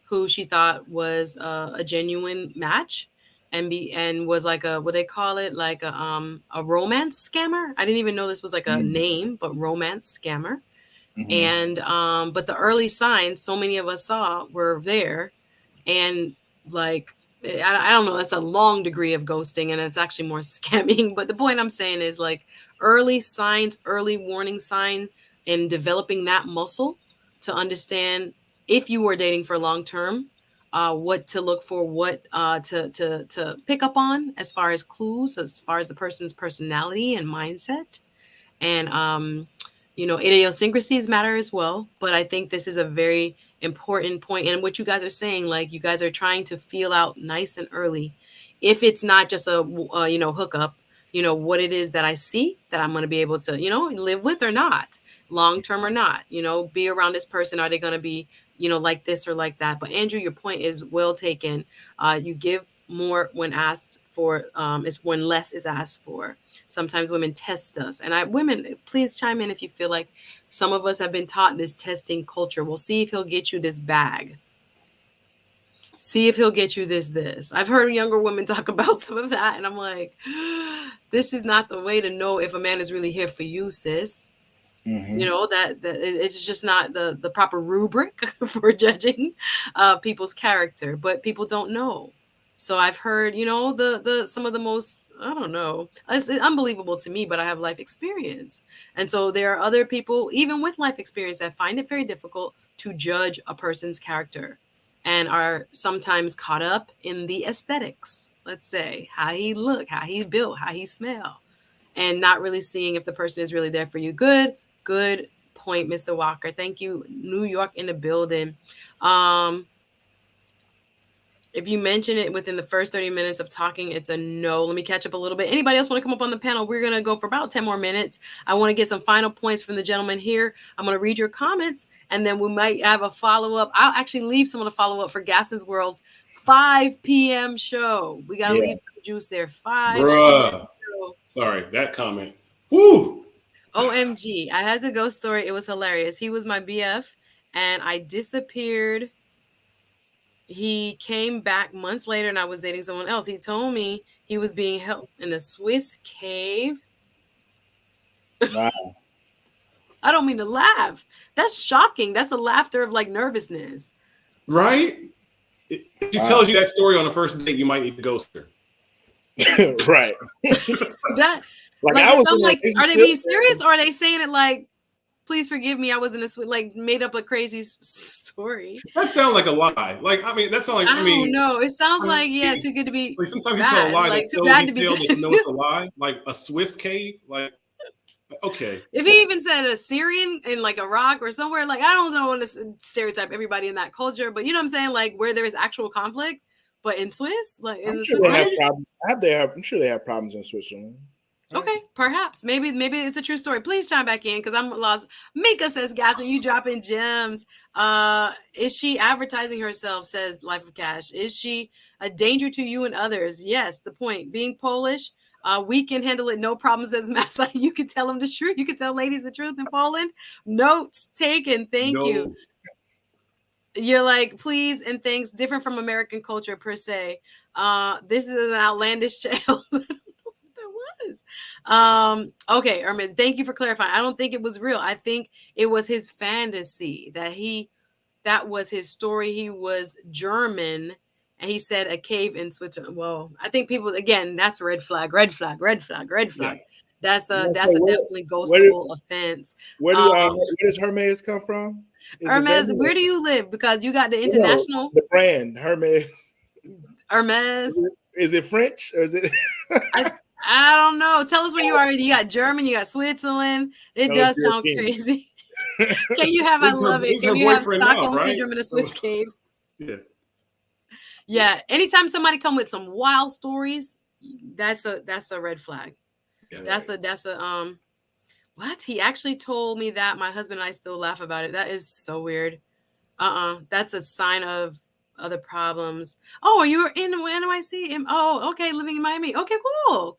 Speaker 1: who she thought was a genuine match, and was like a what they call it, like a romance scammer. I didn't even know this was like a
Speaker 2: Mm,
Speaker 1: name, but romance scammer.
Speaker 2: mhm.
Speaker 1: And but the early signs so many of us saw were there, and like I don't know, that's a long degree of ghosting and it's actually more scamming, but the point I'm saying is like early signs, early warning sign, in developing that muscle to understand if you were dating for long term, what to look for, what to pick up on as far as clues, as far as the person's personality and mindset. And idiosyncrasies matter as well, but I think this is a very important point. And what you guys are saying, like you guys are trying to feel out nice and early, if it's not just a hookup, what it is that I see that I'm going to be able to live with or not, long term or not, be around this person. Are they going to be like this or like that? But Andrew, your point is well taken. You give more when asked for, is when less is asked for. Sometimes women test us, and women, please chime in if you feel like some of us have been taught this testing culture. We'll see if he'll get you this bag, see if he'll get you this. I've heard younger women talk about some of that, and I'm like, this is not the way to know if a man is really here for you, sis.
Speaker 2: Mhm.
Speaker 1: That it's just not the proper rubric for judging people's character, but people don't know. So I've heard the some of the most, I don't know, it's unbelievable to me, but I have life experience, and so there are other people even with life experience that find it very difficult to judge a person's character and are sometimes caught up in the aesthetics, let's say how he look, how he built, how he smell, and not really seeing if the person is really there for you. Good point, Mr. Walker. Thank you. New York in the building. Um, if you mention it within the first 30 minutes of talking, it's a no. Let me catch up a little bit. Anybody else want to come up on the panel? We're going to go for about 10 more minutes. I want to get some final points from the gentleman here. I'm going to read your comments, and then we might have a follow-up. I'll actually leave some of the follow-up for Gaston's World's 5 p.m. show. We got to
Speaker 2: Yeah.
Speaker 1: leave some juice there. 5 p.m.
Speaker 3: Bruh.
Speaker 1: show.
Speaker 3: Sorry, that comment. Woo!
Speaker 1: OMG. I had the ghost story. It was hilarious. He was my BF, and I disappeared. He came back months later and I was dating someone else. He told me he was being held in a Swiss cave.
Speaker 2: Wow.
Speaker 1: I don't mean to laugh. That's shocking. That's a laughter of like nervousness.
Speaker 3: Right? If she
Speaker 2: Wow.
Speaker 3: tells you that story on the first date, you might need to ghost her.
Speaker 2: Right.
Speaker 1: That
Speaker 2: Like
Speaker 1: like
Speaker 2: I was
Speaker 1: I'm
Speaker 2: in a
Speaker 1: like, are they
Speaker 2: relationship.
Speaker 1: being serious or are they saying it like Please forgive me. I wasn't made up a crazy story.
Speaker 3: That sounds like a lie. Like, I mean, that sounds like,
Speaker 1: I don't know. It sounds like, too good to be
Speaker 3: like sometimes you tell a
Speaker 1: bad.
Speaker 3: lie
Speaker 1: Like,
Speaker 3: that's
Speaker 1: too
Speaker 3: so
Speaker 1: bad to be
Speaker 3: detailed that
Speaker 1: good.
Speaker 3: you know it's a lie. Like a Swiss cave. Like, okay.
Speaker 1: If he even said a Syrian in like Iraq or somewhere, like, I don't want to stereotype everybody in that culture, but you know what I'm saying? Like where there is actual conflict, but in Swiss, like in
Speaker 2: I'm
Speaker 1: the
Speaker 2: sure
Speaker 1: Swiss
Speaker 2: they have
Speaker 1: Alps?
Speaker 2: problems. I'm sure they have problems in Switzerland. Right?
Speaker 1: Okay, perhaps. Maybe it's a true story. Please chime back in because I'm lost. Mika says, Gasson, you dropping gems. Is she advertising herself, says Life of Cash. Is she a danger to you and others? Yes, the point. Being Polish, we can handle it, no problem, says Massa. You can tell them the truth. You can tell ladies the truth in Poland. Notes taken. Thank you. You're like, please and thanks, different from American culture per se. This is an outlandish tale. Okay, Hermes, thank you for clarifying. I don't think it was real. I think it was his fantasy that was his story. He was German and he said a cave in Switzerland. Well, I think people, again, that's a red flag.
Speaker 2: Yeah.
Speaker 1: That's a
Speaker 2: So
Speaker 1: definitely ghostable offense.
Speaker 2: Where does Hermes come from?
Speaker 1: Hermes, where do you live? Because you got the international.
Speaker 2: The brand Hermes.
Speaker 1: Hermes.
Speaker 2: Is it French or is it?
Speaker 1: I don't know. Tell us where you are. You got German, you got Switzerland. It does sound crazy. Can you have, I love it. Can you have Stockholm Syndrome in a Swiss cave?
Speaker 3: Yeah.
Speaker 1: Yeah. Anytime somebody come with some wild stories, that's a red flag. Yeah, that's a what? He actually told me that. My husband and I still laugh about it. That is so weird. That's a sign of other problems. Oh, you were in NYC? Oh, okay, living in Miami. Okay, cool.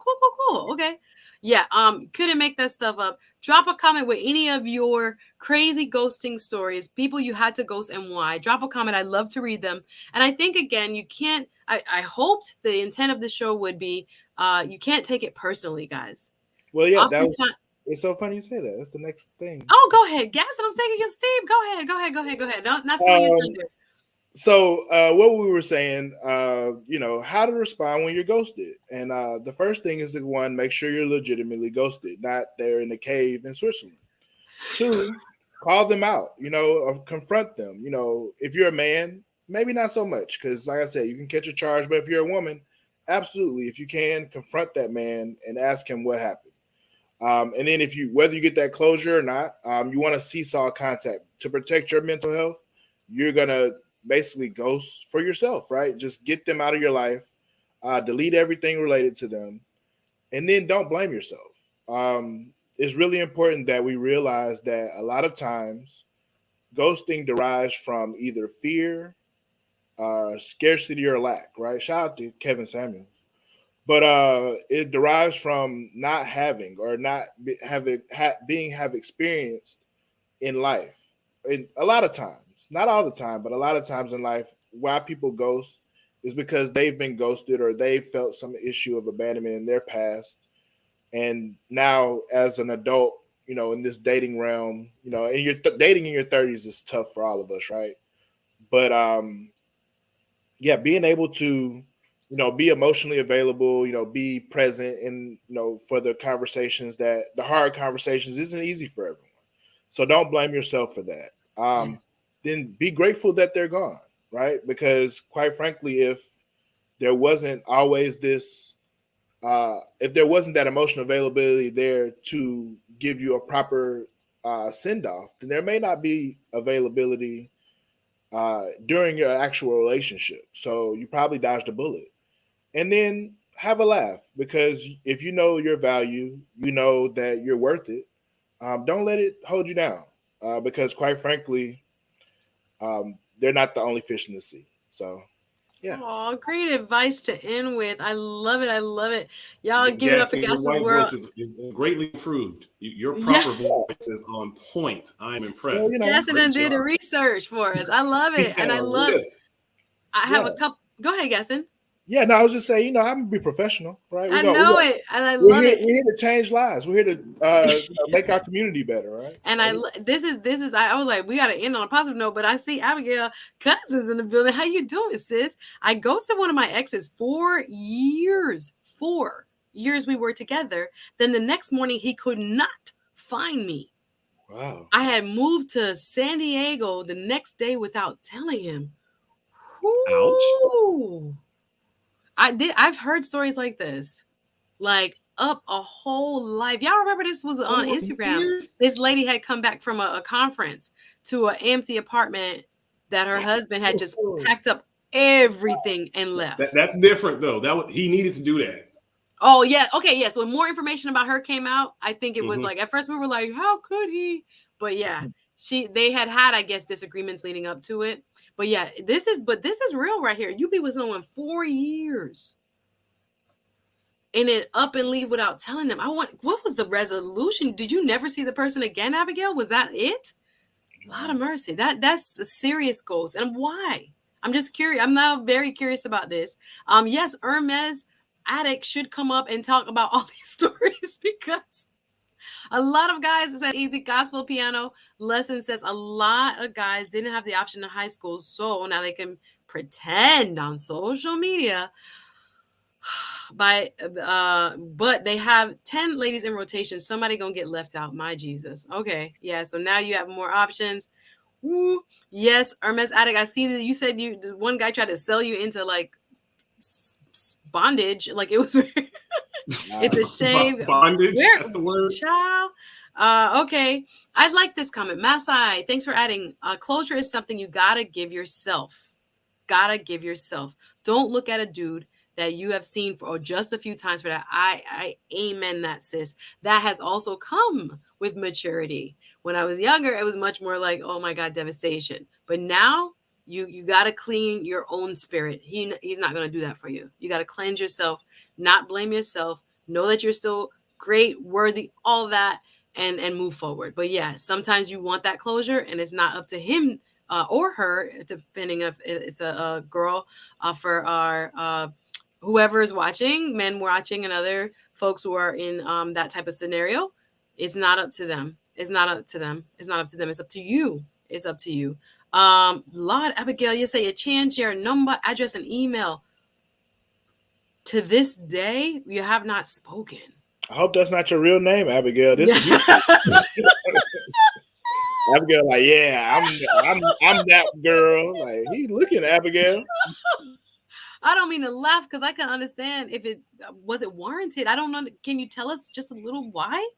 Speaker 1: Okay. Yeah, couldn't make that stuff up. Drop a comment with any of your crazy ghosting stories, people you had to ghost and why. Drop a comment. I'd love to read them. And I think, again, you can't, I hoped the intent of the show would be, you can't take it personally, guys.
Speaker 2: Well, yeah, it's so funny you say that. That's the next thing.
Speaker 1: Oh, go ahead, Gasson. I'm taking your Steve. Go ahead. Not stealing your thunder.
Speaker 2: So what we were saying, how to respond when you're ghosted. And the first thing is make sure you're legitimately ghosted, not they're in a cave in Switzerland. 2, call them out, or confront them. If you're a man, maybe not so much, because like I said, you can catch a charge. But if you're a woman, absolutely, if you can, confront that man and ask him what happened. And then whether you get that closure or not, you want to seesaw contact to protect your mental health. You're going to basically ghost for yourself, right? Just get them out of your life, delete everything related to them, and then don't blame yourself. It's really important that we realize that a lot of times ghosting derives from either fear, scarcity, or lack, right? Shout out to Kevin Samuels. But it derives from not having or not have experienced in life. And a lot of times, not all the time, but a lot of times in life, why people ghost is because they've been ghosted or they felt some issue of abandonment in their past. And now as an adult, in this dating realm, and you're dating in your 30s is tough for all of us, right? But being able to be emotionally available, be present and, for the conversations, the hard conversations isn't easy for everyone. So don't blame yourself for that. Then be grateful that they're gone, right? Because quite frankly, if there wasn't always this, if there wasn't that emotional availability there to give you a proper send off, then there may not be availability during your actual relationship. So you probably dodged a bullet. And then have a laugh, because if you know your value, you know that you're worth it. Don't let it hold you down, because quite frankly, they're not the only fish in the sea. So, yeah.
Speaker 1: Oh, great advice to end with. I love it. Y'all give it up for Gass's
Speaker 3: Your
Speaker 1: World.
Speaker 3: voice is greatly improved. Your proper voice is on point. I'm impressed.
Speaker 1: Gasson did the research for us. I love it. And I love it. I have a couple. Go ahead, Gasson.
Speaker 2: Yeah, no, I was just saying, I'm gonna be professional, right?
Speaker 1: I know it, and I love it.
Speaker 2: We're here to change lives. We're here to make our community better, right?
Speaker 1: And this is. I was like, we got to end on a positive note, but I see Abigail Cousins in the building. How you doing, sis? I ghosted one of my exes 4 years. 4 years we were together. Then the next morning he could not find me.
Speaker 2: Wow.
Speaker 1: I had moved to San Diego the next day without telling him.
Speaker 3: Ouch.
Speaker 1: Whoo! I've heard stories like this. Like up a whole life. Y'all remember this was on
Speaker 3: 4
Speaker 1: Instagram.
Speaker 3: years?
Speaker 1: This lady had come back from a conference to an empty apartment that her husband had just packed up everything and left.
Speaker 3: That's different though. He needed to do that.
Speaker 1: Oh yeah, okay, yeah. So when more information about her came out, I think it was
Speaker 3: Mhm.
Speaker 1: like at first we were like, how could he? But yeah, they had I guess disagreements leading up to it. But yeah, this is real right here. You be with someone 4 years and then up and leave without telling them. What was the resolution? Did you never see the person again, Abigail? Was that it? Lot of mercy. That's a serious ghost. And why? I'm just curious. I'm now very curious about this. Yes, Hermes Addict should come up and talk about all these stories because a lot of guys, it says easy gospel piano lesson, says a lot of guys didn't have the option in high school, so now they can pretend on social media but they have 10 ladies in rotation. Somebody gonna get left out. My Jesus. Okay, yeah, so now you have more options. Woo. Yes, Hermes Addict, I see that you said one guy tried to sell you into like bondage, like it was it's a shame.
Speaker 3: Bondage, that's the word.
Speaker 1: Child. Okay, I like this comment. Masai, thanks for adding. Closure is something you gotta give yourself. Don't look at a dude that you have seen for just a few times for that. I amen that, sis. That has also come with maturity. When I was younger, it was much more like, oh my God, devastation. But now you got to clean your own spirit. He's not going to do that for you. You got to cleanse yourself, not blame yourself. Know that you're still great, worthy, all that, and move forward. But yeah, sometimes you want that closure, and it's not up to him or her, depending if it's a girl, for our whoever is watching, men watching, and other folks who are in that type of scenario. It's not up to them. It's not up to them. It's not up to them. It's up to you. It's up to you. Lord Abigail, you say you change your number, address, and email. To this day, you have not spoken.
Speaker 2: I hope that's not your real name, Abigail. This is Abigail. Like, yeah, I'm that girl. Like, he looking at Abigail.
Speaker 1: I don't mean to laugh because I can understand if it was warranted. I don't know. Can you tell us just a little why?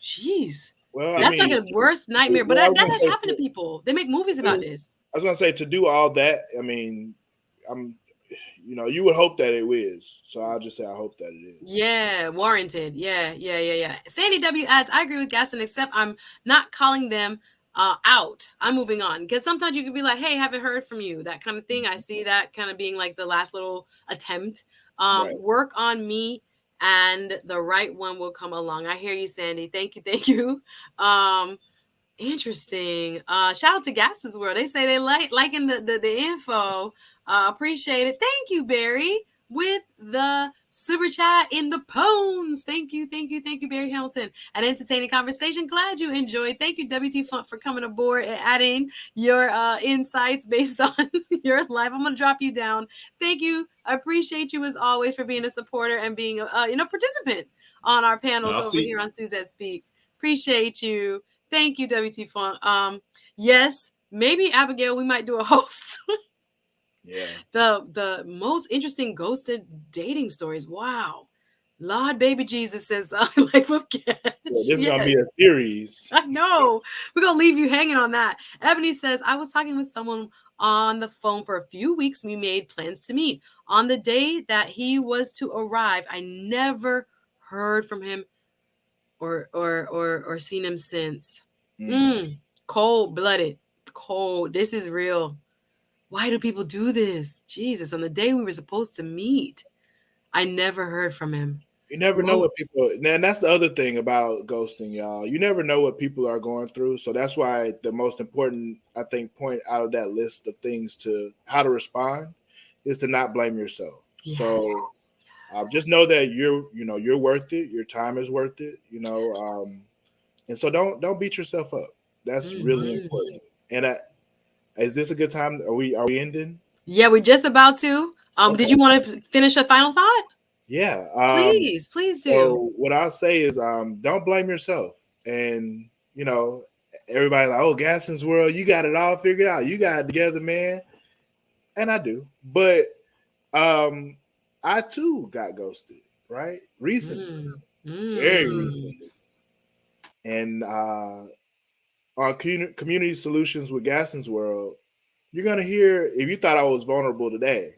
Speaker 1: Jeez.
Speaker 2: Well,
Speaker 1: that's like a worst nightmare. But that has happened to people. They make movies about this.
Speaker 2: I was gonna say, to do all that, I mean, you would hope that it is. So I'll just say I hope that it is.
Speaker 1: Yeah, warranted. Yeah. Sandy W adds, I agree with Gaston, except I'm not calling them out. I'm moving on. Because sometimes you could be like, hey, haven't heard from you. That kind of thing. I see that kind of being like the last little attempt. Right. Work on me and the right one will come along. I hear you, Sandy. Thank you. Interesting. Shout out to Gas's World. They say they liking the info. Appreciate it. Thank you, Barry, with the super chat in the pones. Thank you, Barry Hamilton. An entertaining conversation. Glad you enjoyed. Thank you, WT Font, for coming aboard and adding your insights based on your life. I'm gonna drop you down. Thank you. I appreciate you as always for being a supporter and being a participant on our panels over here on Suzette Speaks. Appreciate you. Thank you, WT Font. Yes, maybe Abigail, we might do a host.
Speaker 2: Yeah.
Speaker 1: The most interesting ghosted dating stories. Wow. Lord baby Jesus says like look at
Speaker 2: this is gonna be a series.
Speaker 1: I know. We're gonna leave you hanging on that. Ebony says, I was talking with someone on the phone for a few weeks. We made plans to meet. On the day that he was to arrive, I never heard from him or seen him since. Cold-blooded. Cold. This is real. Why do people do this? Jesus, on the day we were supposed to meet, I never heard from him.
Speaker 2: You never know what people, and that's the other thing about ghosting, y'all. You never know what people are going through. So that's why the most important, I think, point out of that list of things to how to respond is to not blame yourself. Yes. So just know that you're worth it. Your time is worth it, and so don't beat yourself up. That's really important. And is this a good time? Are we ending?
Speaker 1: Yeah, we're just about to. Okay. Did you want to finish a final thought?
Speaker 2: Yeah.
Speaker 1: Please do.
Speaker 2: So what I'll say is don't blame yourself. And, everybody's like, "Oh, Gaston's World, you got it all figured out. You got it together, man." And I do, but um, I too got ghosted, right? Recently,
Speaker 1: Mm.
Speaker 2: very
Speaker 1: Mm.
Speaker 2: recently, and on community solutions with Gaston's World, you're gonna hear if you thought I was vulnerable today,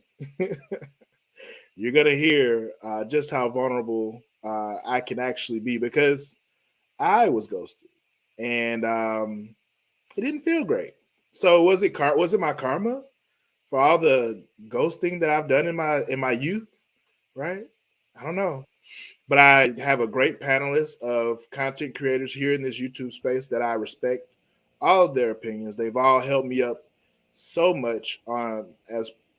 Speaker 2: you're gonna hear just how vulnerable I can actually be because I was ghosted, and it didn't feel great. So was it my karma for all the ghosting that I've done in my youth? Right? I don't know, but I have a great panelist of content creators here in this YouTube space that I respect all of their opinions. They've all helped me up so much on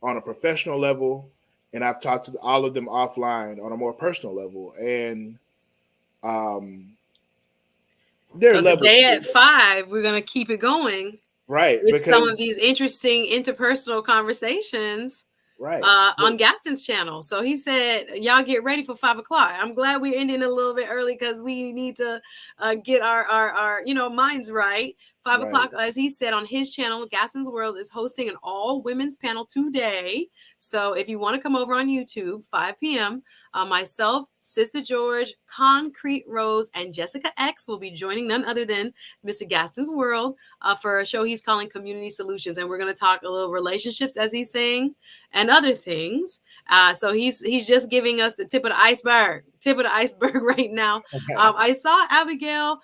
Speaker 2: a professional level, and I've talked to all of them offline on a more personal level, and um, their
Speaker 1: So
Speaker 2: level
Speaker 1: today at 5, we're gonna keep it going
Speaker 2: right
Speaker 1: with some of
Speaker 2: because
Speaker 1: these interesting interpersonal conversations
Speaker 2: right.
Speaker 1: on Gaston's channel. So he said, "Y'all get ready for 5 o'clock." I'm glad we're ending a little bit early because we need to get our minds right. 5 o'clock,
Speaker 2: Right.
Speaker 1: as he said on his channel, Gaston's World is hosting an all women's panel today. So if you want to come over on YouTube, 5 p.m. Myself, Sister George, Concrete Rose, and Jessica X will be joining none other than Mr. Gaston's World for a show he's calling Community Solutions, and we're going to talk a little relationships, as he's saying, and other things. So he's just giving us the tip of the iceberg right now. I saw Abigail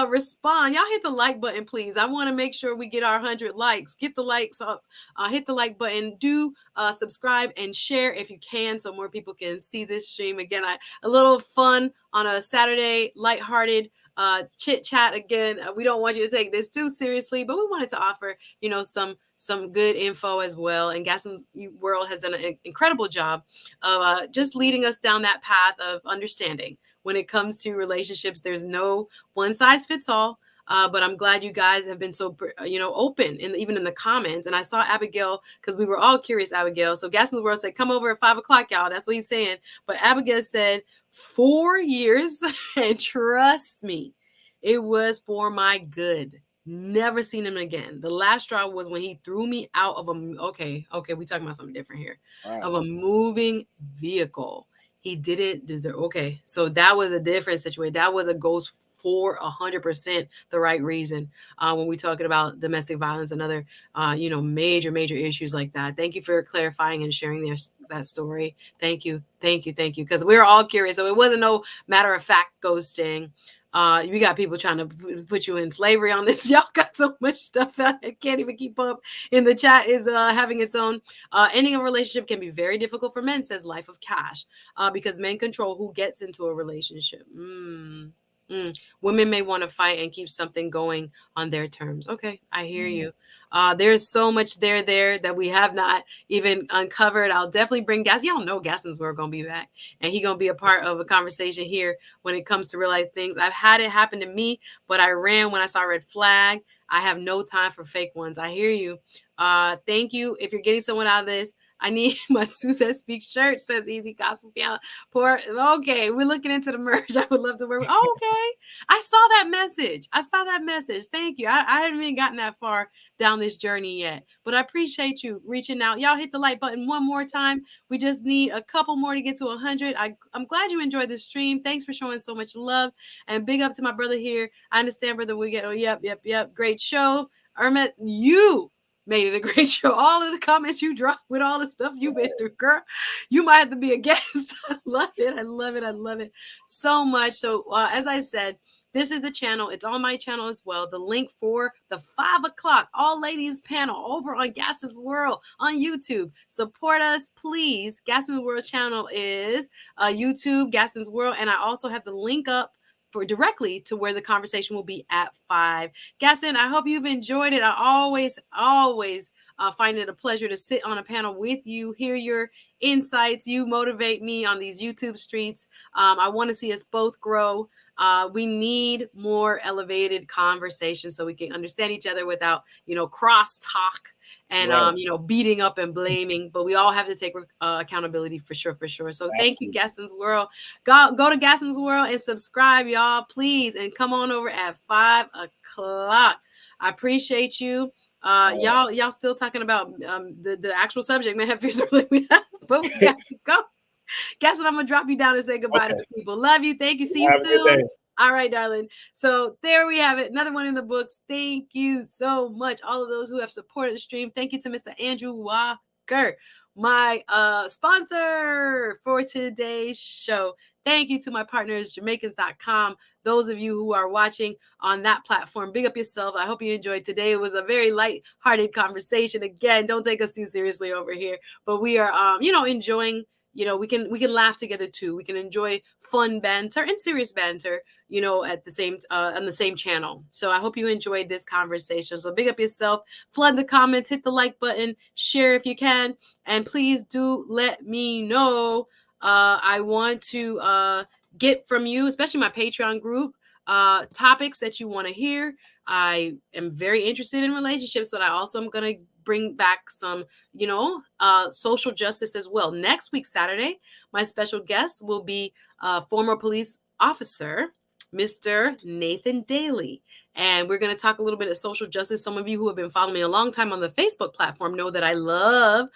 Speaker 1: respond. Y'all hit the like button, please. I want to make sure we get our 100 likes. Get the likes up. Hit the like button. Do subscribe and share if you can, so more people can see this stream. Again, a little fun on a Saturday, lighthearted chit chat. Again, we don't want you to take this too seriously, but we wanted to offer some good info as well. And Gaston's World has done an incredible job of just leading us down that path of understanding. When it comes to relationships, there's no one size fits all. But I'm glad you guys have been so open, even in the comments. And I saw Abigail, because we were all curious, Abigail. So Gaston's World said, "Come over at 5 o'clock, y'all." That's what he's saying. But Abigail said, 4 years, and trust me, it was for my good. Never seen him again. The last straw was when he threw me out of okay, we talking about something different here.
Speaker 2: Right.
Speaker 1: Of a moving vehicle. He didn't deserve. Okay, so that was a different situation. That was a ghost for 100% the right reason. When we talking about domestic violence and other, major issues like that. Thank you for clarifying and sharing that story. Thank you. Because we were all curious. So it wasn't no matter of fact ghosting. We got people trying to put you in slavery on this. Y'all got so much stuff I can't even keep up. In the chat is having its own. Ending a relationship can be very difficult for men, says Life of Cash, because men control who gets into a relationship. Women may want to fight and keep something going on their terms. Okay, I hear you. There's so much there that we have not even uncovered. I'll definitely bring Gas. Y'all know Gaston's World gonna be back, and he gonna be a part of a conversation here when it comes to real life things. I've had it happen to me, but I ran when I saw a red flag. I have no time for fake ones. I hear you. Thank you. If you're getting someone out of this, I need my Suzette Speaks shirt, says Easy Gospel Piano. Okay, we're looking into the merch. I would love to wear. Oh, okay. I saw that message. Thank you. I haven't even gotten that far down this journey yet, but I appreciate you reaching out. Y'all hit the like button one more time. We just need a couple more to get to 100. I'm glad you enjoyed the stream. Thanks for showing so much love, and big up to my brother here. I understand, brother. We get. Oh, yep. Great show. Ermet, you made it a great show. All of the comments you dropped with all the stuff you've been through, girl. You might have to be a guest. I love it so much. So as I said, this is the channel. It's on my channel as well. The link for the 5 o'clock all ladies panel over on Gaston's World on YouTube. Support us, please. Gaston's World channel is YouTube, Gaston's World. And I also have the link up for directly to where the conversation will be at 5. Gaston, I hope you've enjoyed it. I always find it a pleasure to sit on a panel with you, hear your insights. You motivate me on these YouTube streets. I want to see us both grow. We need more elevated conversation so we can understand each other without, cross talk and
Speaker 2: Right.
Speaker 1: beating up and blaming, but we all have to take accountability for sure, for sure. So thank you,
Speaker 2: Absolutely.
Speaker 1: Gaston's World. Go to Gaston's World and subscribe, y'all, please, and come on over at 5 o'clock. I appreciate you. Y'all still talking about the actual subject, man. But we got to go. Gaston, I'm gonna drop you down and say goodbye to
Speaker 2: Okay.
Speaker 1: the people. Love you. Thank you. See you
Speaker 2: Have a good
Speaker 1: soon.
Speaker 2: day.
Speaker 1: All right, darling. So there we have it. Another one in the books. Thank you so much, all of those who have supported the stream. Thank you to Mr. Andrew Walker, my sponsor for today's show. Thank you to my partners, Jamaicans.com. Those of you who are watching on that platform, big up yourself. I hope you enjoyed today. It was a very light-hearted conversation. Again, don't take us too seriously over here, but we are, enjoying. We can laugh together too. We can enjoy fun banter and serious banter, at the same on the same channel. So I hope you enjoyed this conversation. So big up yourself, flood the comments, hit the like button, share if you can, and please do let me know. I want to get from you, especially my Patreon group, topics that you want to hear. I am very interested in relationships, but I also am going to bring back some, social justice as well. Next week, Saturday, my special guest will be former police officer, Mr. Nathan Daly. And we're going to talk a little bit of social justice. Some of you who have been following me a long time on the Facebook platform know that I love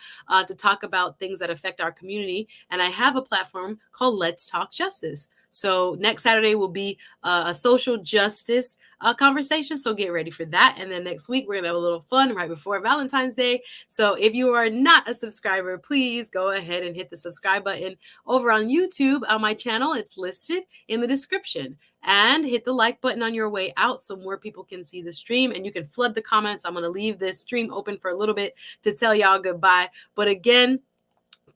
Speaker 1: to talk about things that affect our community. And I have a platform called Let's Talk Justice. So next Saturday will be a social justice conversation. So get ready for that. And then next week, we're going to have a little fun right before Valentine's Day. So if you are not a subscriber, please go ahead and hit the subscribe button over on YouTube on my channel. It's listed in the description. And hit the like button on your way out so more people can see the stream. And you can flood the comments. I'm going to leave this stream open for a little bit to tell y'all goodbye. But again,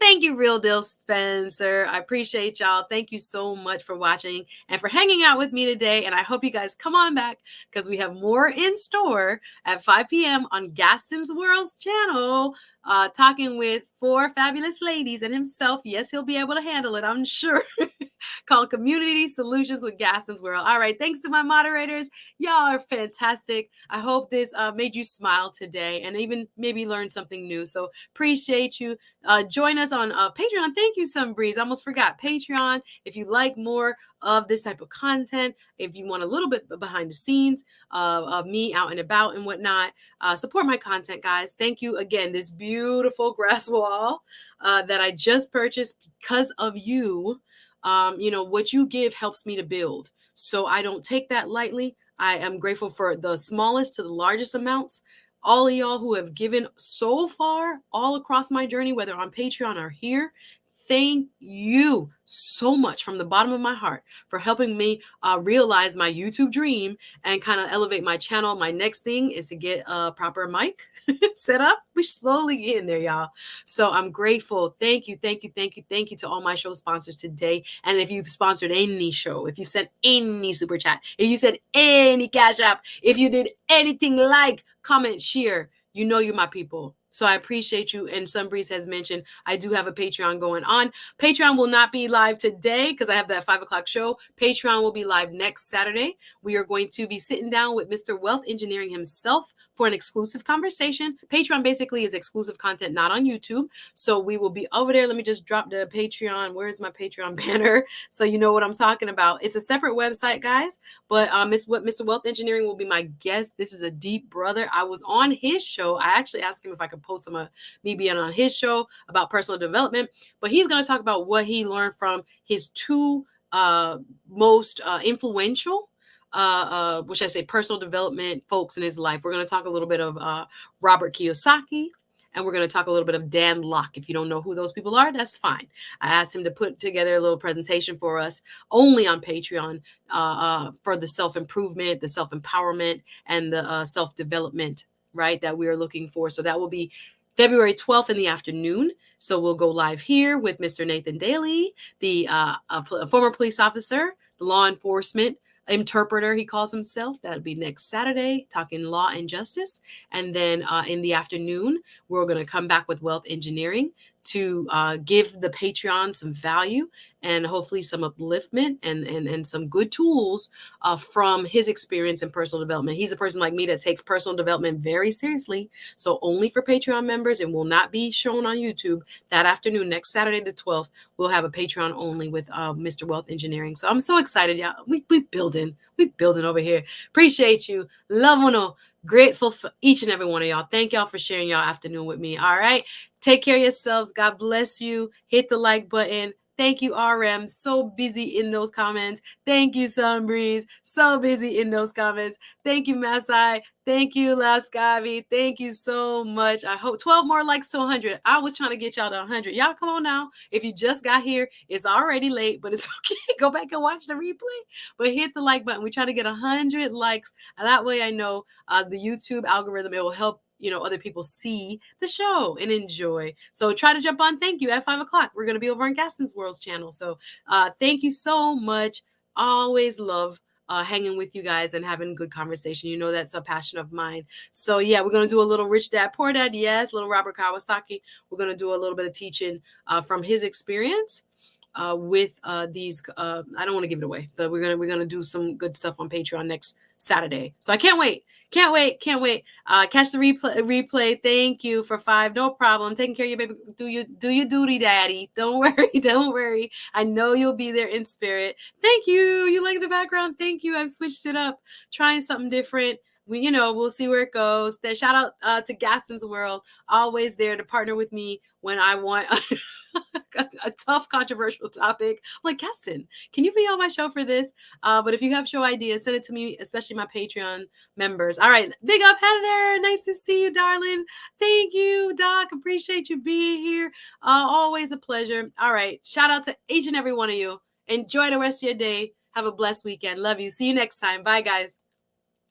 Speaker 1: thank you, Real Deal Spencer. I appreciate y'all. Thank you so much for watching and for hanging out with me today. And I hope you guys come on back because we have more in store at 5 p.m. on Gaston's World's channel, talking with 4 fabulous ladies and himself. Yes, he'll be able to handle it, I'm sure. Called Community Solutions with Gaston's World. All right. Thanks to my moderators. Y'all are fantastic. I hope this made you smile today and even maybe learn something new. So appreciate you. Join us on Patreon. Thank you, Sunbreeze. I almost forgot Patreon. If you like more of this type of content, if you want a little bit behind the scenes of me out and about and whatnot, support my content, guys. Thank you again. This beautiful grass wall that I just purchased because of you. What you give helps me to build. So I don't take that lightly. I am grateful for the smallest to the largest amounts. All of y'all who have given so far all across my journey, whether on Patreon or here, thank you so much from the bottom of my heart for helping me realize my YouTube dream and kind of elevate my channel. My next thing is to get a proper mic set up. We're slowly getting there, y'all. So I'm grateful. Thank you to all my show sponsors today. And if you've sponsored any show, if you've sent any super chat, if you sent any cash app, if you did anything like, comment, share, you're my people. So I appreciate you. And Sunbreeze has mentioned I do have a Patreon going on. Patreon will not be live today because I have that 5 o'clock show. Patreon will be live next Saturday. We are going to be sitting down with Mr. Wealth Engineering himself for an exclusive conversation. Patreon basically is exclusive content, not on YouTube. So we will be over there. Let me just drop the Patreon. Where's my Patreon banner? So you know what I'm talking about. It's a separate website, guys. But Mr. Wealth Engineering will be my guest. This is a deep brother. I was on his show. I actually asked him if I could post some of me being on his show about personal development. But he's going to talk about what he learned from his 2 most influential which I say personal development folks in his life. We're going to talk a little bit of Robert Kiyosaki, and we're going to talk a little bit of Dan Locke. If you don't know who those people are, that's fine. I asked him to put together a little presentation for us only on Patreon for the self-improvement, the self-empowerment, and the self-development, right, that we are looking for. So that will be February 12th in the afternoon. So we'll go live here with Mr. Nathan Daly, the former police officer, the law enforcement interpreter, he calls himself. That'll be next Saturday, talking law and justice. And then in the afternoon, we're going to come back with Wealth Engineering to give the Patreon some value and hopefully some upliftment and some good tools from his experience in personal development. He's a person like me that takes personal development very seriously. So only for Patreon members, and will not be shown on YouTube. That afternoon, next Saturday the 12th, we'll have a Patreon only with Mr. Wealth Engineering. So I'm so excited, y'all. We building over here. Appreciate you. Love uno. Grateful for each and every one of y'all. Thank y'all for sharing y'all afternoon with me. All right. Take care of yourselves. God bless you. Hit the like button. Thank you, RM. So busy in those comments. Thank you, Sunbreeze. So busy in those comments. Thank you, Masai. Thank you, Lascavi. Thank you so much. I hope 12 more likes to 100. I was trying to get y'all to 100. Y'all come on now. If you just got here, it's already late, but it's okay. Go back and watch the replay. But hit the like button. We're trying to get 100 likes. And that way I know the YouTube algorithm, it will help other people see the show and enjoy. So try to jump on. Thank you at 5 o'clock. We're going to be over on Gaston's World's channel. So thank you so much. Always love hanging with you guys and having good conversation. You know, that's a passion of mine. So yeah, we're going to do a little Rich Dad, Poor Dad. Yes. Little Robert Kawasaki. We're going to do a little bit of teaching from his experience with these. I don't want to give it away, but we're going to do some good stuff on Patreon next Saturday. So I can't wait. Can't wait. Catch the replay. Thank you for 5. No problem. Taking care of your baby. Do your duty, daddy. Don't worry. I know you'll be there in spirit. Thank you. You like the background? Thank you. I've switched it up, trying something different. We'll see where it goes. Shout out to Gaston's World, always there to partner with me when I want a tough, controversial topic. I'm like, Gaston, can you be on my show for this? But if you have show ideas, send it to me, especially my Patreon members. All right. Big up, Heather. Nice to see you, darling. Thank you, Doc. Appreciate you being here. Always a pleasure. All right. Shout out to each and every one of you. Enjoy the rest of your day. Have a blessed weekend. Love you. See you next time. Bye, guys.